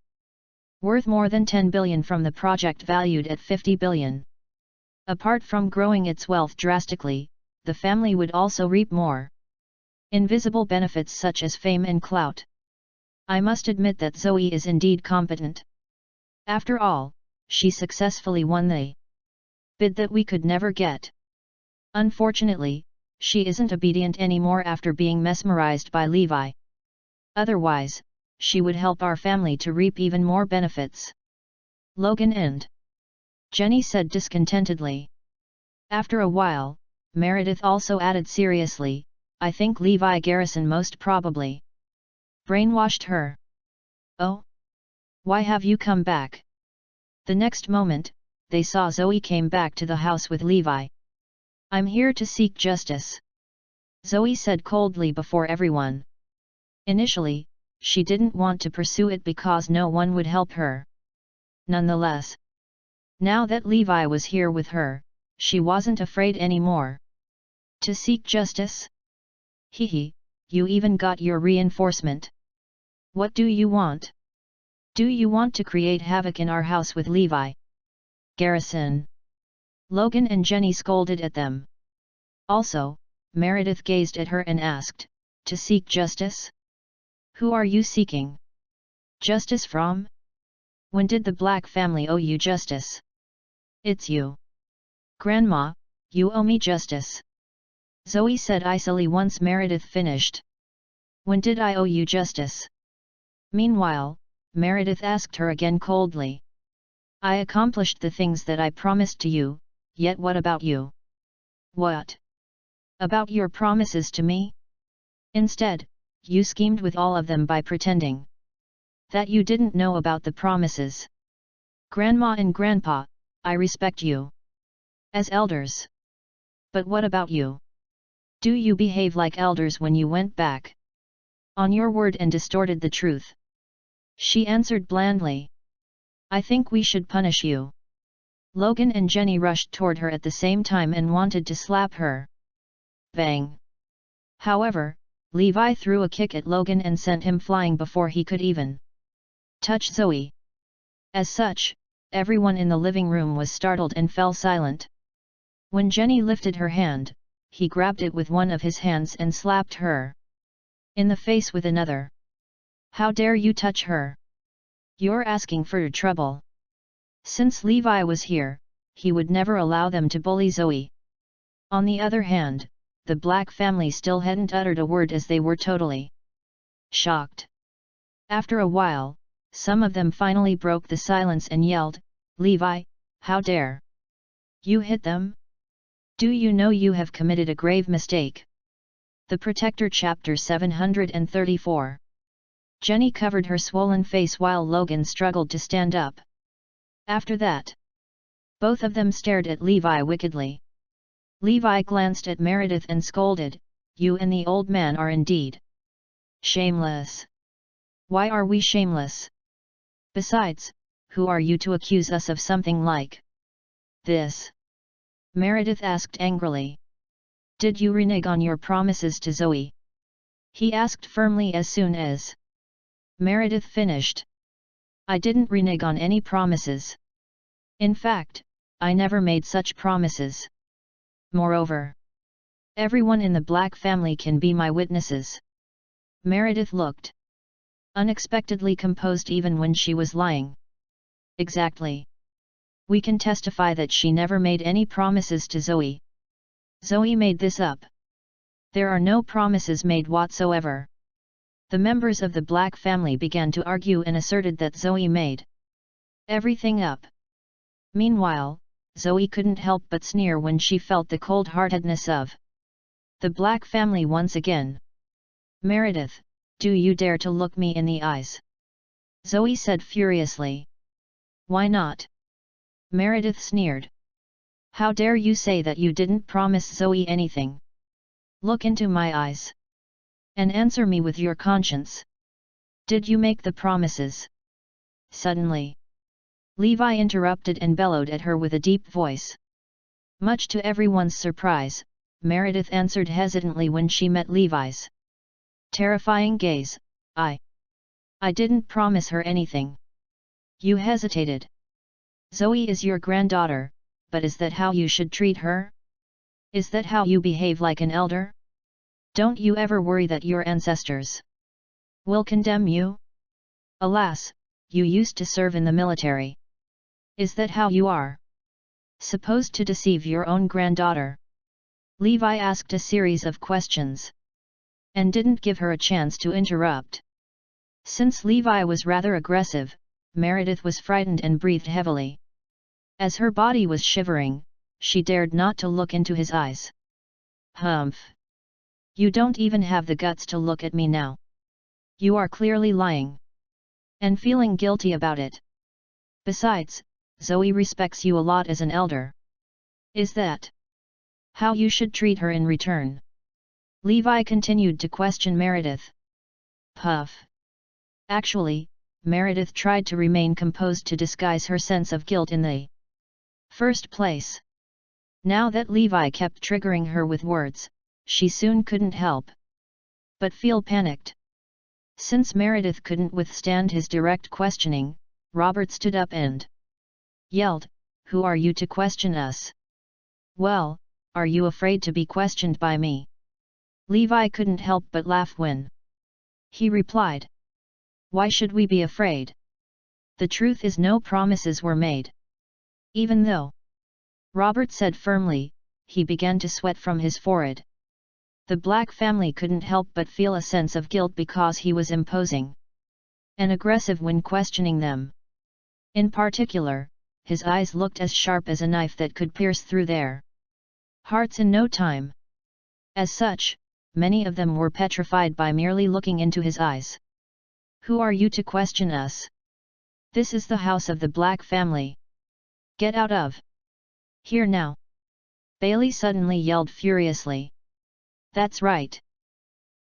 worth more than 10 billion from the project valued at 50 billion. Apart from growing its wealth drastically, the family would also reap more invisible benefits such as fame and clout. I must admit that Zoe is indeed competent. After all, she successfully won the bid that we could never get. Unfortunately, she isn't obedient anymore after being mesmerized by Levi. Otherwise, she would help our family to reap even more benefits. Logan and Jenny said discontentedly. After a while, Meredith also added seriously, "I think Levi Garrison most probably brainwashed her." "Oh? Why have you come back?" The next moment, they saw Zoe came back to the house with Levi. "I'm here to seek justice," Zoe said coldly before everyone. Initially, she didn't want to pursue it because no one would help her. Nonetheless, now that Levi was here with her, she wasn't afraid anymore. "To seek justice? Hehe, you even got your reinforcement. What do you want? Do you want to create havoc in our house with Levi Garrison?" Logan and Jenny scolded at them. Also, Meredith gazed at her and asked, "To seek justice? Who are you seeking justice from? When did the Black family owe you justice?" "It's you. Grandma, you owe me justice," Zoe said icily once Meredith finished. "When did I owe you justice?" Meanwhile, Meredith asked her again coldly. "I accomplished the things that I promised to you, yet what about you? What about your promises to me? Instead, you schemed with all of them by pretending that you didn't know about the promises. Grandma and Grandpa, I respect you as elders. But what about you? Do you behave like elders when you went back on your word and distorted the truth?" She answered blandly. "I think we should punish you." Logan and Jenny rushed toward her at the same time and wanted to slap her. Bang! However, Levi threw a kick at Logan and sent him flying before he could even touch Zoe. As such, everyone in the living room was startled and fell silent. When Jenny lifted her hand, he grabbed it with one of his hands and slapped her in the face with another. "How dare you touch her? You're asking for trouble." Since Levi was here, he would never allow them to bully Zoe. On the other hand, the Black family still hadn't uttered a word as they were totally shocked. After a while, some of them finally broke the silence and yelled, "Levi, how dare you hit them? Do you know you have committed a grave mistake?" The Protector Chapter 734. Jenny covered her swollen face while Logan struggled to stand up. After that, both of them stared at Levi wickedly. Levi glanced at Meredith and scolded, "You and the old man are indeed shameless. Why are we shameless? Besides, who are you to accuse us of something like this?" Meredith asked angrily. "Did you renege on your promises to Zoe?" he asked firmly as soon as Meredith finished. "I didn't renege on any promises. In fact, I never made such promises. Moreover, everyone in the Black family can be my witnesses." Meredith looked unexpectedly composed even when she was lying. Exactly. We can testify that she never made any promises to Zoe. Zoe made this up. There are no promises made whatsoever. The members of the Black family began to argue and asserted that Zoe made everything up. Meanwhile, Zoe couldn't help but sneer when she felt the cold-heartedness of the Black family once again. Meredith, do you dare to look me in the eyes? Zoe said furiously. Why not? Meredith sneered. How dare you say that you didn't promise Zoe anything? Look into my eyes. And answer me with your conscience. Did you make the promises? Suddenly, Levi interrupted and bellowed at her with a deep voice. Much to everyone's surprise, Meredith answered hesitantly when she met Levi's terrifying gaze, I didn't promise her anything. You hesitated. Zoe is your granddaughter, but is that how you should treat her? Is that how you behave like an elder? Don't you ever worry that your ancestors will condemn you? Alas, you used to serve in the military. Is that how you are supposed to deceive your own granddaughter? Levi asked a series of questions, and didn't give her a chance to interrupt. Since Levi was rather aggressive, Meredith was frightened and breathed heavily. As her body was shivering, she dared not to look into his eyes. Humph! You don't even have the guts to look at me now. You are clearly lying. And feeling guilty about it. Besides, Zoe respects you a lot as an elder. Is that how you should treat her in return? Levi continued to question Meredith. Puff. Actually, Meredith tried to remain composed to disguise her sense of guilt in the first place. Now that Levi kept triggering her with words, she soon couldn't help but feel panicked. Since Meredith couldn't withstand his direct questioning, Robert stood up and yelled, "Who are you to question us? Well, are you afraid to be questioned by me?" Levi couldn't help but laugh when he replied, "Why should we be afraid? The truth is no promises were made." Even though Robert said firmly, he began to sweat from his forehead. The Black family couldn't help but feel a sense of guilt because he was imposing and aggressive when questioning them. In particular, his eyes looked as sharp as a knife that could pierce through their hearts in no time. As such, many of them were petrified by merely looking into his eyes. "Who are you to question us? This is the house of the Black family. Get out of here now!" Bailey suddenly yelled furiously. "That's right.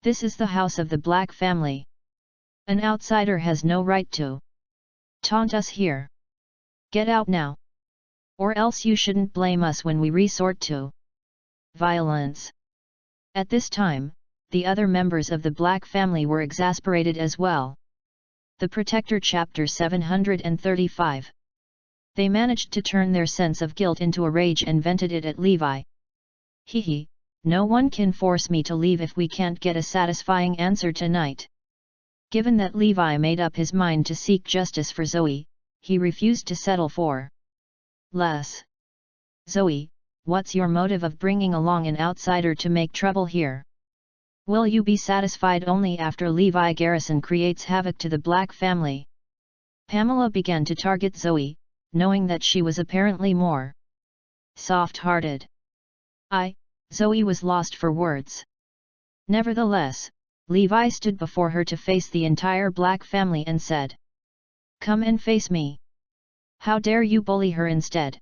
This is the house of the Black family. An outsider has no right to taunt us here. Get out now! Or else you shouldn't blame us when we resort to violence." At this time, the other members of the Black family were exasperated as well. The Protector Chapter 735. They managed to turn their sense of guilt into a rage and vented it at Levi. "Hee, no one can force me to leave if we can't get a satisfying answer tonight." Given that Levi made up his mind to seek justice for Zoe, he refused to settle for less. "Zoe, what's your motive of bringing along an outsider to make trouble here? Will you be satisfied only after Levi Garrison creates havoc to the Black family?" Pamela began to target Zoe, knowing that she was apparently more soft-hearted. Zoe was lost for words. Nevertheless, Levi stood before her to face the entire Black family and said, "Come and face me. How dare you bully her instead?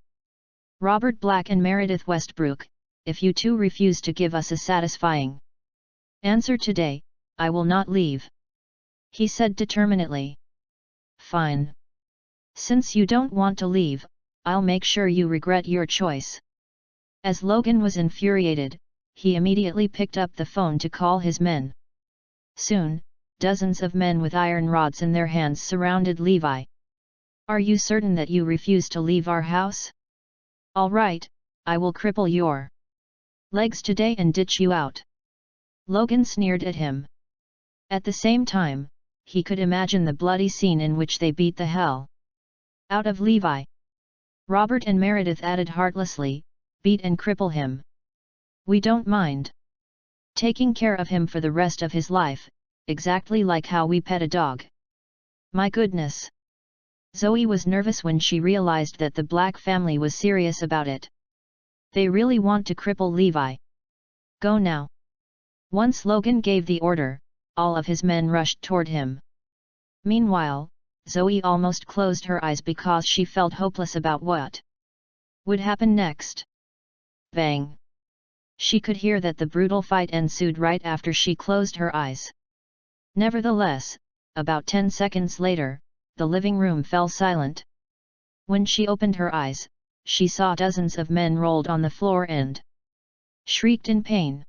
Robert Black and Meredith Westbrook, if you two refuse to give us a satisfying answer today, I will not leave," he said determinedly. "Fine. Since you don't want to leave, I'll make sure you regret your choice." As Logan was infuriated, he immediately picked up the phone to call his men. Soon, dozens of men with iron rods in their hands surrounded Levi. "Are you certain that you refuse to leave our house? All right, I will cripple your legs today and ditch you out." Logan sneered at him. At the same time, he could imagine the bloody scene in which they beat the hell out of Levi. Robert and Meredith added heartlessly, "Beat and cripple him. We don't mind taking care of him for the rest of his life, exactly like how we pet a dog." My goodness! Zoe was nervous when she realized that the Black family was serious about it. They really want to cripple Levi. Go now. Once Logan gave the order, all of his men rushed toward him. Meanwhile, Zoe almost closed her eyes because she felt hopeless about what would happen next. Bang! She could hear that the brutal fight ensued right after she closed her eyes. Nevertheless, about 10 seconds later, the living room fell silent. When she opened her eyes, she saw dozens of men rolled on the floor and shrieked in pain.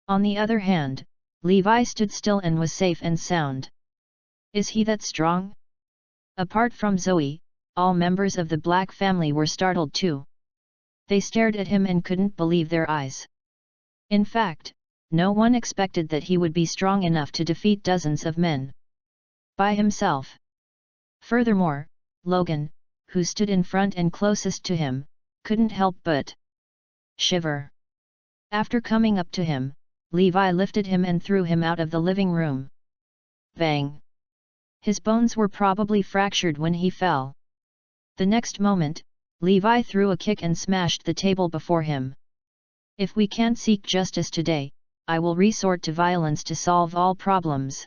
On the other hand, Levi stood still and was safe and sound. Is he that strong? Apart from Zoe, all members of the Black family were startled too. They stared at him and couldn't believe their eyes. In fact, no one expected that he would be strong enough to defeat dozens of men by himself. Furthermore, Logan, who stood in front and closest to him, couldn't help but shiver. After coming up to him, Levi lifted him and threw him out of the living room. Bang! His bones were probably fractured when he fell. The next moment, Levi threw a kick and smashed the table before him. If we can't seek justice today, I will resort to violence to solve all problems,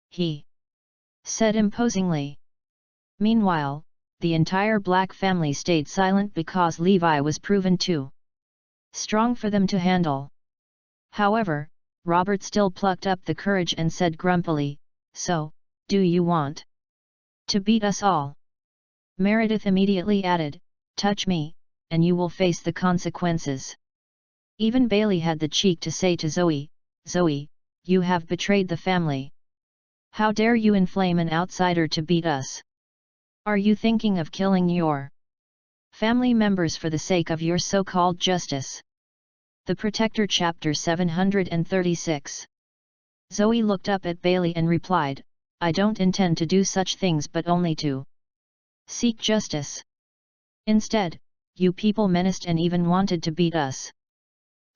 he said imposingly. Meanwhile, the entire Black family stayed silent because Levi was proven too strong for them to handle. However, Robert still plucked up the courage and said grumpily, "So, do you want to beat us all?" Meredith immediately added, "Touch me, and you will face the consequences." Even Bailey had the cheek to say to Zoe, "Zoe, you have betrayed the family. How dare you inflame an outsider to beat us? Are you thinking of killing your family members for the sake of your so-called justice?" The Protector Chapter 736. Zoe looked up at Bailey and replied, "I don't intend to do such things but only to seek justice. Instead, you people menaced and even wanted to beat us.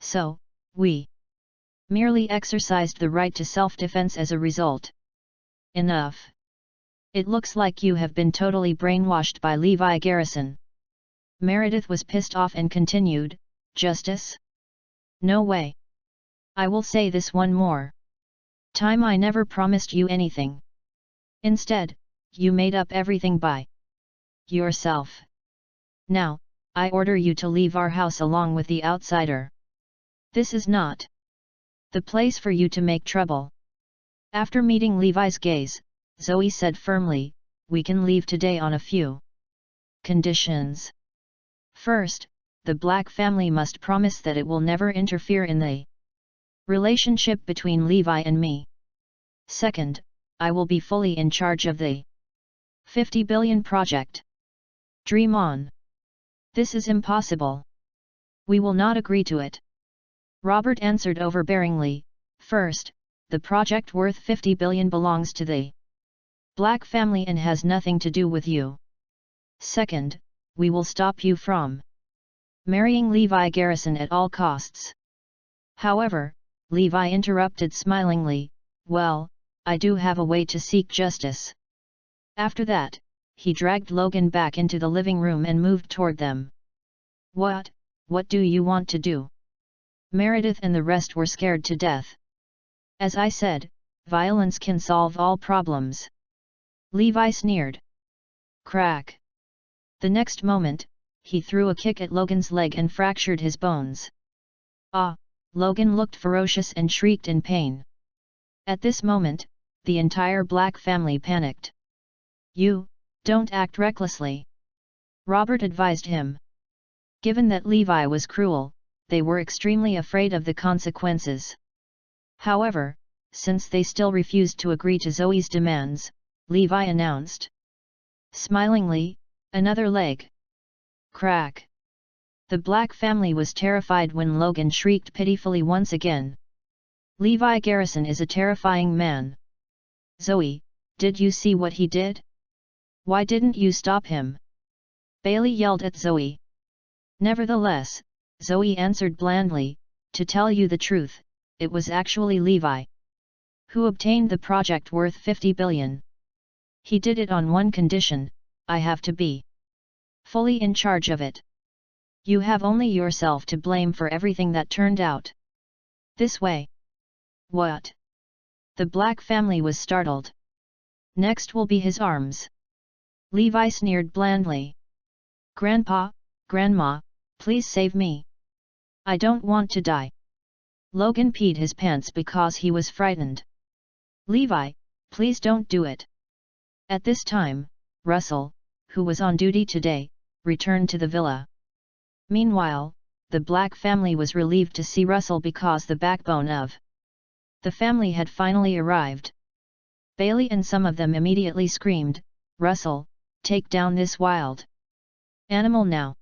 So, we merely exercised the right to self-defense as a result." Enough. It looks like you have been totally brainwashed by Levi Garrison. Meredith was pissed off and continued, "Justice? No way. I will say this one more time, I never promised you anything. Instead, you made up everything by yourself. Now, I order you to leave our house along with the outsider. This is not the place for you to make trouble." After meeting Levi's gaze, Zoe said firmly, "We can leave today on a few conditions. First, the Black family must promise that it will never interfere in the relationship between Levi and me. Second, I will be fully in charge of the 50 billion project. Dream on. This is impossible. We will not agree to it." Robert answered overbearingly, "First, the project worth 50 billion belongs to the Black family and has nothing to do with you. Second, we will stop you from marrying Levi Garrison at all costs." However, Levi interrupted smilingly, "Well, I do have a way to seek justice." After that, he dragged Logan back into the living room and moved toward them. What do you want to do?" Meredith and the rest were scared to death. "As I said, violence can solve all problems." Levi sneered. Crack! The next moment, he threw a kick at Logan's leg and fractured his bones. Ah! Logan looked ferocious and shrieked in pain. At this moment, the entire Black family panicked. "You, don't act recklessly," Robert advised him. Given that Levi was cruel, they were extremely afraid of the consequences. However, since they still refused to agree to Zoe's demands, Levi announced smilingly, "Another leg." Crack! The Black family was terrified when Logan shrieked pitifully once again. Levi Garrison is a terrifying man. Zoe, did you see what he did? Why didn't you stop him? Bailey yelled at Zoe. Nevertheless, Zoe answered blandly, to tell you the truth, it was actually Levi who obtained the project worth 50 billion. He did it on one condition: I have to be fully in charge of it. You have only yourself to blame for everything that turned out this way. What? The Black family was startled. Next will be his arms. Levi sneered blandly. Grandpa, Grandma, please save me. I don't want to die. Logan peed his pants because he was frightened. Levi, please don't do it. At this time, Russell, who was on duty today, returned to the villa. Meanwhile, the Black family was relieved to see Russell because the backbone of the family had finally arrived. Bailey and some of them immediately screamed, Russell, take down this wild animal now.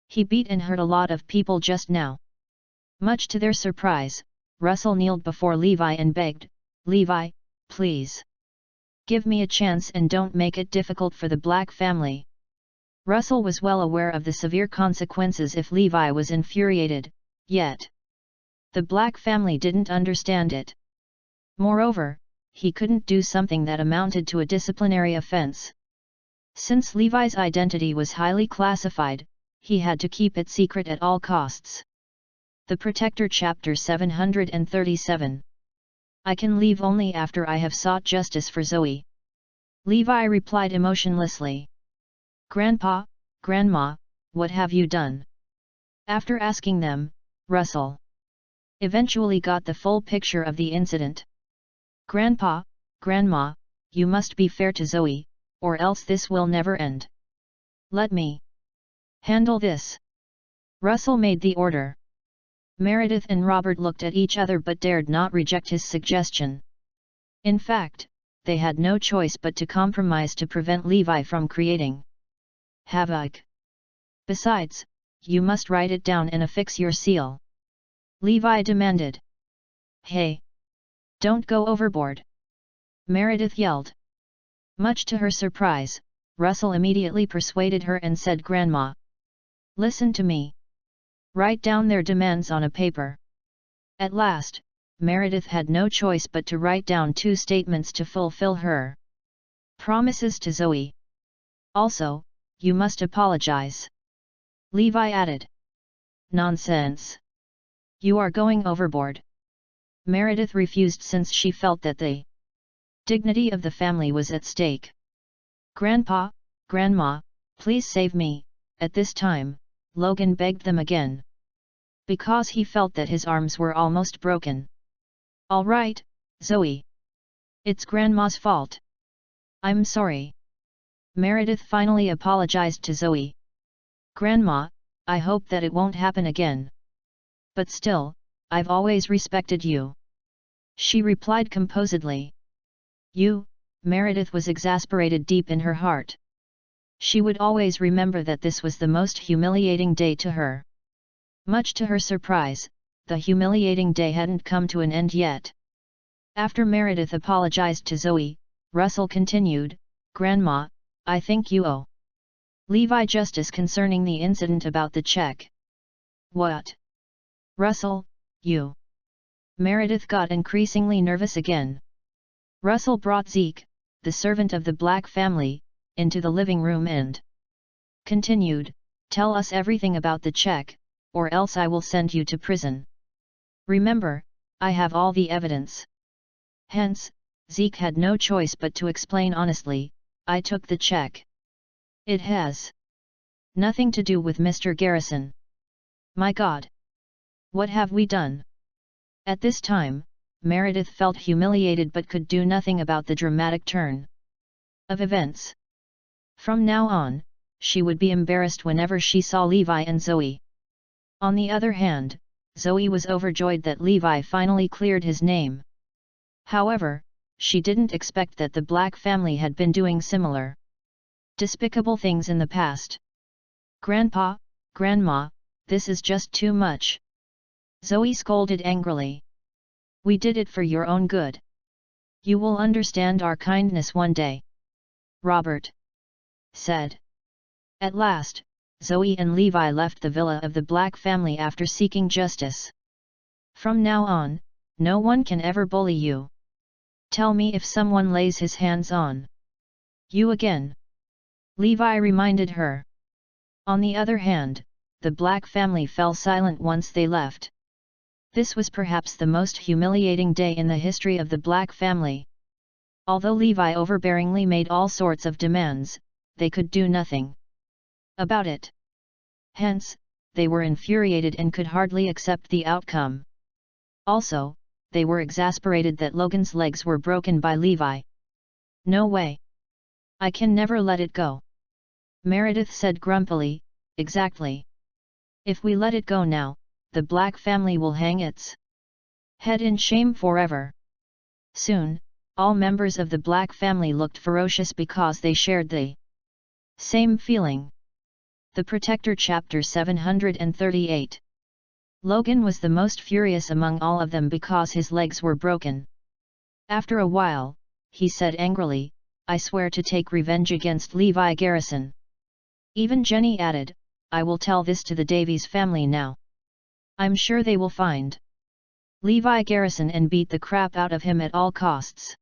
He beat and hurt a lot of people just now. Much to their surprise, Russell kneeled before Levi and begged, Levi, please. Give me a chance and don't make it difficult for the Black family. Russell was well aware of the severe consequences if Levi was infuriated, yet the Black family didn't understand it. Moreover, he couldn't do something that amounted to a disciplinary offense. Since Levi's identity was highly classified, he had to keep it secret at all costs. The Protector Chapter 737. I can leave only after I have sought justice for Zoe. Levi replied emotionlessly. Grandpa, Grandma, what have you done? After asking them, Russell eventually got the full picture of the incident. Grandpa, Grandma, you must be fair to Zoe, or else this will never end. Let me handle this. Russell made the order. Meredith and Robert looked at each other but dared not reject his suggestion. In fact, they had no choice but to compromise to prevent Levi from creating havoc. Besides, you must write it down and affix your seal. Levi demanded. Hey! Don't go overboard! Meredith yelled. Much to her surprise, Russell immediately persuaded her and said, Grandma, listen to me. Write down their demands on a paper. At last, Meredith had no choice but to write down 2 statements to fulfill her promises to Zoe. Also, you must apologize. Levi added. Nonsense. You are going overboard. Meredith refused since she felt that the dignity of the family was at stake. Grandpa, Grandma, please save me. At this time, Logan begged them again. Because he felt that his arms were almost broken. All right, Zoe. It's Grandma's fault. I'm sorry. Meredith finally apologized to Zoe. Grandma, I hope that it won't happen again. But still, I've always respected you. She replied composedly. You, Meredith was exasperated deep in her heart. She would always remember that this was the most humiliating day to her. Much to her surprise, the humiliating day hadn't come to an end yet. After Meredith apologized to Zoe, Russell continued, Grandma, I think you owe Levi justice concerning the incident about the check. What? Russell, you. Meredith got increasingly nervous again. Russell brought Zeke, the servant of the Black family, into the living room and continued, Tell us everything about the check, or else I will send you to prison. Remember, I have all the evidence. Hence, Zeke had no choice but to explain honestly, I took the check. It has nothing to do with Mr. Garrison. My God! What have we done? At this time, Meredith felt humiliated but could do nothing about the dramatic turn of events. From now on, she would be embarrassed whenever she saw Levi and Zoe. On the other hand, Zoe was overjoyed that Levi finally cleared his name. However, she didn't expect that the Black family had been doing similar despicable things in the past. Grandpa, Grandma, this is just too much. Zoe scolded angrily. We did it for your own good. You will understand our kindness one day. Robert said. At last, Zoe and Levi left the villa of the Black family after seeking justice. From now on, no one can ever bully you. Tell me if someone lays his hands on you again. Levi reminded her. On the other hand, the Black family fell silent once they left. This was perhaps the most humiliating day in the history of the Black family. Although Levi overbearingly made all sorts of demands, they could do nothing about it. Hence, they were infuriated and could hardly accept the outcome. Also, they were exasperated that Logan's legs were broken by Levi. No way. I can never let it go. Meredith said grumpily. Exactly. If we let it go now, the Black family will hang its head in shame forever. Soon, all members of the Black family looked ferocious because they shared the same feeling. The Protector Chapter 738. Logan was the most furious among all of them because his legs were broken. After a while, he said angrily, I swear to take revenge against Levi Garrison. Even Jenny added, I will tell this to the Davies family now. I'm sure they will find Levi Garrison and beat the crap out of him at all costs.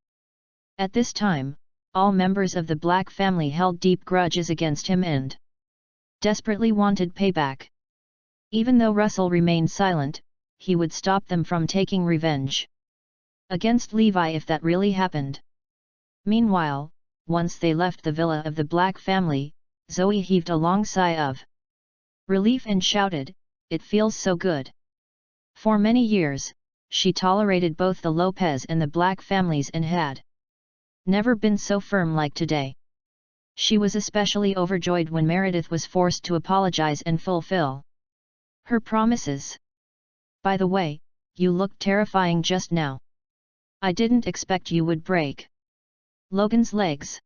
At this time, all members of the Black family held deep grudges against him and desperately wanted payback. Even though Russell remained silent, he would stop them from taking revenge against Levi if that really happened. Meanwhile, once they left the villa of the Black family, Zoe heaved a long sigh of relief and shouted, It feels so good. For many years, she tolerated both the Lopez and the Black families and had never been so firm like today. She was especially overjoyed when Meredith was forced to apologize and fulfill her promises. By the way, you looked terrifying just now. I didn't expect you would break Logan's legs.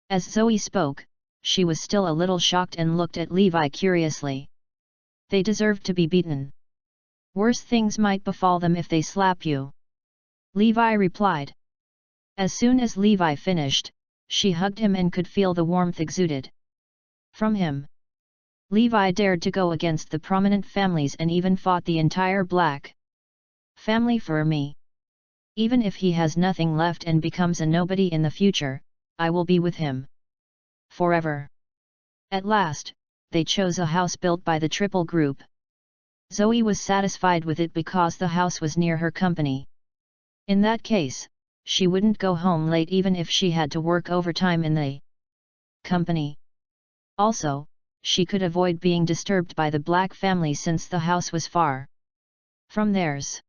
As Zoe spoke, she was still a little shocked and looked at Levi curiously. They deserved to be beaten. Worse things might befall them if they slap you. Levi replied. As soon as Levi finished, she hugged him and could feel the warmth exuded from him. Levi dared to go against the prominent families and even fought the entire Black family for me. Even if he has nothing left and becomes a nobody in the future, I will be with him forever. At last, they chose a house built by the Triple Group. Zoe was satisfied with it because the house was near her company. In that case, she wouldn't go home late even if she had to work overtime in the company. Also, she could avoid being disturbed by the Black family since the house was far from theirs.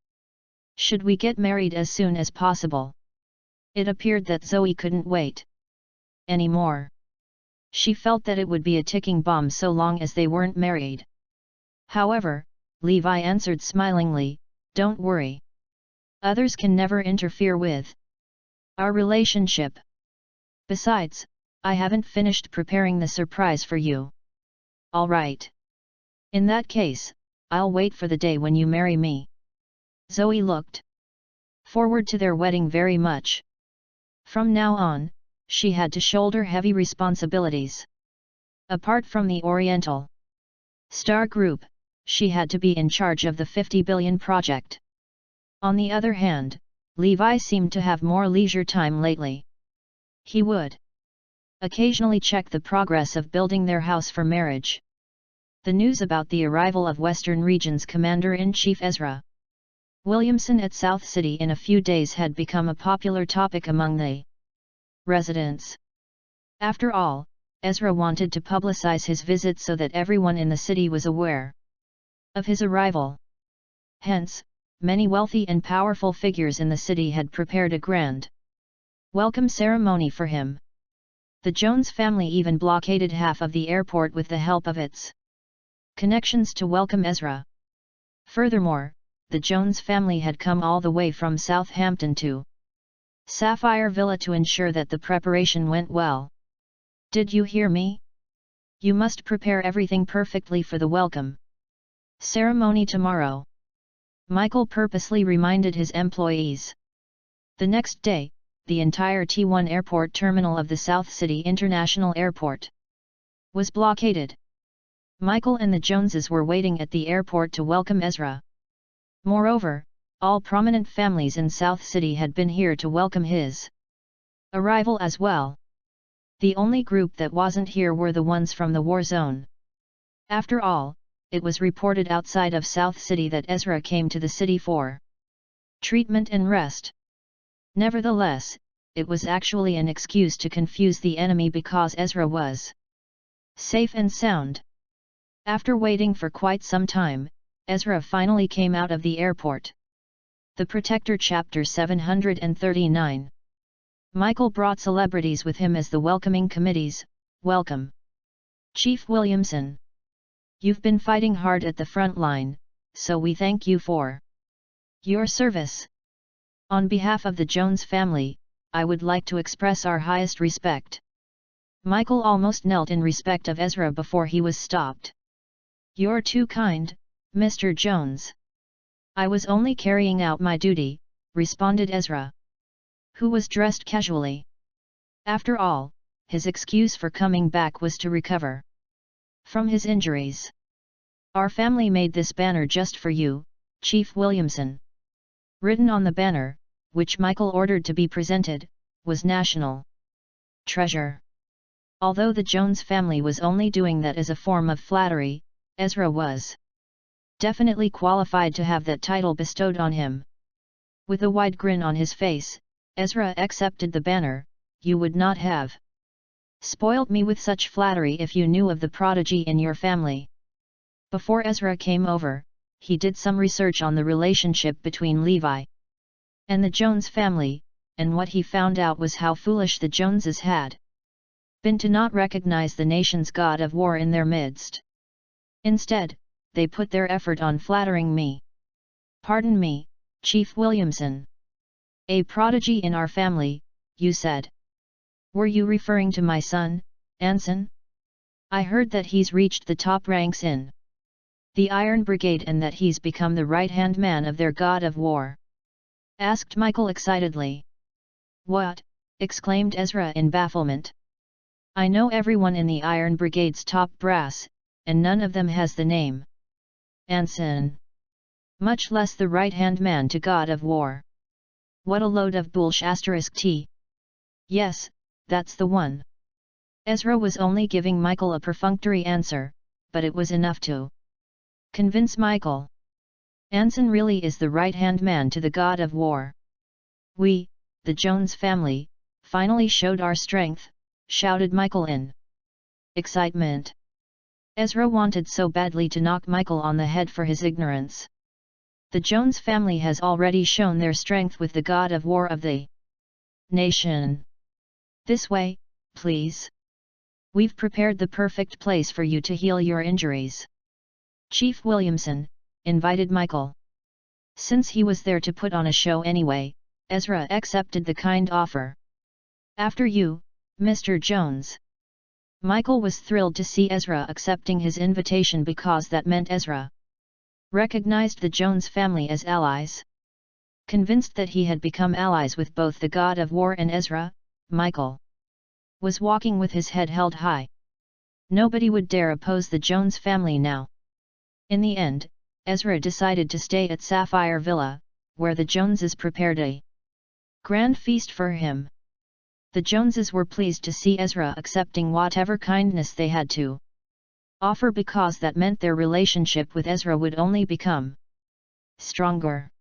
Should we get married as soon as possible? It appeared that Zoe couldn't wait anymore. She felt that it would be a ticking bomb so long as they weren't married. However, Levi answered smilingly, Don't worry. Others can never interfere with our relationship. Besides, I haven't finished preparing the surprise for you. All right. In that case, I'll wait for the day when you marry me. Zoe looked forward to their wedding very much. From now on, she had to shoulder heavy responsibilities. Apart from the Oriental Star Group, she had to be in charge of the 50 billion project. On the other hand, Levi seemed to have more leisure time lately. He would occasionally check the progress of building their house for marriage. The news about the arrival of Western Region's Commander-in-Chief Ezra Williamson at South City in a few days had become a popular topic among the residents. After all, Ezra wanted to publicize his visit so that everyone in the city was aware of his arrival. Hence, many wealthy and powerful figures in the city had prepared a grand welcome ceremony for him. The Jones family even blockaded half of the airport with the help of its connections to welcome Ezra. Furthermore, the Jones family had come all the way from Southampton to Sapphire Villa to ensure that the preparation went well. Did you hear me? You must prepare everything perfectly for the welcome ceremony tomorrow. Michael purposely reminded his employees. The next day, the entire T1 airport terminal of the South City International Airport was blockaded. Michael and the Joneses were waiting at the airport to welcome Ezra. Moreover, all prominent families in South City had been here to welcome his arrival as well. The only group that wasn't here were the ones from the war zone. After all, it was reported outside of South City that Ezra came to the city for treatment and rest. Nevertheless, it was actually an excuse to confuse the enemy because Ezra was safe and sound. After waiting for quite some time, Ezra finally came out of the airport. The Protector Chapter 739. Michael brought celebrities with him as the welcoming committees. Welcome, Chief Williamson. You've been fighting hard at the front line, so we thank you for your service. On behalf of the Jones family, I would like to express our highest respect. Michael almost knelt in respect of Ezra before he was stopped. You're too kind, Mr. Jones. I was only carrying out my duty, responded Ezra, who was dressed casually. After all, his excuse for coming back was to recover from his injuries. Our family made this banner just for you, Chief Williamson. Written on the banner, which Michael ordered to be presented, was National Treasure. Although the Jones family was only doing that as a form of flattery, Ezra was definitely qualified to have that title bestowed on him. With a wide grin on his face, Ezra accepted the banner. You would not have spoiled me with such flattery if you knew of the prodigy in your family. Before Ezra came over, he did some research on the relationship between Levi and the Jones family, and what he found out was how foolish the Joneses had been to not recognize the nation's god of war in their midst. Instead, they put their effort on flattering me. Pardon me, Chief Williamson. A prodigy in our family, you said. Were you referring to my son, Anson? I heard that he's reached the top ranks in the Iron Brigade and that he's become the right-hand man of their god of war, asked Michael excitedly. What? Exclaimed Ezra in bafflement. I know everyone in the Iron Brigade's top brass, and none of them has the name Anson, much less the right-hand man to god of war. What a load of bullsh*t. Yes, that's the one. Ezra was only giving Michael a perfunctory answer, but it was enough to convince Michael. Anson really is the right-hand man to the god of war. We, the Jones family, finally showed our strength, shouted Michael in excitement. Ezra wanted so badly to knock Michael on the head for his ignorance. The Jones family has already shown their strength with the god of war of the nation. This way, please. We've prepared the perfect place for you to heal your injuries. Chief Williamson invited Michael. Since he was there to put on a show anyway, Ezra accepted the kind offer. After you, Mr. Jones. Michael was thrilled to see Ezra accepting his invitation because that meant Ezra recognized the Jones family as allies. Convinced that he had become allies with both the god of war and Ezra, Michael was walking with his head held high. Nobody would dare oppose the Jones family now. In the end, Ezra decided to stay at Sapphire Villa, where the Joneses prepared a grand feast for him. The Joneses were pleased to see Ezra accepting whatever kindness they had to offer because that meant their relationship with Ezra would only become stronger.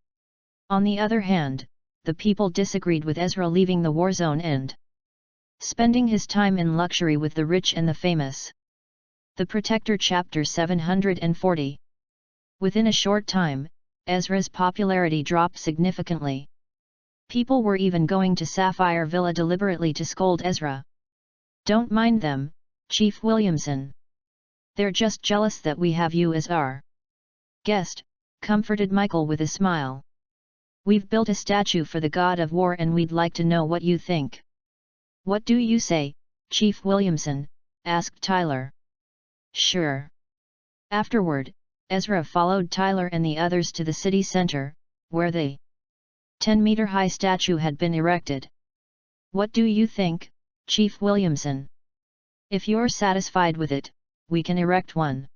On the other hand, the people disagreed with Ezra leaving the war zone and spending his time in luxury with the rich and the famous. The Protector Chapter 740. Within a short time, Ezra's popularity dropped significantly. People were even going to Sapphire Villa deliberately to scold Ezra. Don't mind them, Chief Williamson. They're just jealous that we have you as our guest, comforted Michael with a smile. We've built a statue for the god of war and we'd like to know what you think. What do you say, Chief Williamson? Asked Tyler. Sure. Afterward, Ezra followed Tyler and the others to the city center, where the 10-meter-high statue had been erected. What do you think, Chief Williamson? If you're satisfied with it, we can erect one.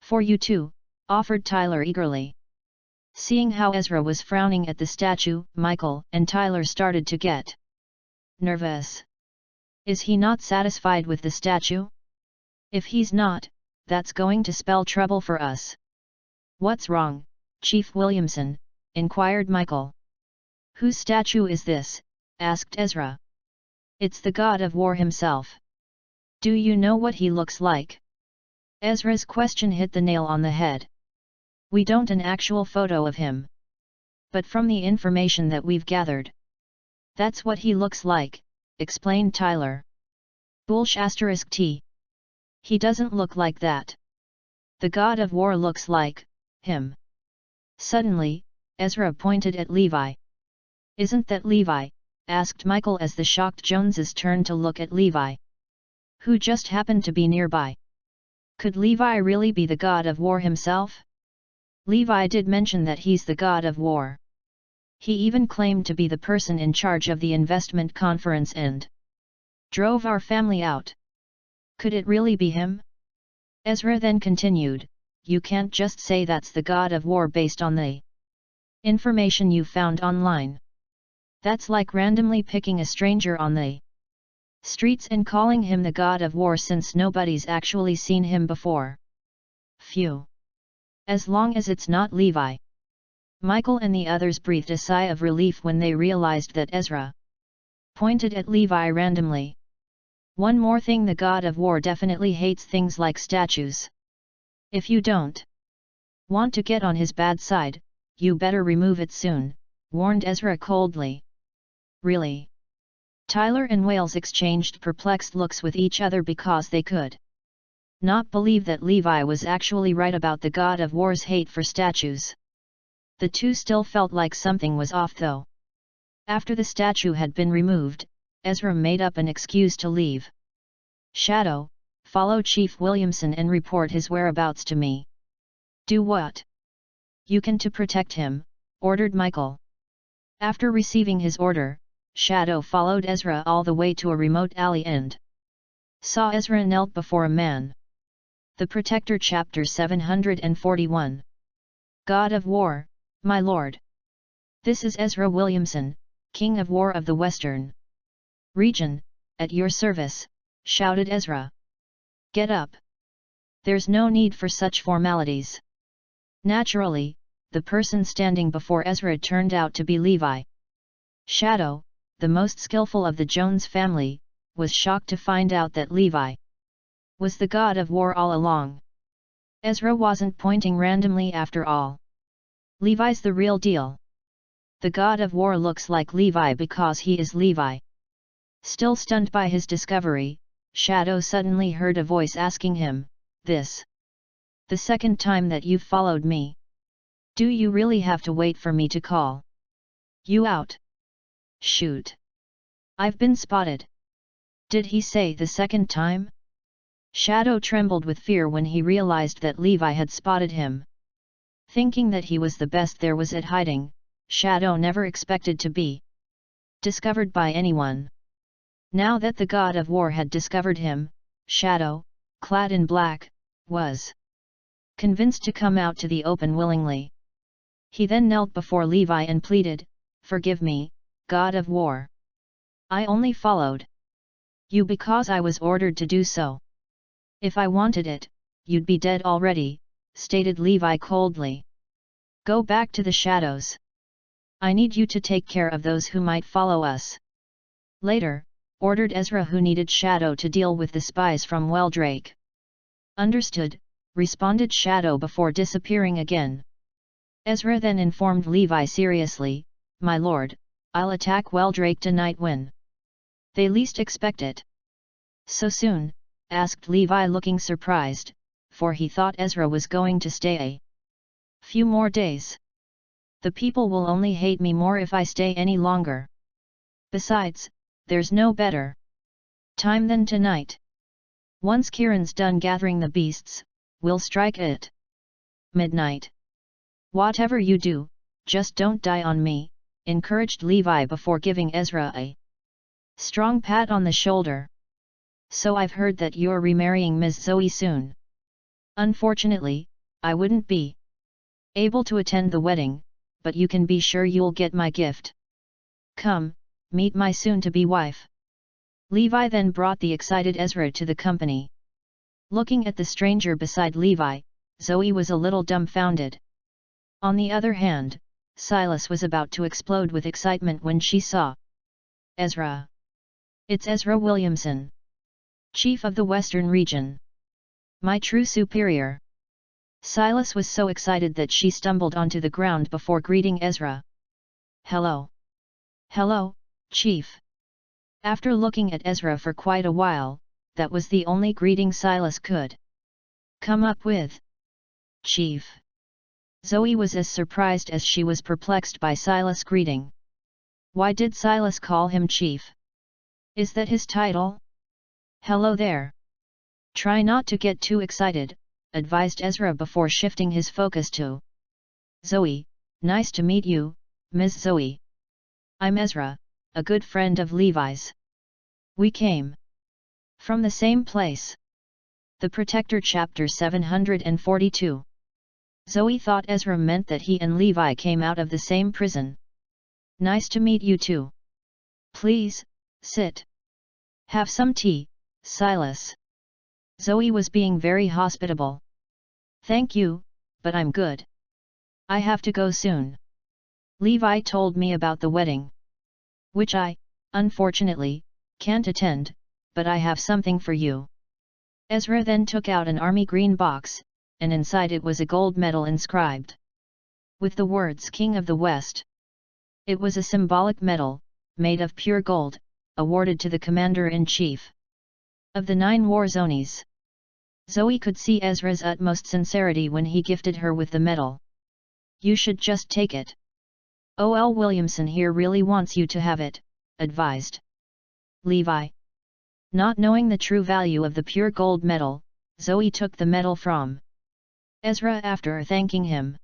For you too, offered Tyler eagerly. Seeing how Ezra was frowning at the statue, Michael and Tyler started to get nervous. Is he not satisfied with the statue? If he's not, that's going to spell trouble for us. What's wrong, Chief Williamson? Inquired Michael. Whose statue is this? Asked Ezra. It's the god of war himself. Do you know what he looks like? Ezra's question hit the nail on the head. We don't an actual photo of him. But from the information that we've gathered, that's what he looks like, explained Tyler. Bullsh T. He doesn't look like that. The god of war looks like him. Suddenly, Ezra pointed at Levi. Isn't that Levi? Asked Michael as the shocked Joneses turned to look at Levi, who just happened to be nearby. Could Levi really be the god of war himself? Levi did mention that he's the god of war. He even claimed to be the person in charge of the investment conference and drove our family out. Could it really be him? Ezra then continued, you can't just say that's the god of war based on the information you found online. That's like randomly picking a stranger on the streets and calling him the god of war since nobody's actually seen him before. Phew. As long as it's not Levi. Michael and the others breathed a sigh of relief when they realized that Ezra pointed at Levi randomly. One more thing, the god of war definitely hates things like statues. If you don't want to get on his bad side, you better remove it soon, warned Ezra coldly. Really? Tyler and Wales exchanged perplexed looks with each other because they could not believe that Levi was actually right about the god of war's hate for statues. The two still felt like something was off though. After the statue had been removed, Ezra made up an excuse to leave. Shadow, follow Chief Williamson and report his whereabouts to me. Do what? You can to protect him, ordered Michael. After receiving his order, Shadow followed Ezra all the way to a remote alley and saw Ezra knelt before a man. The Protector Chapter 741. God of War, my lord. This is Ezra Williamson, King of War of the Western region, at your service, shouted Ezra. Get up. There's no need for such formalities. Naturally, the person standing before Ezra turned out to be Levi. Shadow, the most skillful of the Jones family, was shocked to find out that Levi was the god of war all along. Ezra wasn't pointing randomly after all. Levi's the real deal. The god of war looks like Levi because he is Levi. Still stunned by his discovery, Shadow suddenly heard a voice asking him, this the second time that you've followed me? Do you really have to wait for me to call you out? Shoot. I've been spotted. Did he say the second time? Shadow trembled with fear when he realized that Levi had spotted him. Thinking that he was the best there was at hiding, Shadow never expected to be discovered by anyone. Now that the god of war had discovered him, Shadow, clad in black, was convinced to come out to the open willingly. He then knelt before Levi and pleaded, "Forgive me, god of war. I only followed you because I was ordered to do so. If I wanted it, you'd be dead already," stated Levi coldly. "Go back to the shadows. I need you to take care of those who might follow us." Later, ordered Ezra, who needed Shadow to deal with the spies from Weldrake. "Understood," responded Shadow before disappearing again. Ezra then informed Levi seriously, "My lord, I'll attack Weldrake tonight when they least expect it." "So soon?" asked Levi, looking surprised, for he thought Ezra was going to stay a few more days. "The people will only hate me more if I stay any longer. Besides, there's no better time than tonight. Once Kieran's done gathering the beasts, we'll strike at midnight. Whatever you do, just don't die on me," encouraged Levi before giving Ezra a Strong pat on the shoulder. So I've heard that you're remarrying Ms. Zoe soon. Unfortunately, I wouldn't be able to attend the wedding, but you can be sure you'll get my gift. Come, meet my soon-to-be wife. Levi then brought the excited Ezra to the company. Looking at the stranger beside Levi, Zoe was a little dumbfounded. On the other hand, Silas was about to explode with excitement when she saw Ezra. It's Ezra Williamson, Chief of the Western Region. My true superior. Silas was so excited that she stumbled onto the ground before greeting Ezra. Hello. Hello, Chief. After looking at Ezra for quite a while, that was the only greeting Silas could come up with. Chief. Zoe was as surprised as she was perplexed by Silas' greeting. Why did Silas call him Chief? Is that his title? Hello there. Try not to get too excited, advised Ezra before shifting his focus to Zoe. Nice to meet you, Ms. Zoe. I'm Ezra, a good friend of Levi's. We came from the same place. The Protector Chapter 742. Zoe thought Ezra meant that he and Levi came out of the same prison. Nice to meet you too. Please, sit. Have some tea, Silas. Zoe was being very hospitable. Thank you, but I'm good. I have to go soon. Levi told me about the wedding, which I, unfortunately, can't attend, but I have something for you. Ezra then took out an army green box, and inside it was a gold medal inscribed with the words King of the West. It was a symbolic medal, made of pure gold, awarded to the Commander-in-Chief of the 9 war zones. Zoe could see Ezra's utmost sincerity when he gifted her with the medal. You should just take it. O.L. Williamson here really wants you to have it, advised Levi. Not knowing the true value of the pure gold medal, Zoe took the medal from Ezra after thanking him.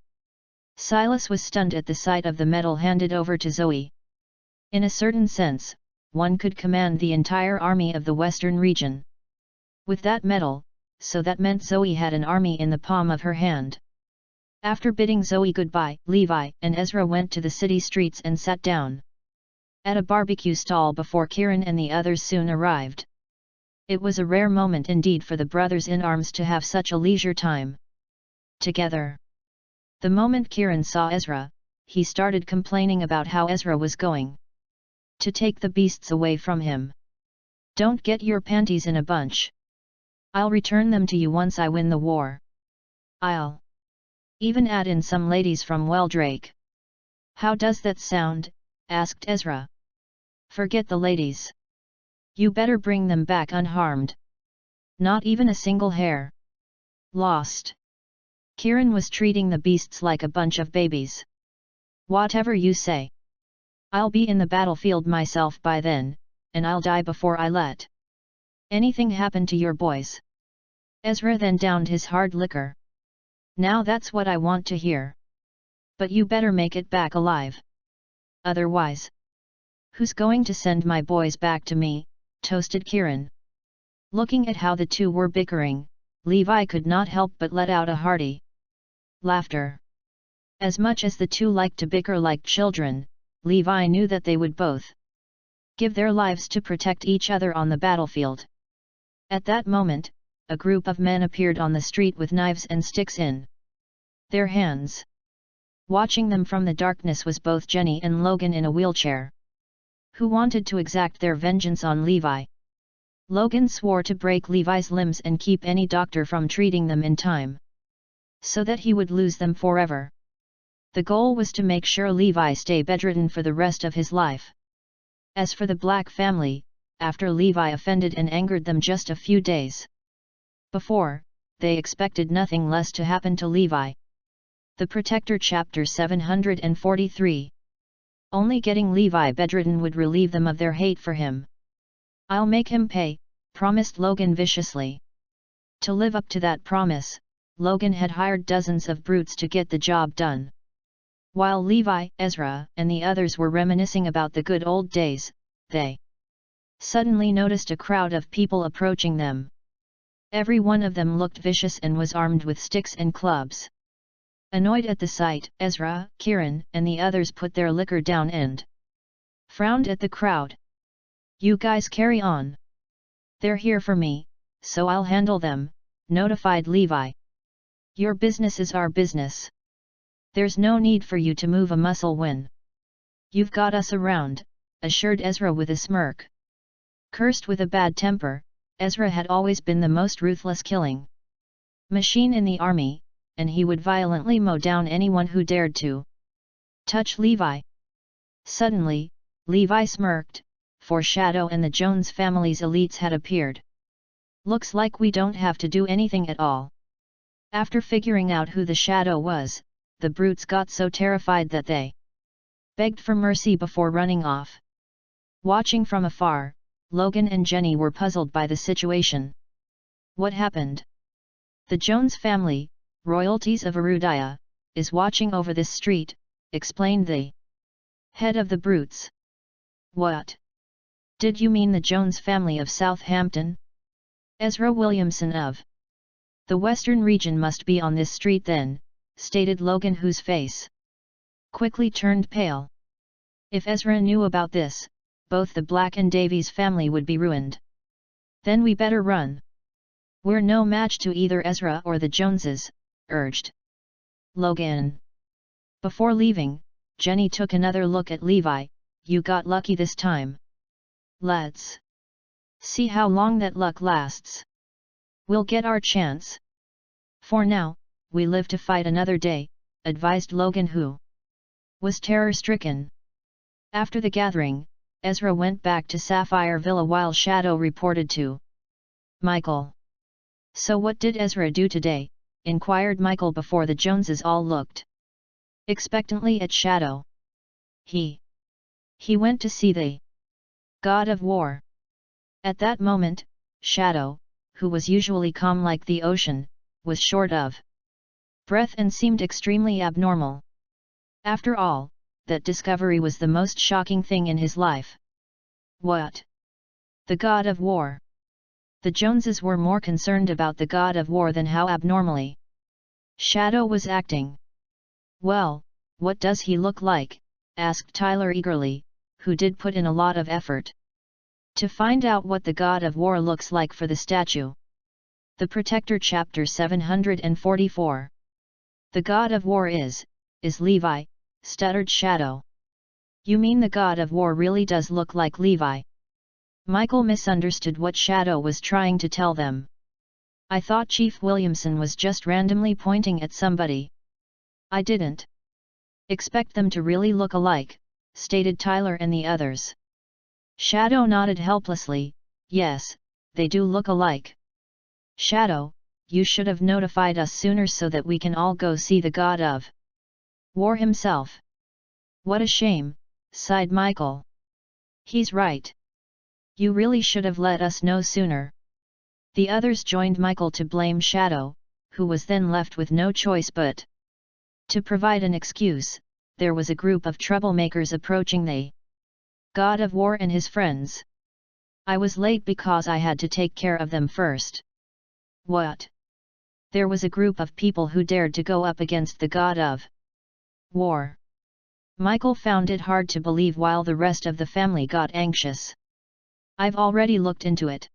Silas was stunned at the sight of the medal handed over to Zoe. In a certain sense, one could command the entire army of the Western region with that medal, so that meant Zoe had an army in the palm of her hand. After bidding Zoe goodbye, Levi and Ezra went to the city streets and sat down at a barbecue stall before Kieran and the others soon arrived. It was a rare moment indeed for the brothers in arms to have such a leisure time together. The moment Kieran saw Ezra, he started complaining about how Ezra was going to take the beasts away from him. Don't get your panties in a bunch. I'll return them to you once I win the war. I'll even add in some ladies from Weldrake. How does that sound? Asked Ezra. Forget the ladies. You better bring them back unharmed. Not even a single hair lost. Kieran was treating the beasts like a bunch of babies. Whatever you say. I'll be in the battlefield myself by then, and I'll die before I let anything happen to your boys. Ezra then downed his hard liquor. Now that's what I want to hear. But you better make it back alive. Otherwise, who's going to send my boys back to me? Toasted Kieran. Looking at how the two were bickering, Levi could not help but let out a hearty laughter. As much as the two liked to bicker like children, Levi knew that they would both give their lives to protect each other on the battlefield. At that moment, a group of men appeared on the street with knives and sticks in their hands. Watching them from the darkness was both Jenny and Logan in a wheelchair, who wanted to exact their vengeance on Levi. Logan swore to break Levi's limbs and keep any doctor from treating them in time, so that he would lose them forever. The goal was to make sure Levi stay bedridden for the rest of his life. As for the Black family, after Levi offended and angered them just a few days before, they expected nothing less to happen to Levi. The Protector Chapter 743. Only getting Levi bedridden would relieve them of their hate for him. I'll make him pay, promised Logan viciously. To live up to that promise, Logan had hired dozens of brutes to get the job done. While Levi, Ezra, and the others were reminiscing about the good old days, they suddenly noticed a crowd of people approaching them. Every one of them looked vicious and was armed with sticks and clubs. Annoyed at the sight, Ezra, Kiran, and the others put their liquor down and frowned at the crowd. "You guys carry on. They're here for me, so I'll handle them," notified Levi. "Your business is our business. There's no need for you to move a muscle when you've got us around," assured Ezra with a smirk. Cursed with a bad temper, Ezra had always been the most ruthless killing machine in the army, and he would violently mow down anyone who dared to touch Levi. Suddenly, Levi smirked, for Shadow and the Jones family's elites had appeared. "Looks like we don't have to do anything at all." After figuring out who the Shadow was, the brutes got so terrified that they begged for mercy before running off. Watching from afar, Logan and Jenny were puzzled by the situation. "What happened?" "The Jones family, royalties of Arudaya, is watching over this street," explained the head of the brutes. "What? Did you mean the Jones family of Southampton?" "Ezra Williamson of the Western region must be on this street then," stated Logan, whose face quickly turned pale. If Ezra knew about this, both the Black and Davies family would be ruined. "Then we better run. We're no match to either Ezra or the Joneses," urged Logan. Before leaving, Jenny took another look at Levi. "You got lucky this time. Let's see how long that luck lasts. We'll get our chance. For now, we live to fight another day," advised Logan, who was terror-stricken. After the gathering, Ezra went back to Sapphire Villa while Shadow reported to Michael. "So what did Ezra do today?" inquired Michael before the Joneses all looked expectantly at Shadow. He went to see the god of war." At that moment, Shadow, who was usually calm like the ocean, was short of breath and seemed extremely abnormal. After all, that discovery was the most shocking thing in his life. What? The god of war? The Joneses were more concerned about the god of war than how abnormally Shadow was acting. "Well, what does he look like?" asked Tyler eagerly, who did put in a lot of effort to find out what the god of war looks like for the statue. The Protector Chapter 744. "The god of war is Levi," stuttered Shadow. "You mean the god of war really does look like Levi?" Michael misunderstood what Shadow was trying to tell them. "I thought Chief Williamson was just randomly pointing at somebody. I didn't expect them to really look alike," stated Tyler and the others. Shadow nodded helplessly. "Yes, they do look alike. Shadow, you should have notified us sooner so that we can all go see the god of war himself." "What a shame," sighed Michael. "He's right. You really should have let us know sooner." The others joined Michael to blame Shadow, who was then left with no choice but to provide an excuse. There was a group of troublemakers approaching the god of war and his friends. "I was late because I had to take care of them first." "What?" "There was a group of people who dared to go up against the god of war." Michael found it hard to believe while the rest of the family got anxious. "I've already looked into it.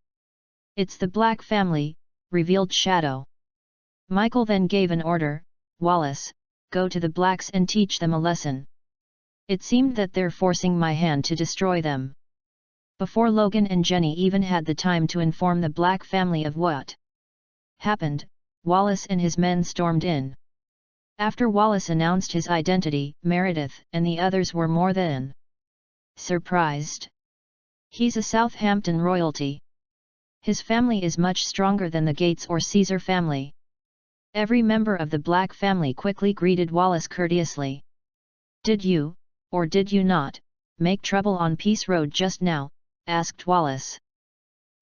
It's the Black family," revealed Shadow. Michael then gave an order. "Wallace, go to the Blacks and teach them a lesson. It seemed that they're forcing my hand to destroy them." Before Logan and Jenny even had the time to inform the Black family of what happened, Wallace and his men stormed in. After Wallace announced his identity, Meredith and the others were more than surprised. "He's a Southampton royalty. His family is much stronger than the Gates or Caesar family." Every member of the Black family quickly greeted Wallace courteously. "Did you, or did you not, make trouble on Peace Road just now?" asked Wallace.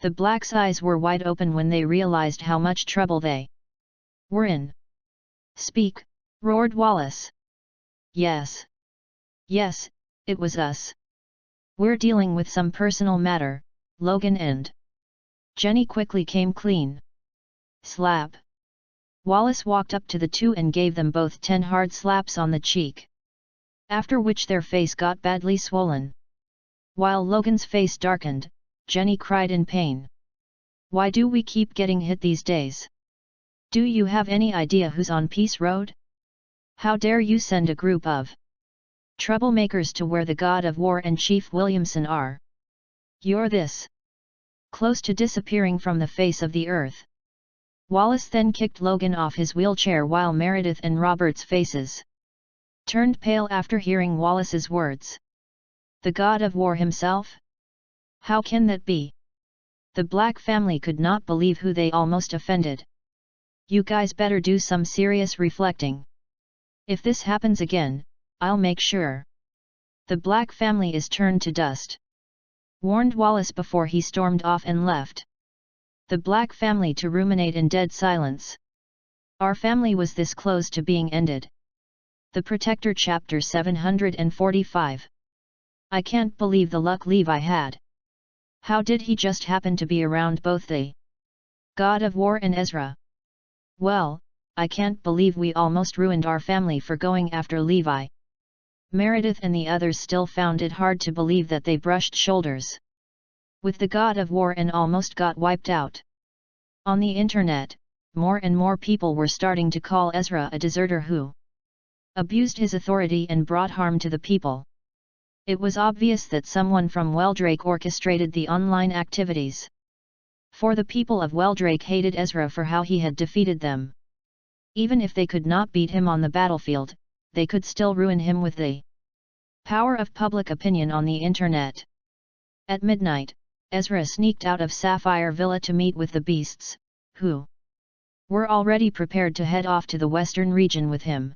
The Blacks' eyes were wide open when they realized how much trouble they were in. "Speak," roared Wallace. Yes, it was us. We're dealing with some personal matter," Logan and Jenny quickly came clean. Slap. Wallace walked up to the two and gave them both 10 hard slaps on the cheek. After which their face got badly swollen. While Logan's face darkened, Jenny cried in pain. Why do we keep getting hit these days? Do you have any idea who's on Peace Road? How dare you send a group of troublemakers to where the God of War and Chief Williamson are? You're this close to disappearing from the face of the earth. Wallace then kicked Logan off his wheelchair while Meredith and Robert's faces turned pale after hearing Wallace's words. The God of War himself? How can that be? The Black family could not believe who they almost offended. You guys better do some serious reflecting. If this happens again, I'll make sure the Black family is turned to dust, warned Wallace before he stormed off and left the Black family to ruminate in dead silence. Our family was this close to being ended. The Protector Chapter 745. I can't believe the luck Levi had. How did he just happen to be around both the God of War and Ezra? Well, I can't believe we almost ruined our family for going after Levi. Meredith and the others still found it hard to believe that they brushed shoulders with the God of War and almost got wiped out. On the internet, more and more people were starting to call Ezra a deserter who abused his authority and brought harm to the people. It was obvious that someone from Weldrake orchestrated the online activities. For the people of Weldrake hated Ezra for how he had defeated them. Even if they could not beat him on the battlefield, they could still ruin him with the power of public opinion on the internet. At midnight, Ezra sneaked out of Sapphire Villa to meet with the beasts, who were already prepared to head off to the western region with him.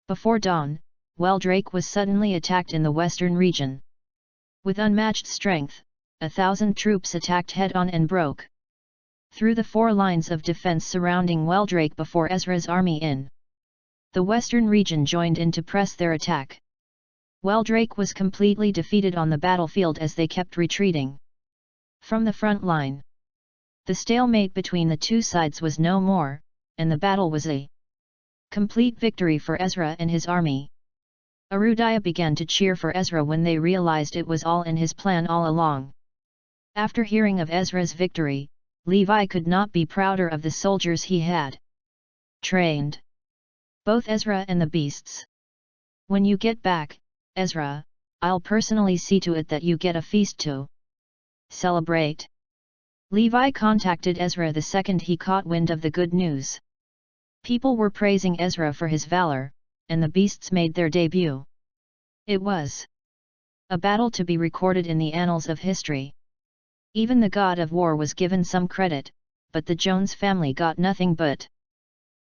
Before dawn, Weldrake was suddenly attacked in the western region. With unmatched strength, 1,000 troops attacked head-on and broke through the 4 lines of defense surrounding Weldrake before Ezra's army in the western region joined in to press their attack. Weldrake was completely defeated on the battlefield as they kept retreating from the front line. The stalemate between the two sides was no more, and the battle was a complete victory for Ezra and his army. Arudiah began to cheer for Ezra when they realized it was all in his plan all along. After hearing of Ezra's victory, Levi could not be prouder of the soldiers he had trained. Both Ezra and the beasts. When you get back, Ezra, I'll personally see to it that you get a feast to celebrate. Levi contacted Ezra the second he caught wind of the good news. People were praising Ezra for his valor, and the beasts made their debut. It was a battle to be recorded in the annals of history. Even the God of War was given some credit, but the Jones family got nothing but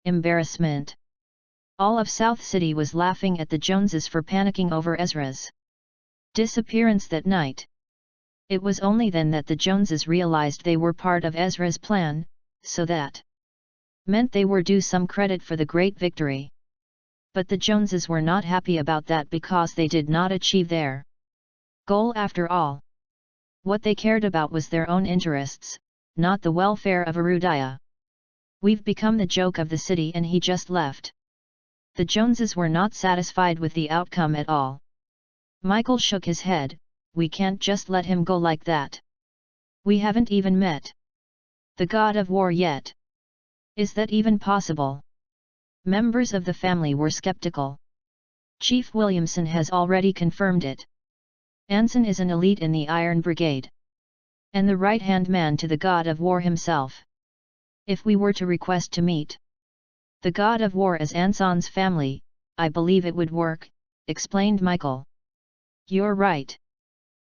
embarrassment. All of South City was laughing at the Joneses for panicking over Ezra's disappearance that night. It was only then that the Joneses realized they were part of Ezra's plan, so that meant they were due some credit for the great victory. But the Joneses were not happy about that because they did not achieve their goal after all. What they cared about was their own interests, not the welfare of Arudiah. We've become the joke of the city and he just left. The Joneses were not satisfied with the outcome at all. Michael shook his head. We can't just let him go like that. We haven't even met the God of War yet. Is that even possible? Members of the family were skeptical. Chief Williamson has already confirmed it. Anson is an elite in the Iron Brigade, and the right-hand man to the God of War himself. If we were to request to meet the God of War as Anson's family, I believe it would work, explained Michael. You're right.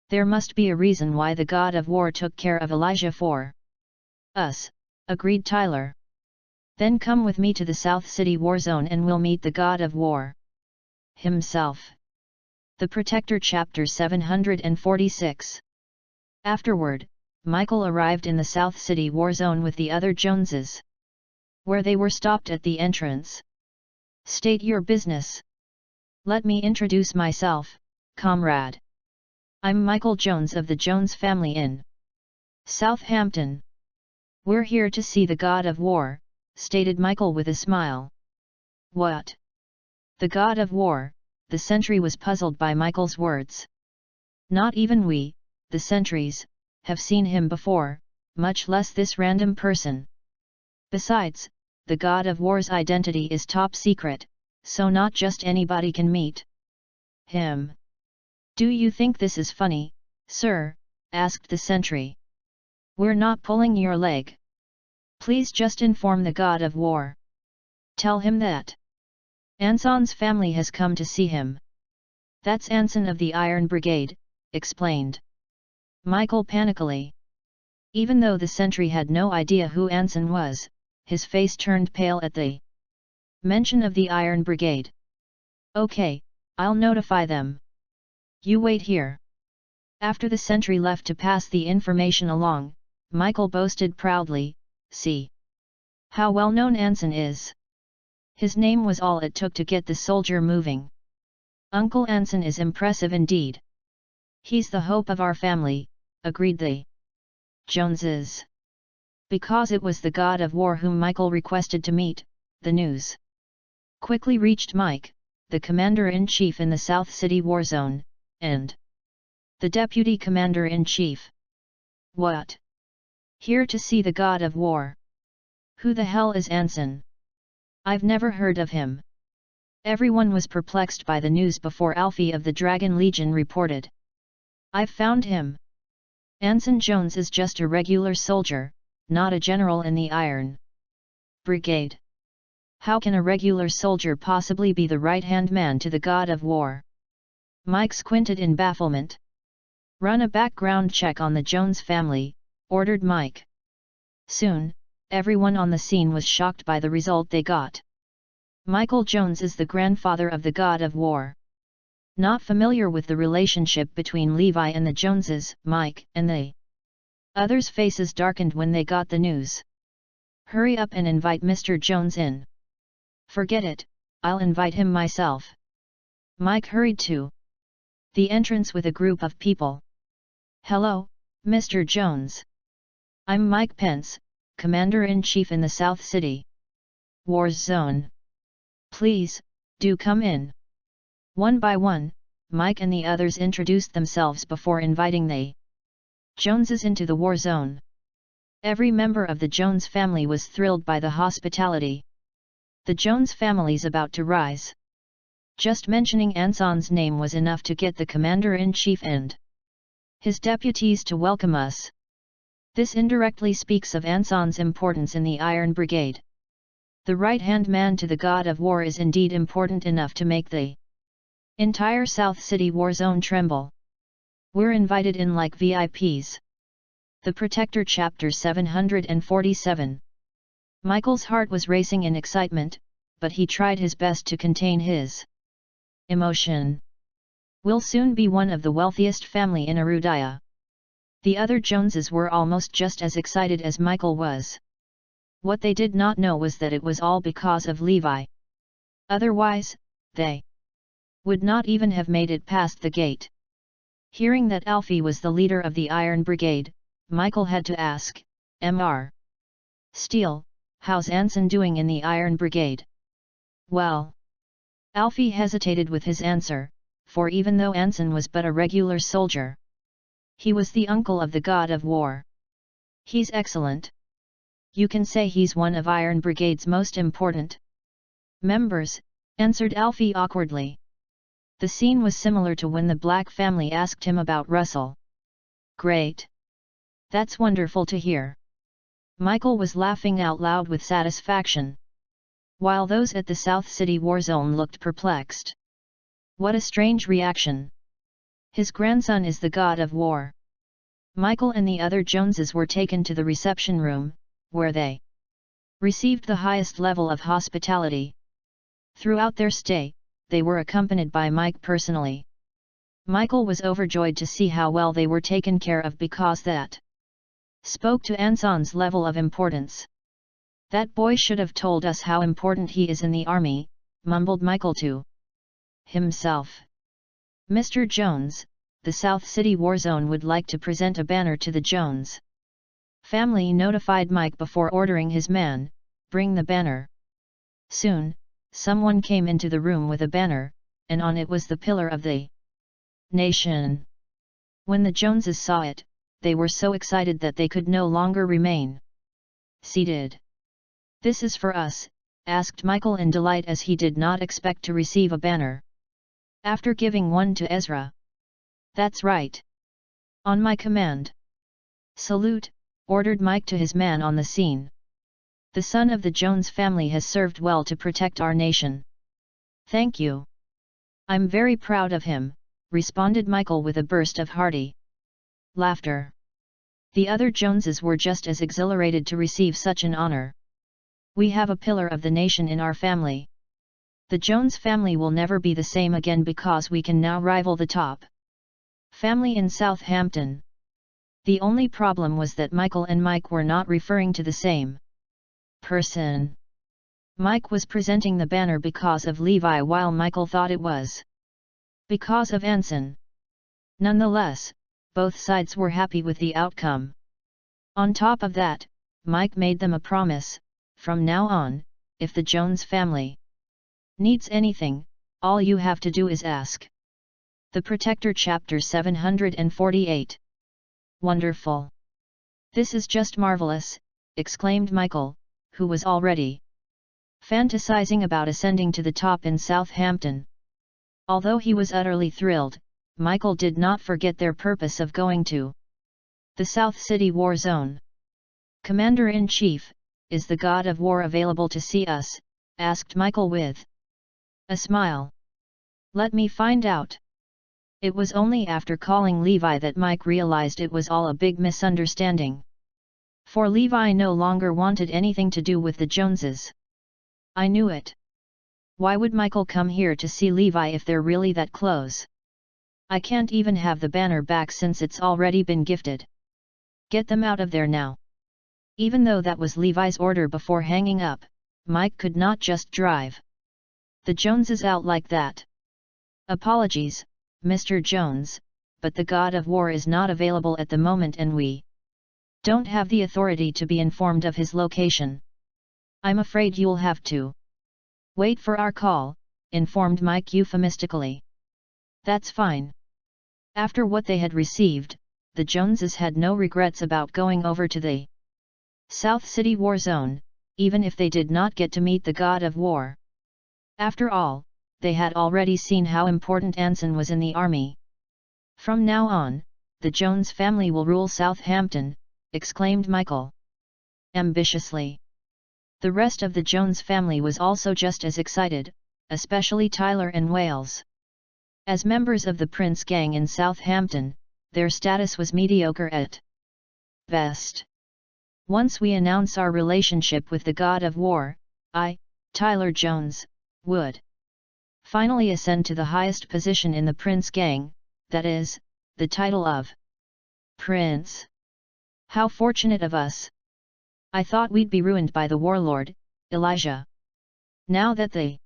There must be a reason why the God of War took care of Elijah for us, agreed Tyler. Then come with me to the South City War Zone and we'll meet the God of War himself. The Protector Chapter 746. Afterward, Michael arrived in the South City War Zone with the other Joneses, where they were stopped at the entrance. State your business. Let me introduce myself, comrade. I'm Michael Jones of the Jones family in Southampton. We're here to see the god of war, stated Michael with a smile. What? The god of war? The sentry was puzzled by Michael's words. Not even we, the sentries, have seen him before, much less this random person. Besides, the god of war's identity is top secret, so not just anybody can meet him. Do you think this is funny, sir? Asked the sentry. We're not pulling your leg. Please just inform the god of war. Tell him that Anson's family has come to see him. That's Anson of the Iron Brigade, explained Michael panically. Even though the sentry had no idea who Anson was, his face turned pale at the mention of the Iron Brigade. Okay, I'll notify them. You wait here. After the sentry left to pass the information along, Michael boasted proudly, see how well known Anson is. His name was all it took to get the soldier moving. Uncle Anson is impressive indeed. He's the hope of our family, agreed the Joneses. Because it was the god of war whom Michael requested to meet, the news quickly reached Mike, the commander-in-chief in the South City war zone, and the deputy commander-in-chief. What? Here to see the god of war? Who the hell is Anson? I've never heard of him. Everyone was perplexed by the news before Alfie of the Dragon Legion reported. I've found him. Anson Jones is just a regular soldier, not a general in the Iron Brigade. How can a regular soldier possibly be the right-hand man to the god of war? Mike squinted in bafflement. Run a background check on the Jones family, ordered Mike. Soon, everyone on the scene was shocked by the result they got. Michael Jones is the grandfather of the god of war. Not familiar with the relationship between Levi and the Joneses, Mike and the others' faces darkened when they got the news. Hurry up and invite Mr. Jones in. Forget it, I'll invite him myself. Mike hurried to the entrance with a group of people. Hello, Mr. Jones. I'm Mike Pence, Commander-in-Chief in the South City war zone. Please, do come in. One by one, Mike and the others introduced themselves before inviting the Joneses into the war zone. Every member of the Jones family was thrilled by the hospitality. The Jones family's about to rise. Just mentioning Anson's name was enough to get the Commander-in-Chief and his deputies to welcome us. This indirectly speaks of Anson's importance in the Iron Brigade. The right-hand man to the god of war is indeed important enough to make the entire South City war zone tremble. We're invited in like VIPs. The Protector Chapter 747. Michael's heart was racing in excitement, but he tried his best to contain his emotion. We'll soon be one of the wealthiest family in Arudaya. The other Joneses were almost just as excited as Michael was. What they did not know was that it was all because of Levi. Otherwise, they would not even have made it past the gate. Hearing that Alfie was the leader of the Iron Brigade, Michael had to ask, Mr. Steele, how's Anson doing in the Iron Brigade? Well. Alfie hesitated with his answer, for even though Anson was but a regular soldier, he was the uncle of the god of war. He's excellent. You can say he's one of Iron Brigade's most important members, answered Alfie awkwardly. The scene was similar to when the Black family asked him about Russell. Great. That's wonderful to hear. Michael was laughing out loud with satisfaction, while those at the South City war zone looked perplexed. What a strange reaction. His grandson is the god of war. Michael and the other Joneses were taken to the reception room, where they received the highest level of hospitality. Throughout their stay, they were accompanied by Mike personally. Michael was overjoyed to see how well they were taken care of because that spoke to Anson's level of importance. That boy should have told us how important he is in the army, mumbled Michael to himself. Mr. Jones, the South City war zone would like to present a banner to the Jones family notified Mike before ordering his man, "Bring the banner." Soon, someone came into the room with a banner, and on it was the pillar of the nation. When the Joneses saw it, they were so excited that they could no longer remain seated. "This is for us," asked Michael in delight as he did not expect to receive a banner. After giving one to Ezra. "That's right. On my command." "Salute," ordered Mike to his man on the scene. "The son of the Jones family has served well to protect our nation." "Thank you. I'm very proud of him," responded Michael with a burst of hearty laughter. The other Joneses were just as exhilarated to receive such an honor. "We have a pillar of the nation in our family. The Jones family will never be the same again because we can now rival the top family in Southampton." The only problem was that Michael and Mike were not referring to the same person. Mike was presenting the banner because of Levi while Michael thought it was because of Anson. Nonetheless, both sides were happy with the outcome. On top of that, Mike made them a promise: from now on, if the Jones family needs anything, all you have to do is ask. The Protector Chapter 748. Wonderful! This is just marvelous, exclaimed Michael, who was already fantasizing about ascending to the top in Southampton. Although he was utterly thrilled, Michael did not forget their purpose of going to the South City War Zone. "Commander-in-Chief, is the God of War available to see us?" asked Michael with a smile. "Let me find out." It was only after calling Levi that Mike realized it was all a big misunderstanding. For Levi no longer wanted anything to do with the Joneses. "I knew it. Why would Michael come here to see Levi if they're really that close? I can't even have the banner back since it's already been gifted. Get them out of there now." Even though that was Levi's order before hanging up, Mike could not just drive the Joneses out like that. "Apologies, Mr. Jones, but the God of War is not available at the moment and we don't have the authority to be informed of his location. I'm afraid you'll have to wait for our call," informed Mike euphemistically. "That's fine." After what they had received, the Joneses had no regrets about going over to the South City War Zone, even if they did not get to meet the God of War. After all, they had already seen how important Anson was in the army. "From now on, the Jones family will rule Southampton," exclaimed Michael ambitiously. The rest of the Jones family was also just as excited, especially Tyler and Wales. As members of the Prince gang in Southampton, their status was mediocre at best. "Once we announce our relationship with the God of War, I, Tyler Jones, would finally ascend to the highest position in the Prince gang, that is, the title of Prince. How fortunate of us! I thought we'd be ruined by the warlord, Elijah. Now that the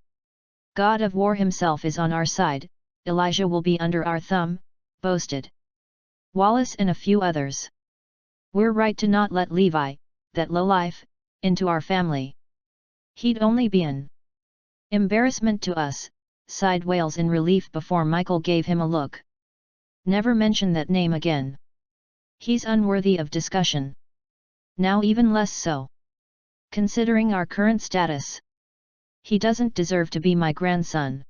God of War himself is on our side, Elijah will be under our thumb," boasted Wallace and a few others. "We're right to not let Levi, that lowlife, into our family. He'd only be an embarrassment to us," sighed Wales in relief before Michael gave him a look. "Never mention that name again. He's unworthy of discussion. Now even less so. Considering our current status. He doesn't deserve to be my grandson."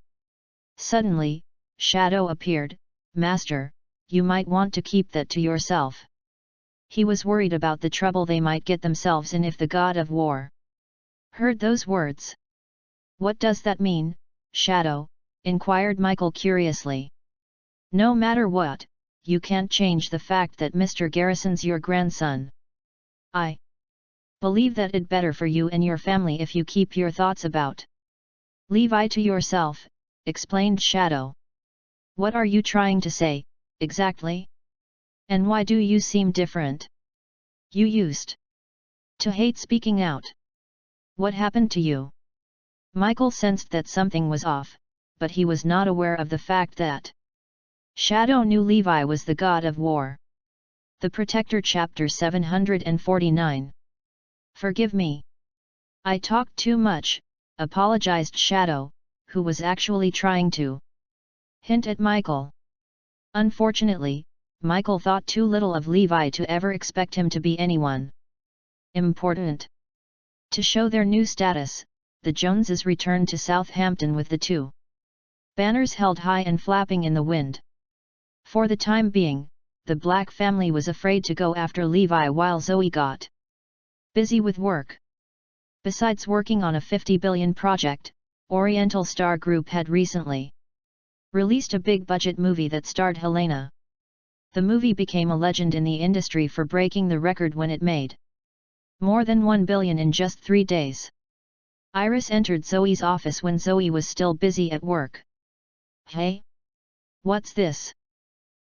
Suddenly, Shadow appeared. "Master, you might want to keep that to yourself." He was worried about the trouble they might get themselves in if the God of War heard those words. "What does that mean, Shadow?" inquired Michael curiously. "No matter what, you can't change the fact that Mr. Garrison's your grandson. I believe that it'd better for you and your family if you keep your thoughts about Levi to yourself," explained Shadow. "What are you trying to say, exactly? And why do you seem different? You used to hate speaking out. What happened to you?" Michael sensed that something was off, but he was not aware of the fact that Shadow knew Levi was the God of War. The Protector Chapter 749. Forgive me. I talked too much, apologized Shadow, who was actually trying to hint at Michael. Unfortunately, Michael thought too little of Levi to ever expect him to be anyone important. To show their new status, the Joneses returned to Southampton with the two banners held high and flapping in the wind. For the time being, the Black family was afraid to go after Levi while Zoe got busy with work. Besides working on a 50 billion project, Oriental Star Group had recently released a big-budget movie that starred Helena. The movie became a legend in the industry for breaking the record when it made more than 1 billion in just 3 days. Iris entered Zoe's office when Zoe was still busy at work. Hey? What's this?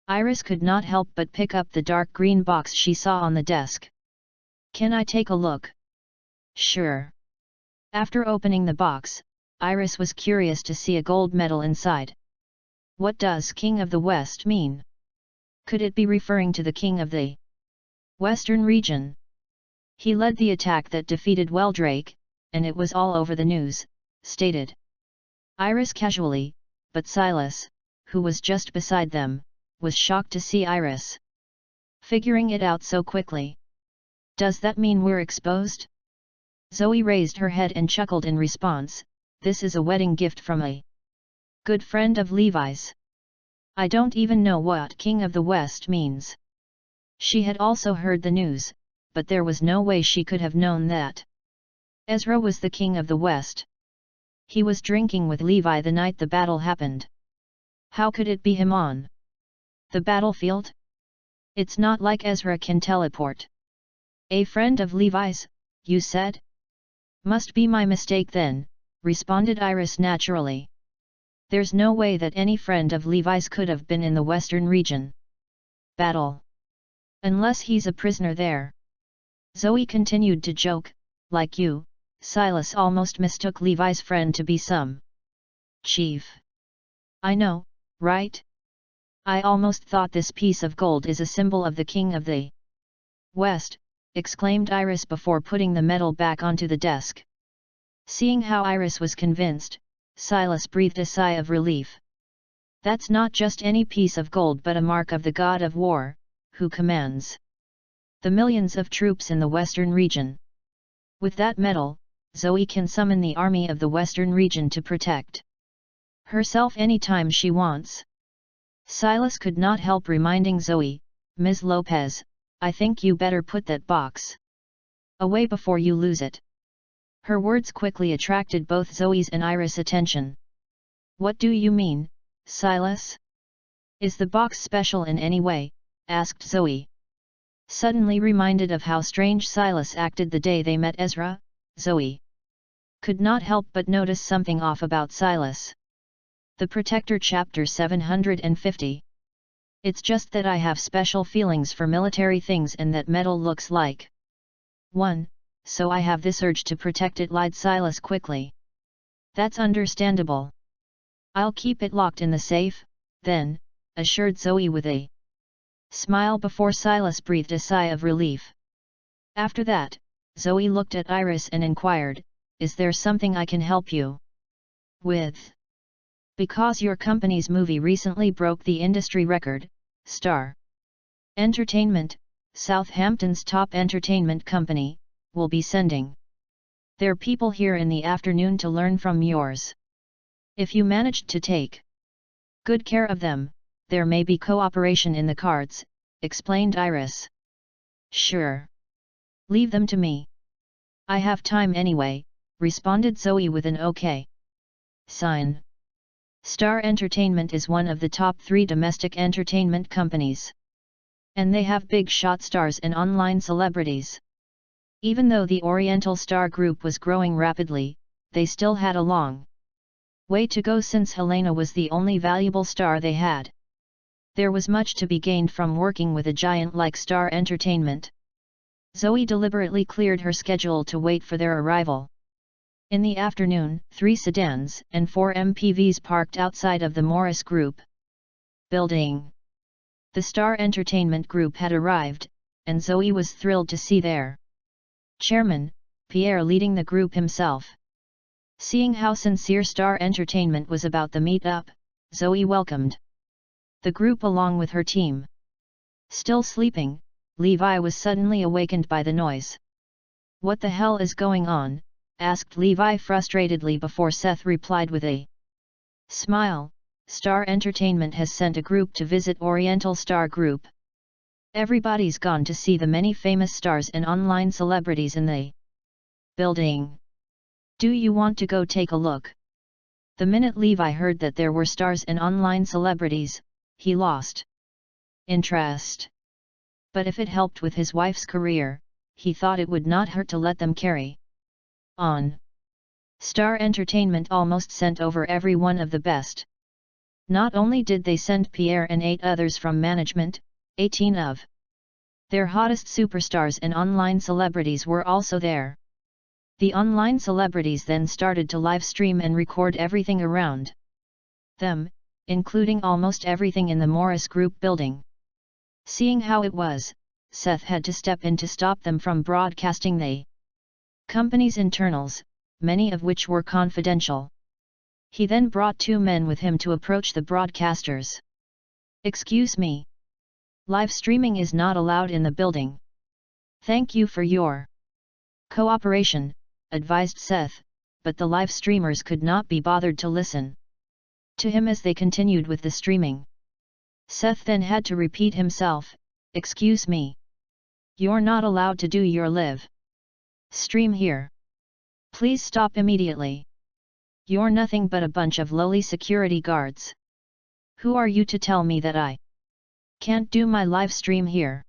Iris could not help but pick up the dark green box she saw on the desk. Can I take a look? Sure. After opening the box, Iris was curious to see a gold medal inside. What does King of the West mean? Could it be referring to the King of the Western region? He led the attack that defeated Weldrake, and it was all over the news, stated Iris casually, but Silas, who was just beside them, was shocked to see Iris figuring it out so quickly. Does that mean we're exposed? Zoe raised her head and chuckled in response. This is a wedding gift from a good friend of Levi's. I don't even know what King of the West means. She had also heard the news, but there was no way she could have known that Ezra was the King of the West. He was drinking with Levi the night the battle happened. How could it be him on the battlefield? It's not like Ezra can teleport. A friend of Levi's, you said? Must be my mistake then, responded Iris naturally. There's no way that any friend of Levi's could have been in the Western region battle. Unless he's a prisoner there. Zoe continued to joke, like you, Silas almost mistook Levi's friend to be some chief. I know, right? I almost thought this piece of gold is a symbol of the King of the West, exclaimed Iris before putting the medal back onto the desk. Seeing how Iris was convinced, Silas breathed a sigh of relief. That's not just any piece of gold but a mark of the god of war, who commands the millions of troops in the Western region. With that medal, Zoe can summon the army of the Western region to protect herself anytime she wants. Silas could not help reminding Zoe, Ms. Lopez, I think you better put that box away before you lose it. Her words quickly attracted both Zoe's and Iris' attention. What do you mean, Silas? Is the box special in any way? Asked Zoe. Suddenly reminded of how strange Silas acted the day they met Ezra, Zoe could not help but notice something off about Silas. The Protector Chapter 750. It's just that I have special feelings for military things and that medal looks like one, so I have this urge to protect it, lied Silas quickly. That's understandable. I'll keep it locked in the safe, then, assured Zoe with a smile before Silas breathed a sigh of relief. After that, Zoe looked at Iris and inquired, is there something I can help you with? Because your company's movie recently broke the industry record, Star Entertainment, Southampton's top entertainment company, will be sending their people here in the afternoon to learn from yours. If you managed to take good care of them, there may be cooperation in the cards, explained Iris. Sure. Leave them to me. I have time anyway, responded Zoe with an okay sign. Star Entertainment is one of the top 3 domestic entertainment companies. And they have big shot stars and online celebrities. Even though the Oriental Star Group was growing rapidly, they still had a long way to go since Helena was the only valuable star they had. There was much to be gained from working with a giant like Star Entertainment. Zoe deliberately cleared her schedule to wait for their arrival. In the afternoon, 3 sedans and 4 MPVs parked outside of the Morris Group building. The Star Entertainment Group had arrived, and Zoe was thrilled to see their chairman, Pierre, leading the group himself. Seeing how sincere Star Entertainment was about the meet-up, Zoe welcomed the group along with her team. Still sleeping, Levi was suddenly awakened by the noise. "What the hell is going on?" asked Levi frustratedly before Seth replied with a smile. "Star Entertainment has sent a group to visit Oriental Star Group. Everybody's gone to see the many famous stars and online celebrities in the building. Do you want to go take a look?" The minute Levi heard that there were stars and online celebrities, he lost interest. But if it helped with his wife's career, he thought it would not hurt to let them carry on. Star Entertainment almost sent over every one of the best. Not only did they send Pierre and 8 others from management, 18 of their hottest superstars and online celebrities were also there. The online celebrities then started to live stream and record everything around them, including almost everything in the Morris Group building. Seeing how it was, Seth had to step in to stop them from broadcasting the company's internals, many of which were confidential. He then brought 2 men with him to approach the broadcasters. "Excuse me. Live streaming is not allowed in the building. Thank you for your cooperation," advised Seth, but the live streamers could not be bothered to listen to him as they continued with the streaming. Seth then had to repeat himself, "Excuse me. You're not allowed to do your live stream here. Please stop immediately. You're nothing but a bunch of lowly security guards. Who are you to tell me that I can't do my live stream here?"